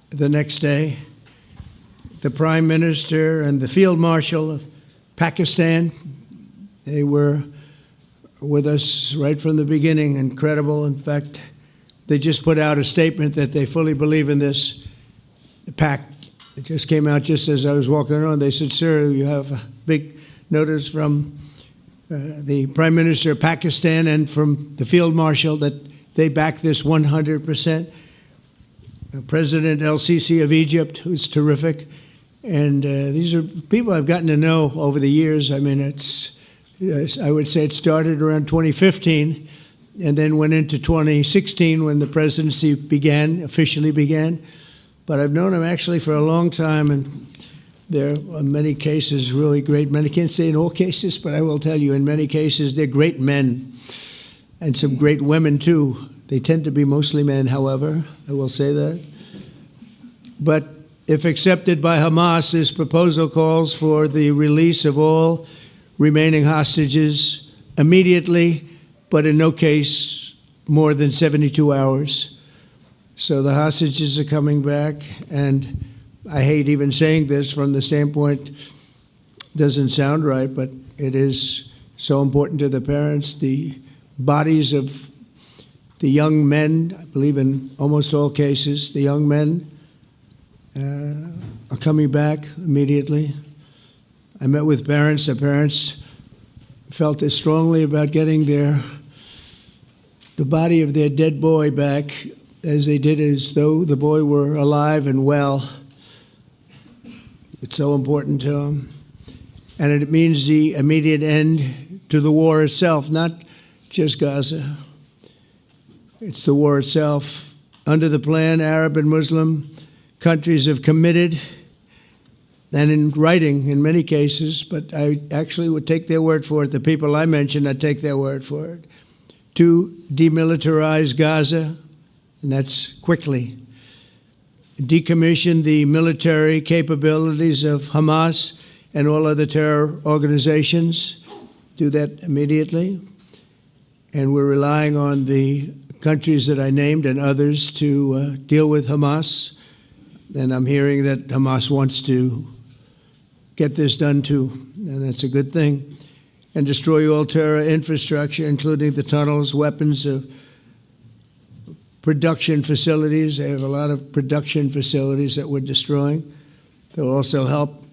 the next day. The Prime Minister and the Field Marshal of Pakistan, they were with us right from the beginning. Incredible. In fact, they just put out a statement that they fully believe in this pact. It just came out just as I was walking around. They said, sir, you have a big notice from the Prime Minister of Pakistan and from the Field Marshal that they back this 100%. President El-Sisi of Egypt, who's terrific. And these are people I've gotten to know over the years. I mean, I would say it started around 2015 and then went into 2016 when the presidency officially began. But I've known him actually for a long time, and there are many cases really great men. I can't say in all cases, but I will tell you in many cases they're great men and some great women too. They tend to be mostly men, however, I will say that. But if accepted by Hamas, this proposal calls for the release of all remaining hostages immediately, but in no case more than 72 hours. So the hostages are coming back, and I hate even saying this from the standpoint, doesn't sound right, but it is so important to the parents. The bodies of the young men, I believe in almost all cases, the young men are coming back immediately. I met with parents. The parents felt as strongly about getting the body of their dead boy back as they did as though the boy were alive and well. It's so important to them. And it means the immediate end to the war itself, not just Gaza. It's the war itself. Under the plan, Arab and Muslim countries have committed, and in writing in many cases, but I actually would take their word for it. The people I mentioned, I'd take their word for it, to demilitarize Gaza, and that's quickly. Decommission the military capabilities of Hamas and all other terror organizations. Do that immediately. And we're relying on the countries that I named and others to deal with Hamas. And I'm hearing that Hamas wants to get this done too, and that's a good thing. And destroy all terror infrastructure, including the tunnels, weapons of production facilities. They have a lot of production facilities that we're destroying. They'll also help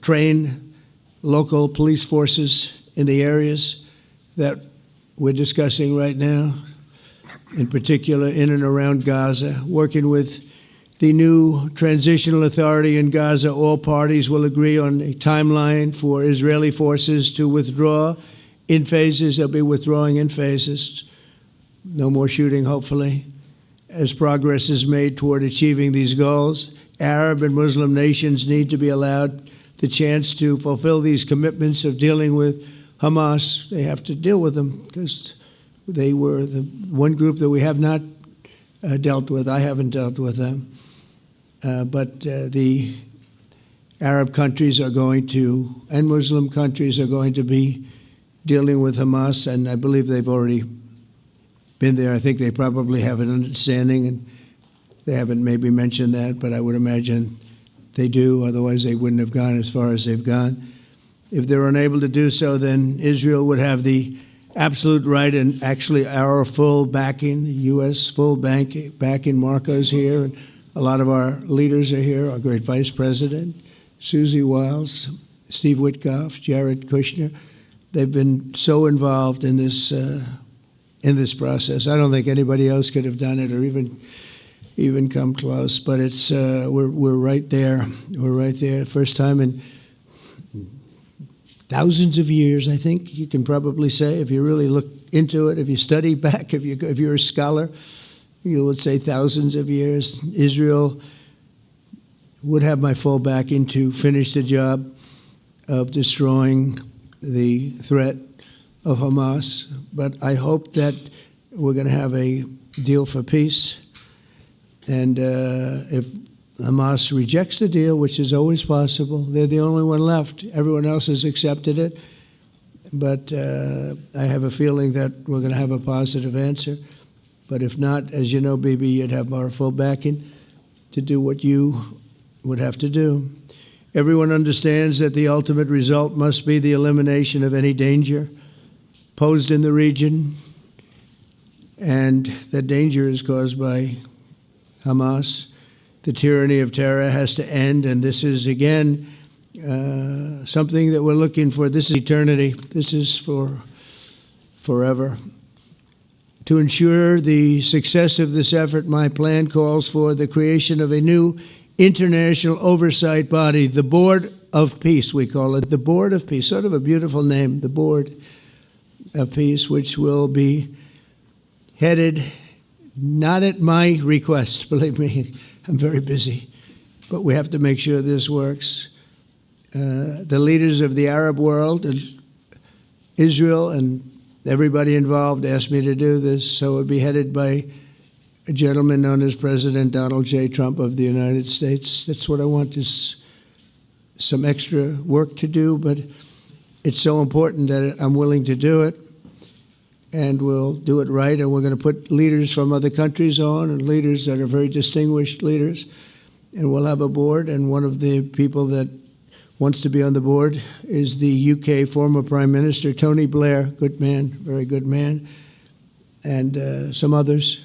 train local police forces in the areas that we're discussing right now, in particular in and around Gaza, working with the new transitional authority in Gaza. All parties will agree on a timeline for Israeli forces to withdraw in phases. They'll be withdrawing in phases. No more shooting, hopefully, as progress is made toward achieving these goals. Arab and Muslim nations need to be allowed the chance to fulfill these commitments of dealing with Hamas. They have to deal with them because they were the one group that we have not dealt with. I haven't dealt with them. But the Arab countries are going to, and Muslim countries are going to be dealing with Hamas, and I believe they've already been there. I think they probably have an understanding, and they haven't maybe mentioned that, but I would imagine they do, otherwise they wouldn't have gone as far as they've gone. If they're unable to do so, then Israel would have the absolute right, and actually our full backing, the U.S. full backing. Marco's here, and a lot of our leaders are here, our great Vice President, Susie Wiles, Steve Witkoff, Jared Kushner. They've been so involved in this process. I don't think anybody else could have done it or even come close, but it's we're right there. We're right there. First time in thousands of years, I think you can probably say, if you really look into it, if you study back, if you're a scholar, you would say thousands of years. Israel would have my full backing to finish the job of destroying the threat of Hamas. But I hope that we're going to have a deal for peace. And if Hamas rejects the deal, which is always possible, they're the only one left. Everyone else has accepted it. But I have a feeling that we're going to have a positive answer. But if not, as you know, Bibi, you'd have our full backing to do what you would have to do. Everyone understands that the ultimate result must be the elimination of any danger posed in the region, and that danger is caused by Hamas. The tyranny of terror has to end, and this is, again, something that we're looking for. This is eternity. This is for forever. To ensure the success of this effort, my plan calls for the creation of a new international oversight body, the Board of Peace, we call it, the Board of Peace, sort of a beautiful name, the Board of Peace, which will be headed, not at my request, believe me, I'm very busy, but we have to make sure this works. The leaders of the Arab world and Israel and everybody involved asked me to do this, so it would be headed by a gentleman known as President Donald J. Trump of the United States. That's what I want, is some extra work to do, but it's so important that I'm willing to do it, and we'll do it right, and we're going to put leaders from other countries on, and leaders that are very distinguished leaders, and we'll have a board, and one of the people that wants to be on the board is the UK former Prime Minister, Tony Blair, good man, very good man, and some others,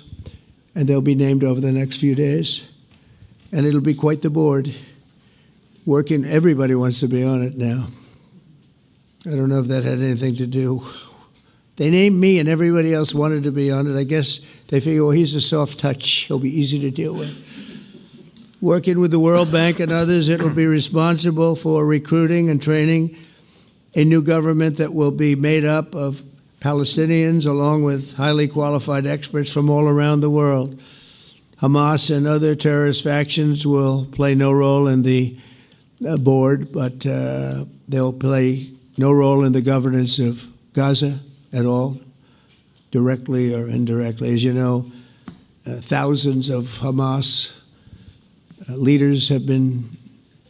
and they'll be named over the next few days, and it'll be quite the board. Working, everybody wants to be on it now. I don't know if that had anything to do. They named me and everybody else wanted to be on it. I guess they figure, well, he's a soft touch. He'll be easy to deal with. Working with the World Bank and others, it will be responsible for recruiting and training a new government that will be made up of Palestinians along with highly qualified experts from all around the world. Hamas and other terrorist factions will play no role in the board, but they'll play no role in the governance of Gaza at all, directly or indirectly. As you know, thousands of Hamas leaders have been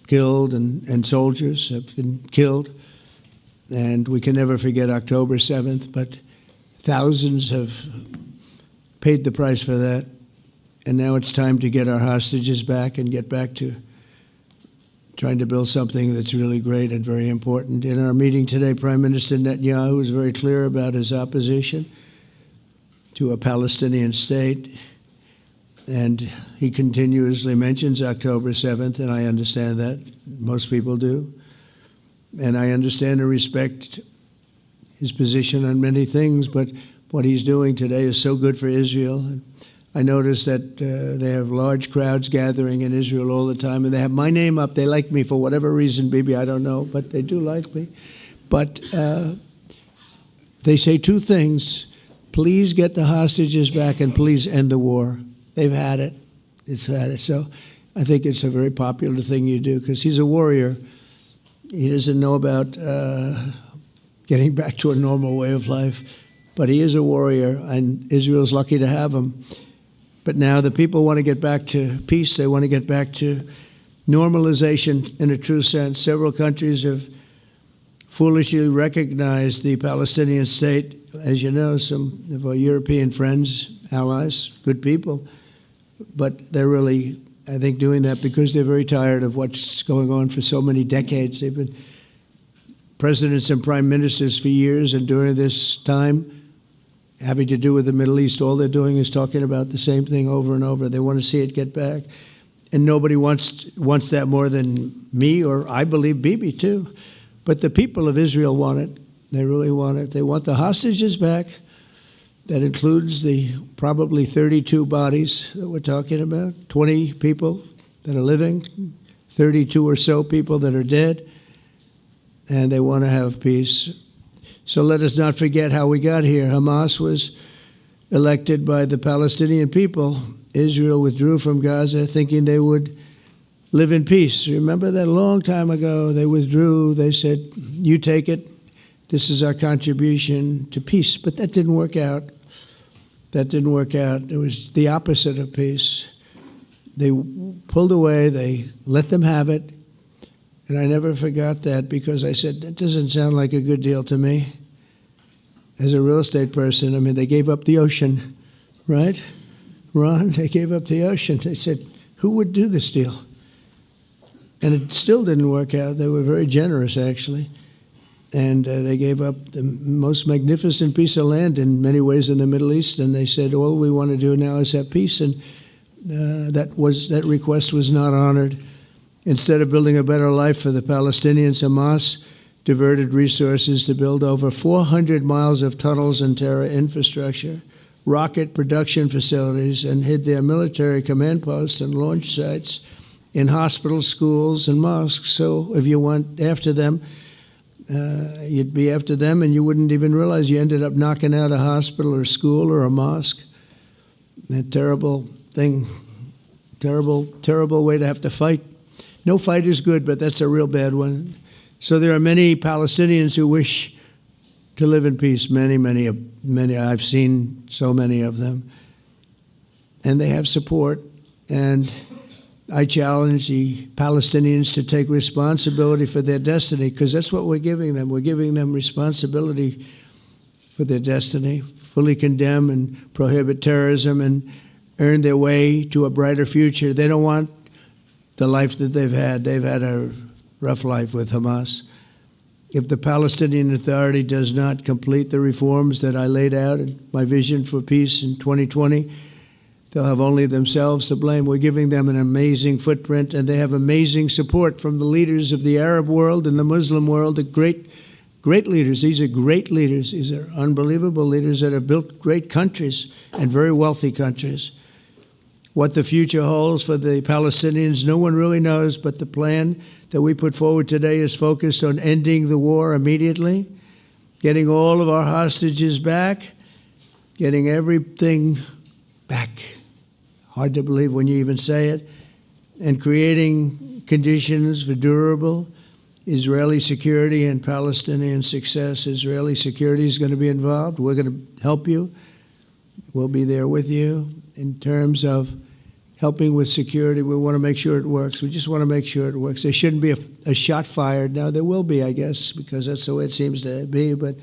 killed and soldiers have been killed. And we can never forget October 7th, but thousands have paid the price for that. And now it's time to get our hostages back and get back to trying to build something that's really great and very important. In our meeting today, Prime Minister Netanyahu was very clear about his opposition to a Palestinian state. And he continuously mentions October 7th, and I understand that. Most people do. And I understand and respect his position on many things, but what he's doing today is so good for Israel. I notice that they have large crowds gathering in Israel all the time, and they have my name up. They like me for whatever reason, Bibi, I don't know, but they do like me. But they say two things: please get the hostages back and please end the war. They've had it. It's had it. So I think it's a very popular thing you do, because he's a warrior. He doesn't know about getting back to a normal way of life, but he is a warrior, and Israel's lucky to have him. But now the people want to get back to peace. They want to get back to normalization in a true sense. Several countries have foolishly recognized the Palestinian state. As you know, some of our European friends, allies, good people, but they're really, I think, doing that because they're very tired of what's going on for so many decades. They've been presidents and prime ministers for years, and during this time, having to do with the Middle East, all they're doing is talking about the same thing over and over. They want to see it get back. And nobody wants that more than me, or I believe Bibi too. But the people of Israel want it. They really want it. They want the hostages back. That includes the probably 32 bodies that we're talking about, 20 people that are living, 32 or so people that are dead, and they want to have peace. So let us not forget how we got here. Hamas was elected by the Palestinian people. Israel withdrew from Gaza thinking they would live in peace. Remember that a long time ago? They withdrew. They said, you take it. This is our contribution to peace. But that didn't work out. That didn't work out. It was the opposite of peace. They pulled away. They let them have it. And I never forgot that, because I said, that doesn't sound like a good deal to me. As a real estate person, I mean, they gave up the ocean, right? Ron, they gave up the ocean. They said, who would do this deal? And it still didn't work out. They were very generous, actually. And they gave up the most magnificent piece of land in many ways in the Middle East. And they said, all we want to do now is have peace. And that request was not honored. Instead of building a better life for the Palestinians, Hamas diverted resources to build over 400 miles of tunnels and terror infrastructure, rocket production facilities, and hid their military command posts and launch sites in hospitals, schools, and mosques. So if you went after them, you'd be after them, and you wouldn't even realize you ended up knocking out a hospital or school or a mosque. A terrible thing, terrible, terrible way to have to fight. No fight is good, but that's a real bad one. So there are many Palestinians who wish to live in peace. Many. I've seen so many of them. And they have support. And I challenge the Palestinians to take responsibility for their destiny, because that's what we're giving them. We're giving them responsibility for their destiny, fully condemn and prohibit terrorism and earn their way to a brighter future. They don't want the life that they've had. They've had a rough life with Hamas. If the Palestinian Authority does not complete the reforms that I laid out in my vision for peace in 2020, they'll have only themselves to blame. We're giving them an amazing footprint, and they have amazing support from the leaders of the Arab world and the Muslim world, the great leaders. These are great leaders. These are unbelievable leaders that have built great countries and very wealthy countries. What the future holds for the Palestinians, no one really knows, but the plan that we put forward today is focused on ending the war immediately, getting all of our hostages back, getting everything back. Hard to believe when you even say it, and creating conditions for durable Israeli security and Palestinian success. Israeli security is going to be involved. We're going to help you. We'll be there with you in terms of helping with security. We want to make sure it works. We just want to make sure it works. There shouldn't be a shot fired. Now, there will be, I guess, because that's the way it seems to be, but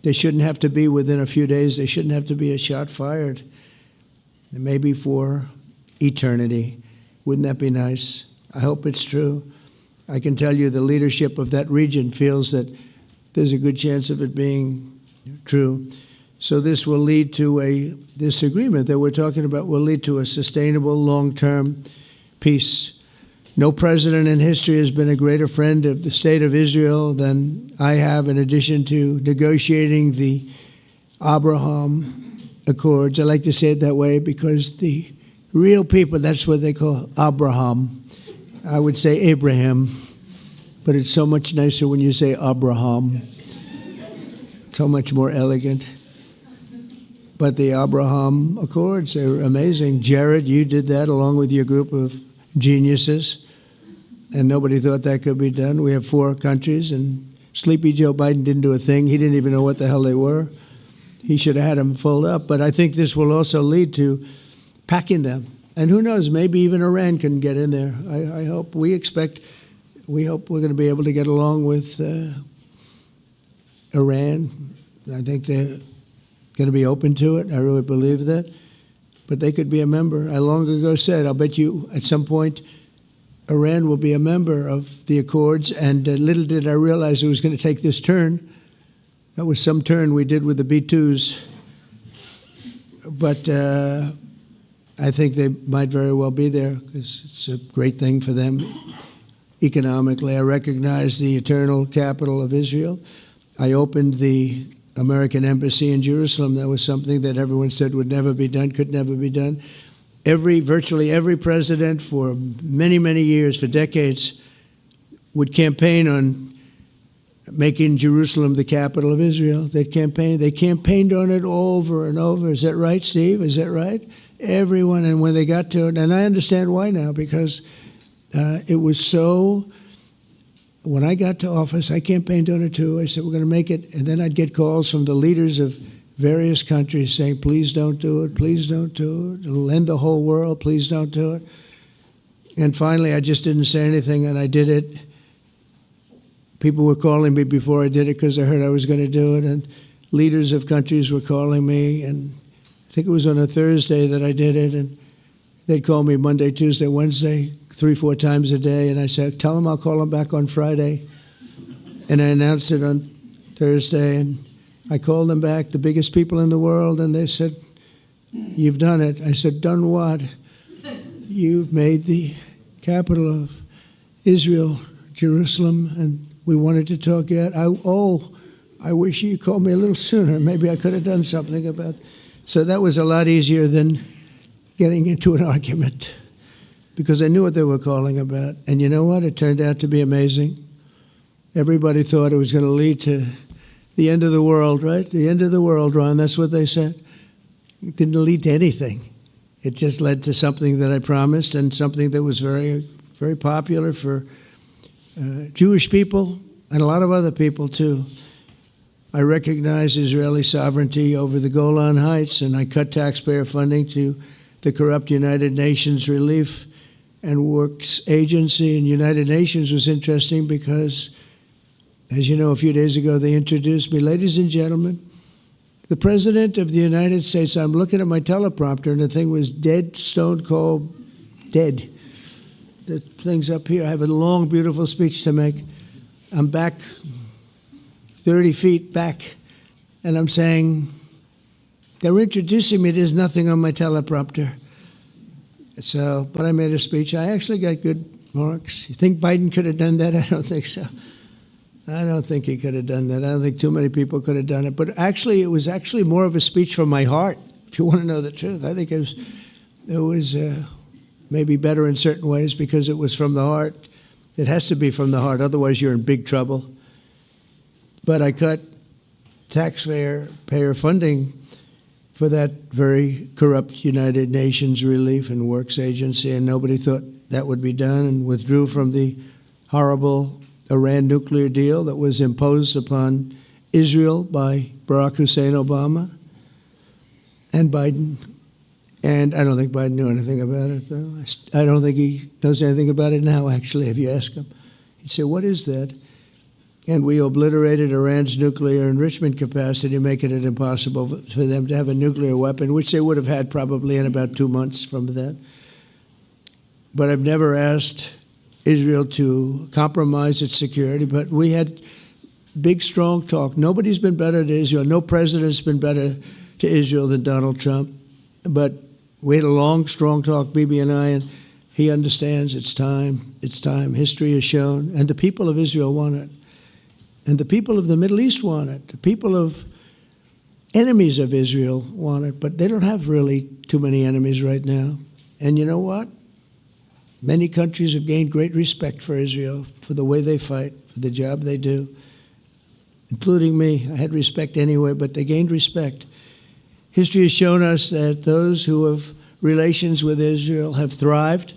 there shouldn't have to be within a few days. There shouldn't have to be a shot fired. Maybe for eternity. Wouldn't that be nice? I hope it's true. I can tell you the leadership of that region feels that there's a good chance of it being true. So this will lead to this agreement that we're talking about will lead to a sustainable long-term peace. No president in history has been a greater friend of the state of Israel than I have, in addition to negotiating the Abraham Accords. I like to say it that way because the real people, that's what they call Abraham. I would say Abraham, but it's so much nicer when you say Abraham. So much more elegant. But the Abraham Accords, they're amazing. Jared, you did that along with your group of geniuses, and nobody thought that could be done. We have 4 countries, and Sleepy Joe Biden didn't do a thing. He didn't even know what the hell they were. He should have had them fold up. But I think this will also lead to packing them. And who knows, maybe even Iran can get in there. I hope, we hope we're going to be able to get along with Iran. I think they're going to be open to it. I really believe that. But they could be a member. I long ago said, I'll bet you at some point Iran will be a member of the Accords. And little did I realize it was going to take this turn. That was some turn we did with the B-2s. But I think they might very well be there because it's a great thing for them economically. I recognize the eternal capital of Israel. I opened the American embassy in Jerusalem. That was something that everyone said would never be done, could never be done. Virtually every president for many, many years, for decades, would campaign on making Jerusalem the capital of Israel. They campaigned on it over and over. Is that right, Steve? Is that right? Everyone, and when they got to it, and I understand why now, because it was so. When I got to office, I campaigned on it too. I said, we're going to make it. And then I'd get calls from the leaders of various countries saying, please don't do it. Please don't do it. It'll end the whole world. Please don't do it. And finally, I just didn't say anything, and I did it. People were calling me before I did it because I heard I was going to do it. And leaders of countries were calling me. And I think it was on a Thursday that I did it. And they'd call me Monday, Tuesday, Wednesday, 3-4 times a day, and I said, tell them I'll call them back on Friday. And I announced it on Thursday, and I called them back, the biggest people in the world, and they said, you've done it. I said, done what? You've made the capital of Israel, Jerusalem, and we wanted to talk yet. I wish you called me a little sooner. Maybe I could have done something about it. So that was a lot easier than getting into an argument, because I knew what they were calling about. And you know what? It turned out to be amazing. Everybody thought it was going to lead to the end of the world, right? The end of the world, Ron, that's what they said. It didn't lead to anything. It just led to something that I promised, and something that was very, very popular for Jewish people and a lot of other people too. I recognize Israeli sovereignty over the Golan Heights, and I cut taxpayer funding to the corrupt United Nations Relief and Works Agency. And United Nations was interesting because, as you know, a few days ago they introduced me. Ladies and gentlemen, the President of the United States. I'm looking at my teleprompter, and the thing was dead, stone cold, dead. The thing's up here. I have a long, beautiful speech to make. I'm back 30 feet back, and I'm saying, they're introducing me. There's nothing on my teleprompter. So, but I made a speech. I actually got good marks. You think Biden could have done that? I don't think so. I don't think he could have done that. I don't think too many people could have done it. But actually, it was actually more of a speech from my heart, if you want to know the truth. I think it was maybe better in certain ways because it was from the heart. It has to be from the heart. Otherwise, you're in big trouble. But I cut taxpayer funding for that very corrupt United Nations Relief and Works Agency, and nobody thought that would be done, and withdrew from the horrible Iran nuclear deal that was imposed upon Israel by Barack Hussein Obama and Biden. And I don't think Biden knew anything about it, though. I don't think he knows anything about it now, actually, if you ask him. He'd say, what is that? And we obliterated Iran's nuclear enrichment capacity, making it impossible for them to have a nuclear weapon, which they would have had probably in about 2 months from that. But I've never asked Israel to compromise its security, but we had big, strong talk. Nobody's been better to Israel. No president's been better to Israel than Donald Trump. But we had a long, strong talk, Bibi and I, and he understands it's time. It's time. History has shown. And the people of Israel want it. And the people of the Middle East want it. The people of enemies of Israel want it. But they don't have really too many enemies right now. And you know what? Many countries have gained great respect for Israel, for the way they fight, for the job they do, including me. I had respect anyway, but they gained respect. History has shown us that those who have relations with Israel have thrived,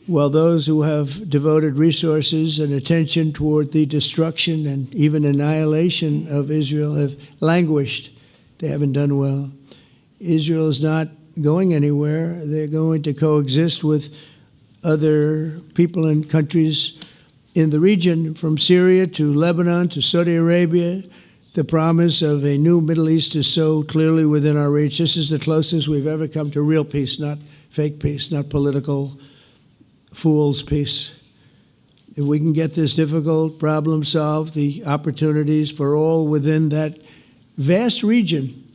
while those who have devoted resources and attention toward the destruction and even annihilation of Israel have languished. They haven't done well. Israel is not going anywhere. They're going to coexist with other people and countries in the region, from Syria to Lebanon to Saudi Arabia. The promise of a new Middle East is so clearly within our reach. This is the closest we've ever come to real peace, not fake peace, not political fool's peace. If we can get this difficult problem solved, the opportunities for all within that vast region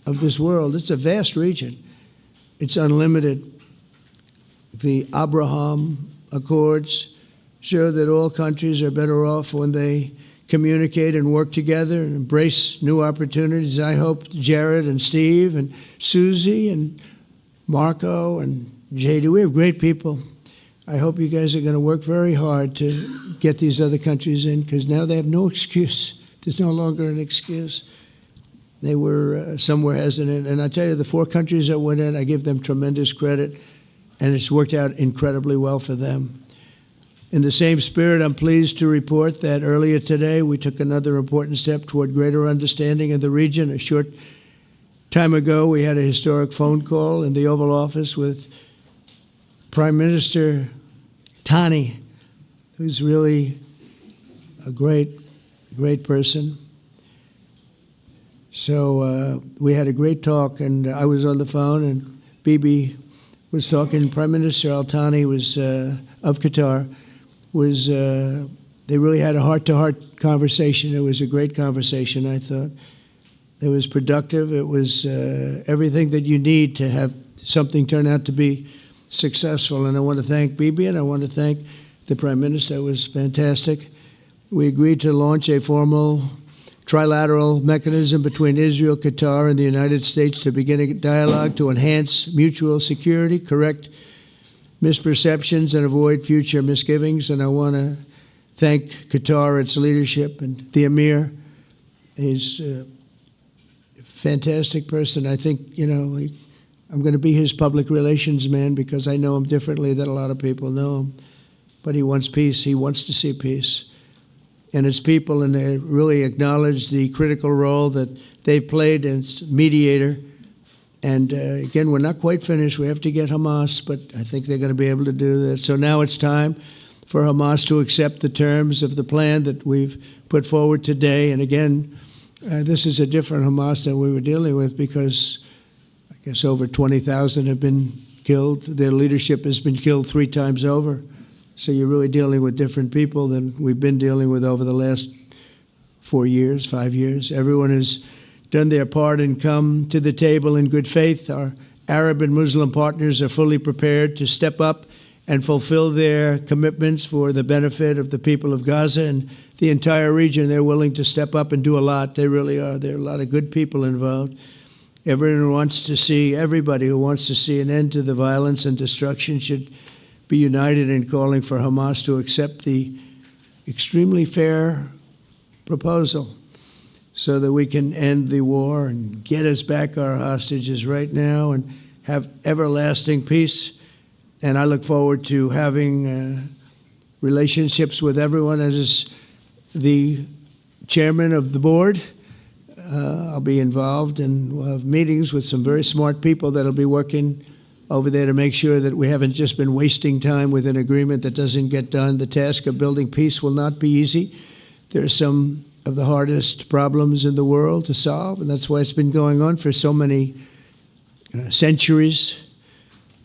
of this world, it's a vast region, it's unlimited. The Abraham Accords show that all countries are better off when they communicate and work together and embrace new opportunities. I hope Jared and Steve and Susie and Marco and JD, we have great people. I hope you guys are going to work very hard to get these other countries in, because now they have no excuse. There's no longer an excuse. They were somewhere hesitant. And I tell you, the 4 countries that went in, I give them tremendous credit, and it's worked out incredibly well for them. In the same spirit, I'm pleased to report that earlier today we took another important step toward greater understanding in the region. A short time ago, we had a historic phone call in the Oval Office with Prime Minister Tani, who's really a great person. So we had a great talk, and I was on the phone, and Bibi was talking. Prime Minister Al-Thani was of Qatar. They really had a heart-to-heart conversation. It was a great conversation, I thought. It was productive. It was everything that you need to have something turn out to be successful. And I want to thank Bibi, and I want to thank the Prime Minister was fantastic. We agreed to launch a formal trilateral mechanism between Israel, Qatar, and the United States to begin a dialogue to enhance mutual security, correct misperceptions, and avoid future misgivings. And I want to thank Qatar, its leadership, and the Emir. He's a fantastic person. I think, I'm going to be his public relations man because I know him differently than a lot of people know him. But he wants peace. He wants to see peace. And its people, and they really acknowledge the critical role that they've played as mediator. And again, we're not quite finished. We have to get Hamas, but I think they're going to be able to do that. So now it's time for Hamas to accept the terms of the plan that we've put forward today. And again, this is a different Hamas than we were dealing with because I guess over 20,000 have been killed. Their leadership has been killed 3 times over. So you're really dealing with different people than we've been dealing with over the last 4 years, 5 years. Everyone has done their part and come to the table in good faith. Our Arab and Muslim partners are fully prepared to step up and fulfill their commitments for the benefit of the people of Gaza and the entire region. They're willing to step up and do a lot. They really are. There are a lot of good people involved. Everybody who wants to see an end to the violence and destruction should be united in calling for Hamas to accept the extremely fair proposal so that we can end the war and get us back our hostages right now and have everlasting peace. And I look forward to having relationships with everyone. As the chairman of the board, I'll be involved, and we'll have meetings with some very smart people that'll be working over there to make sure that we haven't just been wasting time with an agreement that doesn't get done. The task of building peace will not be easy. There are some of the hardest problems in the world to solve, and that's why it's been going on for so many centuries.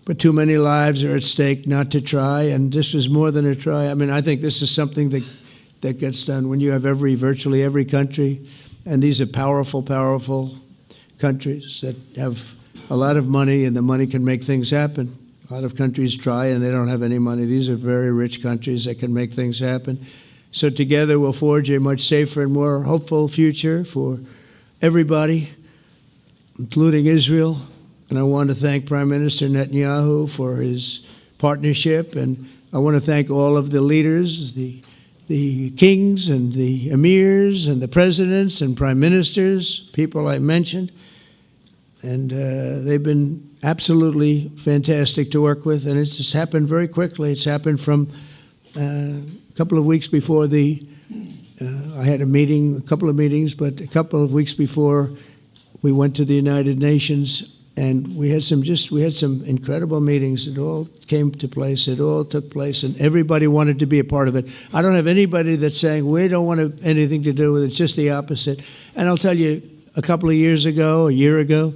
But too many lives are at stake not to try, and this was more than a try. I mean, I think this is something that gets done when you have virtually every country, and these are powerful, powerful countries that have a lot of money, and the money can make things happen. A lot of countries try, and they don't have any money. These are very rich countries that can make things happen. So together we'll forge a much safer and more hopeful future for everybody, including Israel. And I want to thank Prime Minister Netanyahu for his partnership. And I want to thank all of the leaders, the kings and the emirs and the presidents and prime ministers, people I mentioned. And they've been absolutely fantastic to work with. And it's just happened very quickly. It's happened from a couple of weeks before I had a meeting, a couple of meetings, but a couple of weeks before we went to the United Nations, and we had some incredible meetings. It all came to place. It all took place, and everybody wanted to be a part of it. I don't have anybody that's saying we don't want anything to do with it. It's just the opposite. And I'll tell you, a couple of years ago, a year ago,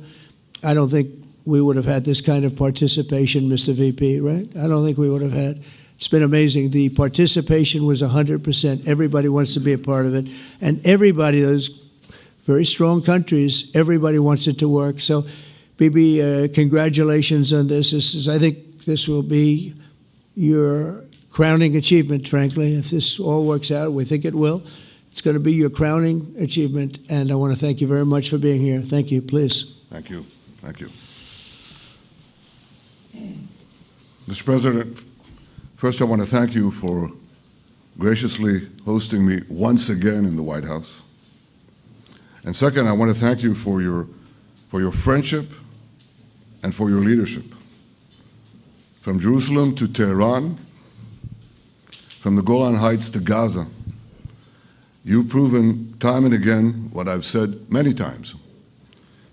I don't think we would have had this kind of participation, Mr. VP, right? I don't think we would have had. It's been amazing. The participation was 100%. Everybody wants to be a part of it. And everybody, those very strong countries, everybody wants it to work. So, Bibi, congratulations on this. I think this will be your crowning achievement, frankly. If this all works out, we think it will. It's going to be your crowning achievement. And I want to thank you very much for being here. Thank you. Please. Thank you. Thank you. Mr. President, first I want to thank you for graciously hosting me once again in the White House. And second, I want to thank you for your friendship and for your leadership. From Jerusalem to Tehran, from the Golan Heights to Gaza, you've proven time and again what I've said many times.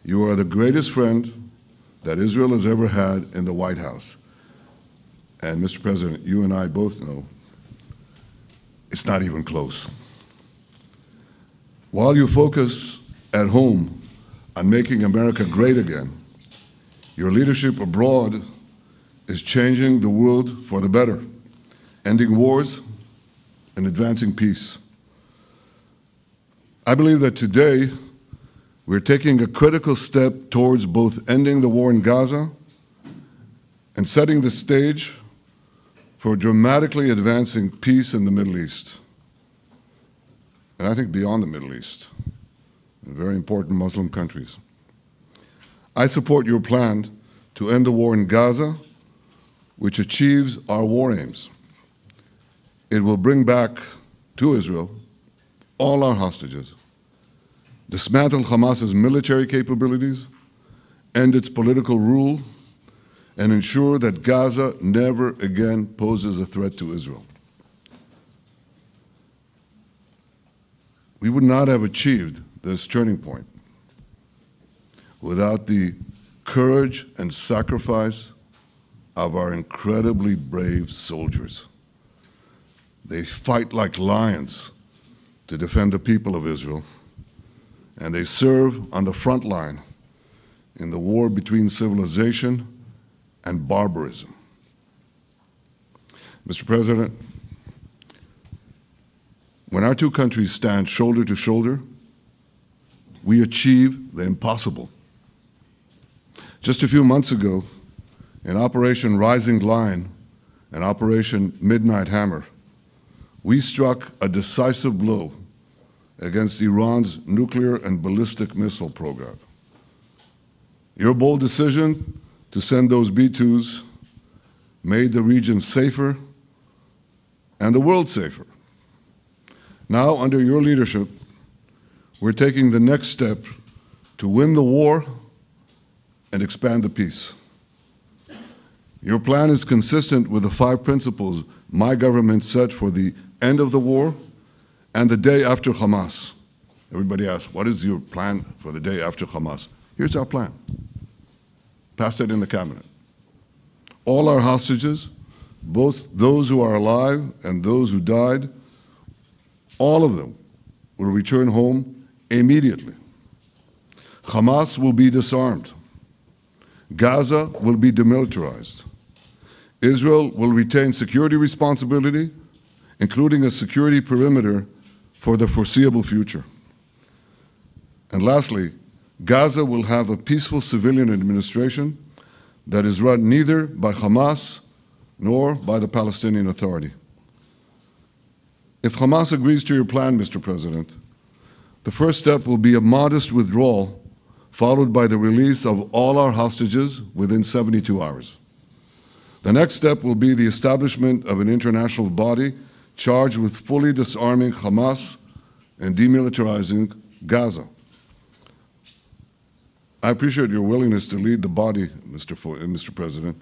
You are the greatest friend that Israel has ever had in the White House. And Mr. President, you and I both know it's not even close. While you focus at home on making America great again, your leadership abroad is changing the world for the better, ending wars and advancing peace. I believe that today we're taking a critical step towards both ending the war in Gaza and setting the stage for dramatically advancing peace in the Middle East, and I think beyond the Middle East, in very important Muslim countries. I support your plan to end the war in Gaza, which achieves our war aims. It will bring back to Israel all our hostages, dismantle Hamas's military capabilities, end its political rule, and ensure that Gaza never again poses a threat to Israel. We would not have achieved this turning point without the courage and sacrifice of our incredibly brave soldiers. They fight like lions to defend the people of Israel, and they serve on the front line in the war between civilization and barbarism. Mr. President, when our two countries stand shoulder to shoulder, we achieve the impossible. Just a few months ago, in Operation Rising Lion and Operation Midnight Hammer, we struck a decisive blow against Iran's nuclear and ballistic missile program. Your bold decision to send those B-2s made the region safer and the world safer. Now, under your leadership, we're taking the next step to win the war and expand the peace. Your plan is consistent with the 5 principles my government set for the end of the war and the day after Hamas. Everybody asks, what is your plan for the day after Hamas? Here's our plan. Passed it in the cabinet. All our hostages, both those who are alive and those who died, all of them will return home immediately. Hamas will be disarmed. Gaza will be demilitarized. Israel will retain security responsibility, including a security perimeter for the foreseeable future. And lastly, Gaza will have a peaceful civilian administration that is run neither by Hamas nor by the Palestinian Authority. If Hamas agrees to your plan, Mr. President, the first step will be a modest withdrawal, followed by the release of all our hostages within 72 hours. The next step will be the establishment of an international body charged with fully disarming Hamas and demilitarizing Gaza. I appreciate your willingness to lead the body, Mr. President.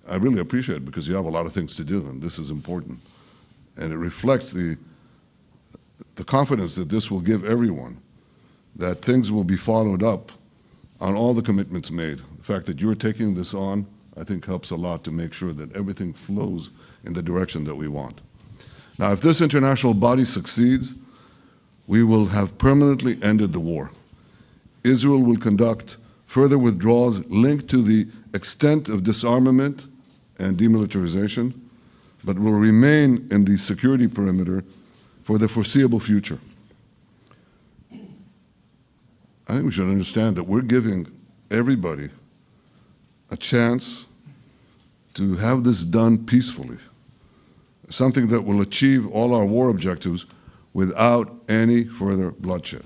I really appreciate it because you have a lot of things to do, and this is important. And it reflects the confidence that this will give everyone, that things will be followed up on all the commitments made. The fact that you're taking this on, I think, helps a lot to make sure that everything flows in the direction that we want. Now, if this international body succeeds, we will have permanently ended the war. Israel will conduct further withdrawals linked to the extent of disarmament and demilitarization, but will remain in the security perimeter for the foreseeable future. I think we should understand that we're giving everybody a chance to have this done peacefully, something that will achieve all our war objectives without any further bloodshed.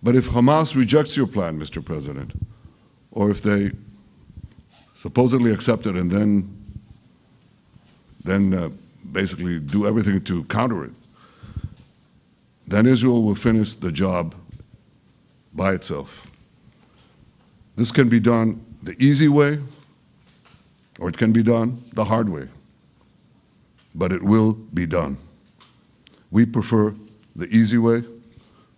But if Hamas rejects your plan, Mr. President, or if they supposedly accept it and then basically do everything to counter it, then Israel will finish the job by itself. This can be done the easy way, or it can be done the hard way, but it will be done. We prefer the easy way,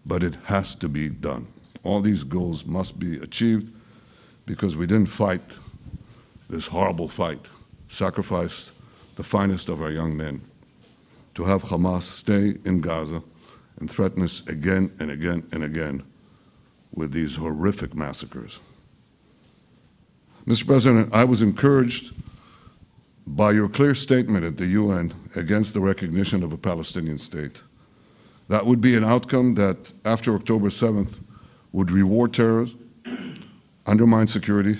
but it has to be done. All these goals must be achieved because we didn't fight this horrible fight, sacrifice the finest of our young men to have Hamas stay in Gaza and threaten us again and again and again with these horrific massacres. Mr. President, I was encouraged by your clear statement at the UN against the recognition of a Palestinian state. That would be an outcome that, after October 7th, would reward terrorists, undermine security,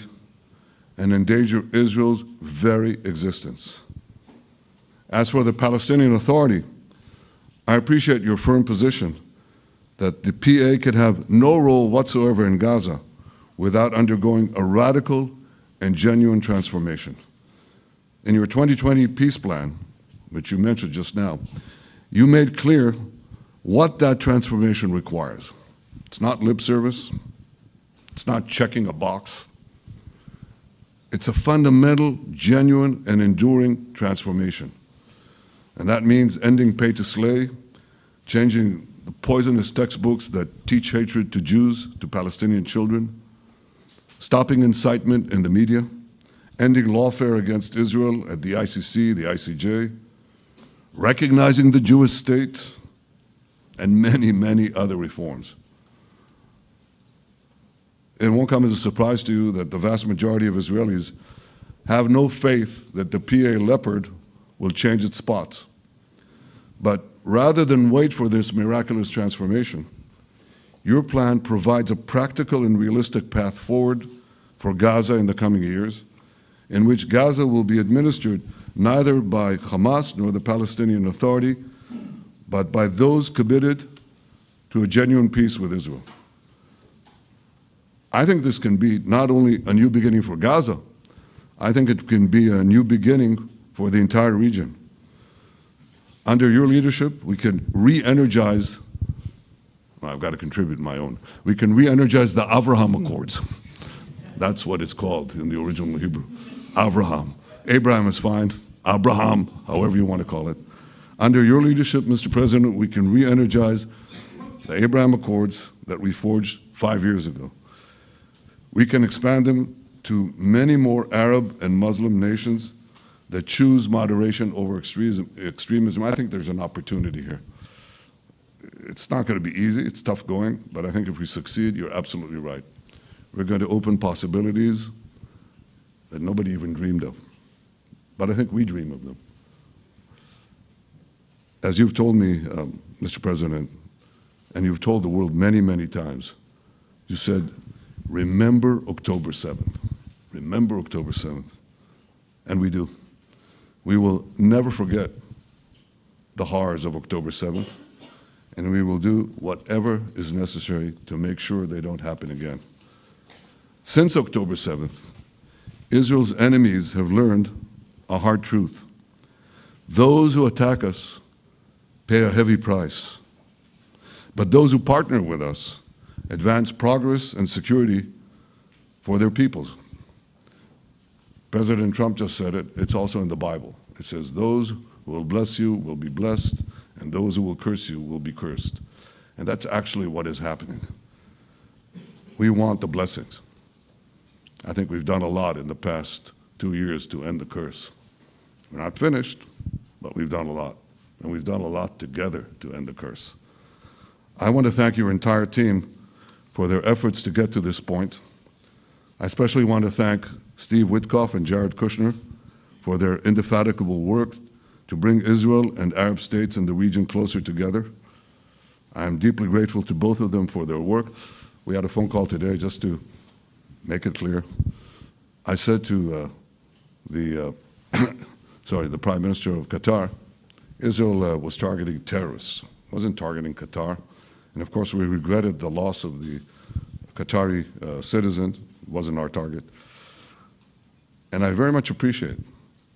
and endanger Israel's very existence. As for the Palestinian Authority, I appreciate your firm position that the PA can have no role whatsoever in Gaza without undergoing a radical and genuine transformation. In your 2020 peace plan, which you mentioned just now, you made clear what that transformation requires. It's not lip service. It's not checking a box. It's a fundamental, genuine, and enduring transformation. And that means ending pay to slay, changing the poisonous textbooks that teach hatred to Jews, to Palestinian children, stopping incitement in the media, ending lawfare against Israel at the ICC, the ICJ, recognizing the Jewish state, and many, many other reforms. It won't come as a surprise to you that the vast majority of Israelis have no faith that the PA Leopard will change its spots. But rather than wait for this miraculous transformation, your plan provides a practical and realistic path forward for Gaza in the coming years, in which Gaza will be administered neither by Hamas nor the Palestinian Authority, but by those committed to a genuine peace with Israel. I think this can be not only a new beginning for Gaza, I think it can be a new beginning for the entire region. Under your leadership, we can re-energize, well, I've got to contribute my own, we can re-energize the Abraham Accords. That's what it's called in the original Hebrew, Abraham. Abraham is fine, Abraham, however you want to call it. Under your leadership, Mr. President, we can re-energize the Abraham Accords that we forged 5 years ago. We can expand them to many more Arab and Muslim nations that choose moderation over extremism. I think there's an opportunity here. It's not going to be easy, it's tough going, but I think if we succeed, you're absolutely right. We're going to open possibilities that nobody even dreamed of. But I think we dream of them. As you've told me, Mr. President, and you've told the world many, many times, you said, remember October 7th. Remember October 7th. And we do. We will never forget the horrors of October 7th, and we will do whatever is necessary to make sure they don't happen again. Since October 7th, Israel's enemies have learned a hard truth. Those who attack us pay a heavy price, but those who partner with us advance progress and security for their peoples. President Trump just said it, it's also in the Bible. It says, those who will bless you will be blessed, and those who will curse you will be cursed. And that's actually what is happening. We want the blessings. I think we've done a lot in the past 2 years to end the curse. We're not finished, but we've done a lot. And we've done a lot together to end the curse. I want to thank your entire team for their efforts to get to this point. I especially want to thank Steve Witkoff and Jared Kushner for their indefatigable work to bring Israel and Arab states in the region closer together. I am deeply grateful to both of them for their work. We had a phone call today just to make it clear. I said to the Prime Minister of Qatar, Israel was targeting terrorists, wasn't targeting Qatar. And of course, we regretted the loss of the Qatari citizen, wasn't our target. And I very much appreciate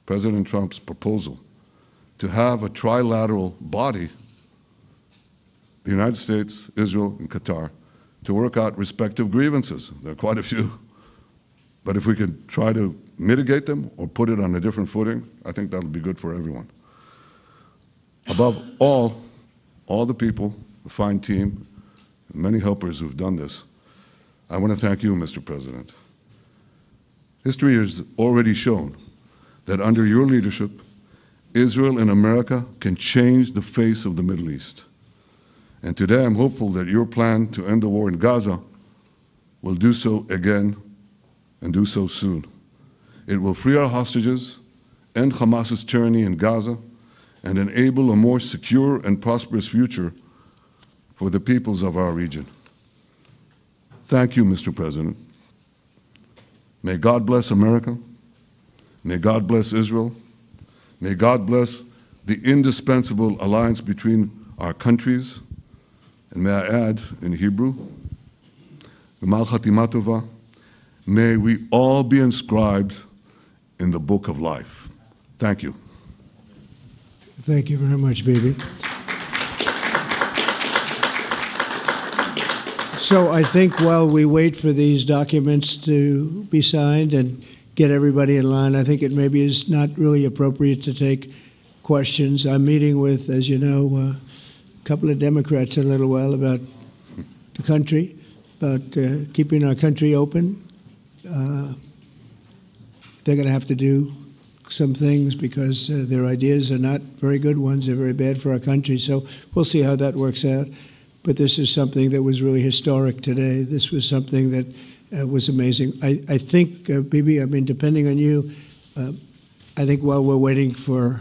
President Trump's proposal to have a trilateral body, the United States, Israel, and Qatar, to work out respective grievances. There are quite a few. But if we could try to mitigate them or put it on a different footing, I think that'll be good for everyone. Above all the people, the fine team, the many helpers who've done this, I want to thank you, Mr. President. History has already shown that under your leadership, Israel and America can change the face of the Middle East. And today I'm hopeful that your plan to end the war in Gaza will do so again and do so soon. It will free our hostages, end Hamas's tyranny in Gaza, and enable a more secure and prosperous future for the peoples of our region. Thank you, Mr. President. May God bless America. May God bless Israel. May God bless the indispensable alliance between our countries. And may I add, in Hebrew, G'mal Chatima Tova, may we all be inscribed in the book of life. Thank you. Thank you very much, Bibi. So I think while we wait for these documents to be signed and get everybody in line, I think it maybe is not really appropriate to take questions. I'm meeting with, as you know, a couple of Democrats in a little while about the country, about keeping our country open. They're going to have to do some things because their ideas are not very good ones. They're very bad for our country. So we'll see how that works out. But this is something that was really historic today. This was something that was amazing. I think, Bibi, I mean, depending on you, I think while we're waiting for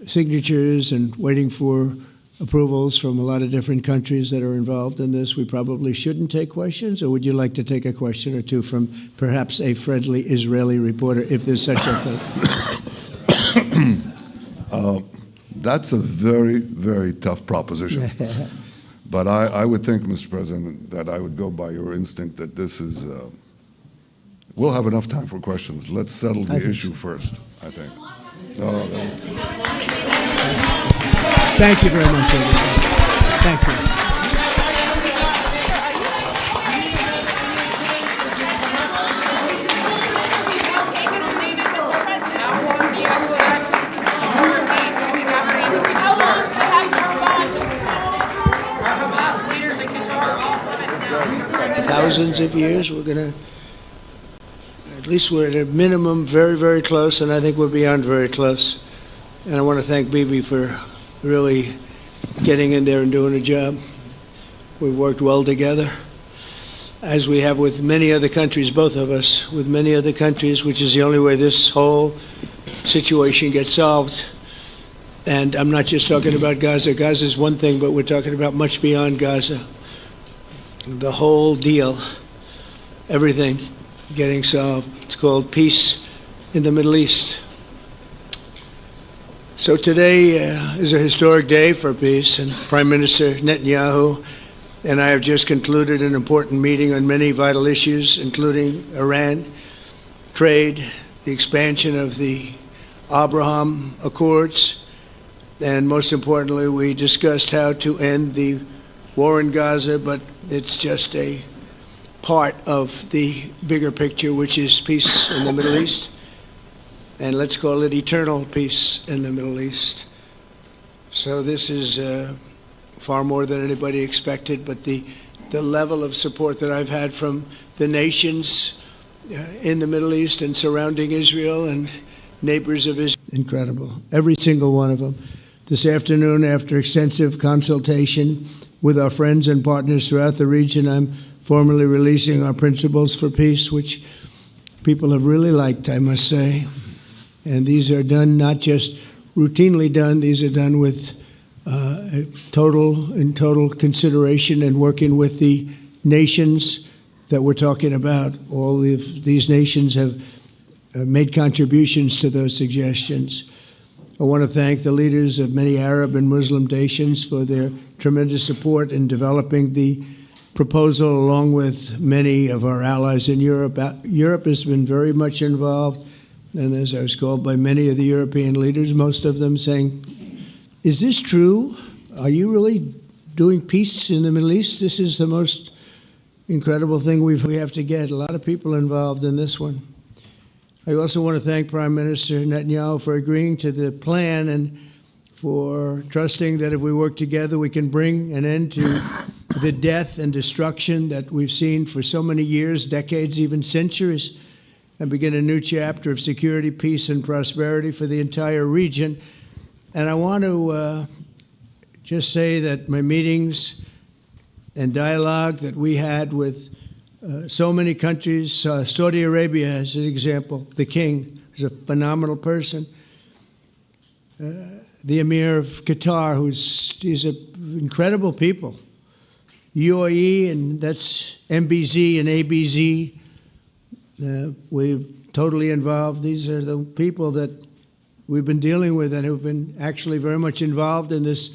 signatures and waiting for approvals from a lot of different countries that are involved in this, we probably shouldn't take questions? Or would you like to take a question or two from perhaps a friendly Israeli reporter, if there's such a thing? That's a very, very tough proposition. But I would think, Mr. President, that I would go by your instinct that this is, we'll have enough time for questions. Let's settle the issue first, I think. Thank you very much, everybody. Thank you. Thousands of years. We're going to, at least we're at a minimum very, very close, and I think we're beyond very close. And I want to thank Bibi for really getting in there and doing a job. We've worked well together, as we have with many other countries, both of us, with many other countries, which is the only way this whole situation gets solved. And I'm not just talking about Gaza. Gaza is one thing, but we're talking about much beyond Gaza. The whole deal, everything getting solved. It's called peace in the Middle East. So today is a historic day for peace, and Prime Minister Netanyahu and I have just concluded an important meeting on many vital issues, including Iran, trade, the expansion of the Abraham Accords, and most importantly, we discussed how to end the war in Gaza, but it's just a part of the bigger picture, which is peace in the Middle East, and let's call it eternal peace in the Middle East. So this is far more than anybody expected, but the level of support that I've had from the nations in the Middle East and surrounding Israel and neighbors of Israel, incredible. Every single one of them. This afternoon, after extensive consultation with our friends and partners throughout the region, I'm formally releasing our principles for peace, which people have really liked, I must say. And these are done, not just routinely done, these are done with total consideration and working with the nations that we're talking about. All of these nations have made contributions to those suggestions. I want to thank the leaders of many Arab and Muslim nations for their tremendous support in developing the proposal, along with many of our allies in Europe. Europe has been very much involved, and as I was called by many of the European leaders, most of them saying, is this true? Are you really doing peace in the Middle East? This is the most incredible thing we have to get. A lot of people involved in this one. I also want to thank Prime Minister Netanyahu for agreeing to the plan and for trusting that if we work together, we can bring an end to the death and destruction that we've seen for so many years, decades, even centuries, and begin a new chapter of security, peace, and prosperity for the entire region. And I want to just say that my meetings and dialogue that we had with so many countries, Saudi Arabia as an example, the king is a phenomenal person. The Emir of Qatar, he's incredible people. UAE, and that's MBZ and ABZ, We're totally involved. These are the people that we've been dealing with and who've been actually very much involved in this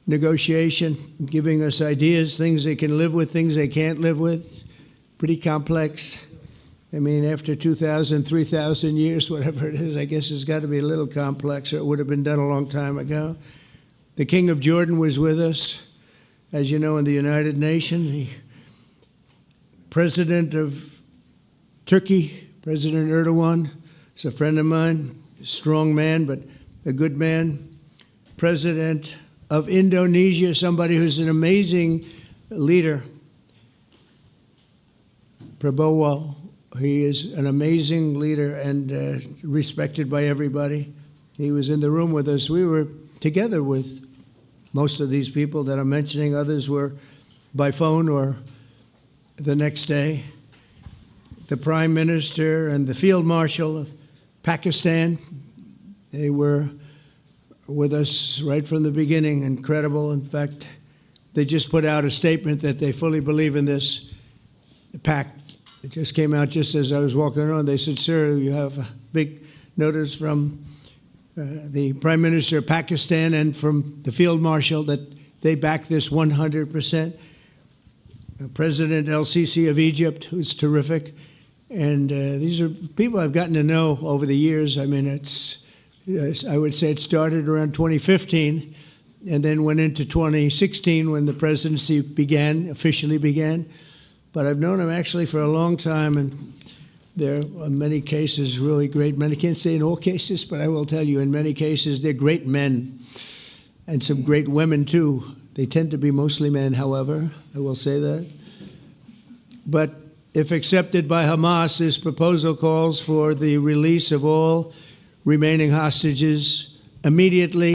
negotiation, giving us ideas, things they can live with, things they can't live with. Pretty complex. I mean, after 2,000, 3,000 years, whatever it is, I guess it's got to be a little complex, or it would have been done a long time ago. The King of Jordan was with us, as you know, in the United Nations. The President of Turkey, President Erdogan, is a friend of mine, a strong man, but a good man. President of Indonesia, somebody who's an amazing leader, Prabowo. He is an amazing leader and respected by everybody. He was in the room with us. We were together with most of these people that I'm mentioning. Others were by phone or the next day. The Prime Minister and the Field Marshal of Pakistan, they were with us right from the beginning. Incredible. In fact, they just put out a statement that they fully believe in this pact. It just came out just as I was walking around. They said, sir, you have a big notice from the Prime Minister of Pakistan and from the Field Marshal that they back this 100%. President El-Sisi of Egypt, who's terrific. And these are people I've gotten to know over the years. I mean, I would say it started around 2015 and then went into 2016 when the presidency officially began. But I've known him actually for a long time, and there are many cases really great men. I can't say in all cases, but I will tell you, in many cases, they're great men, and some great women too. They tend to be mostly men, however, I will say that. But if accepted by Hamas, this proposal calls for the release of all remaining hostages immediately.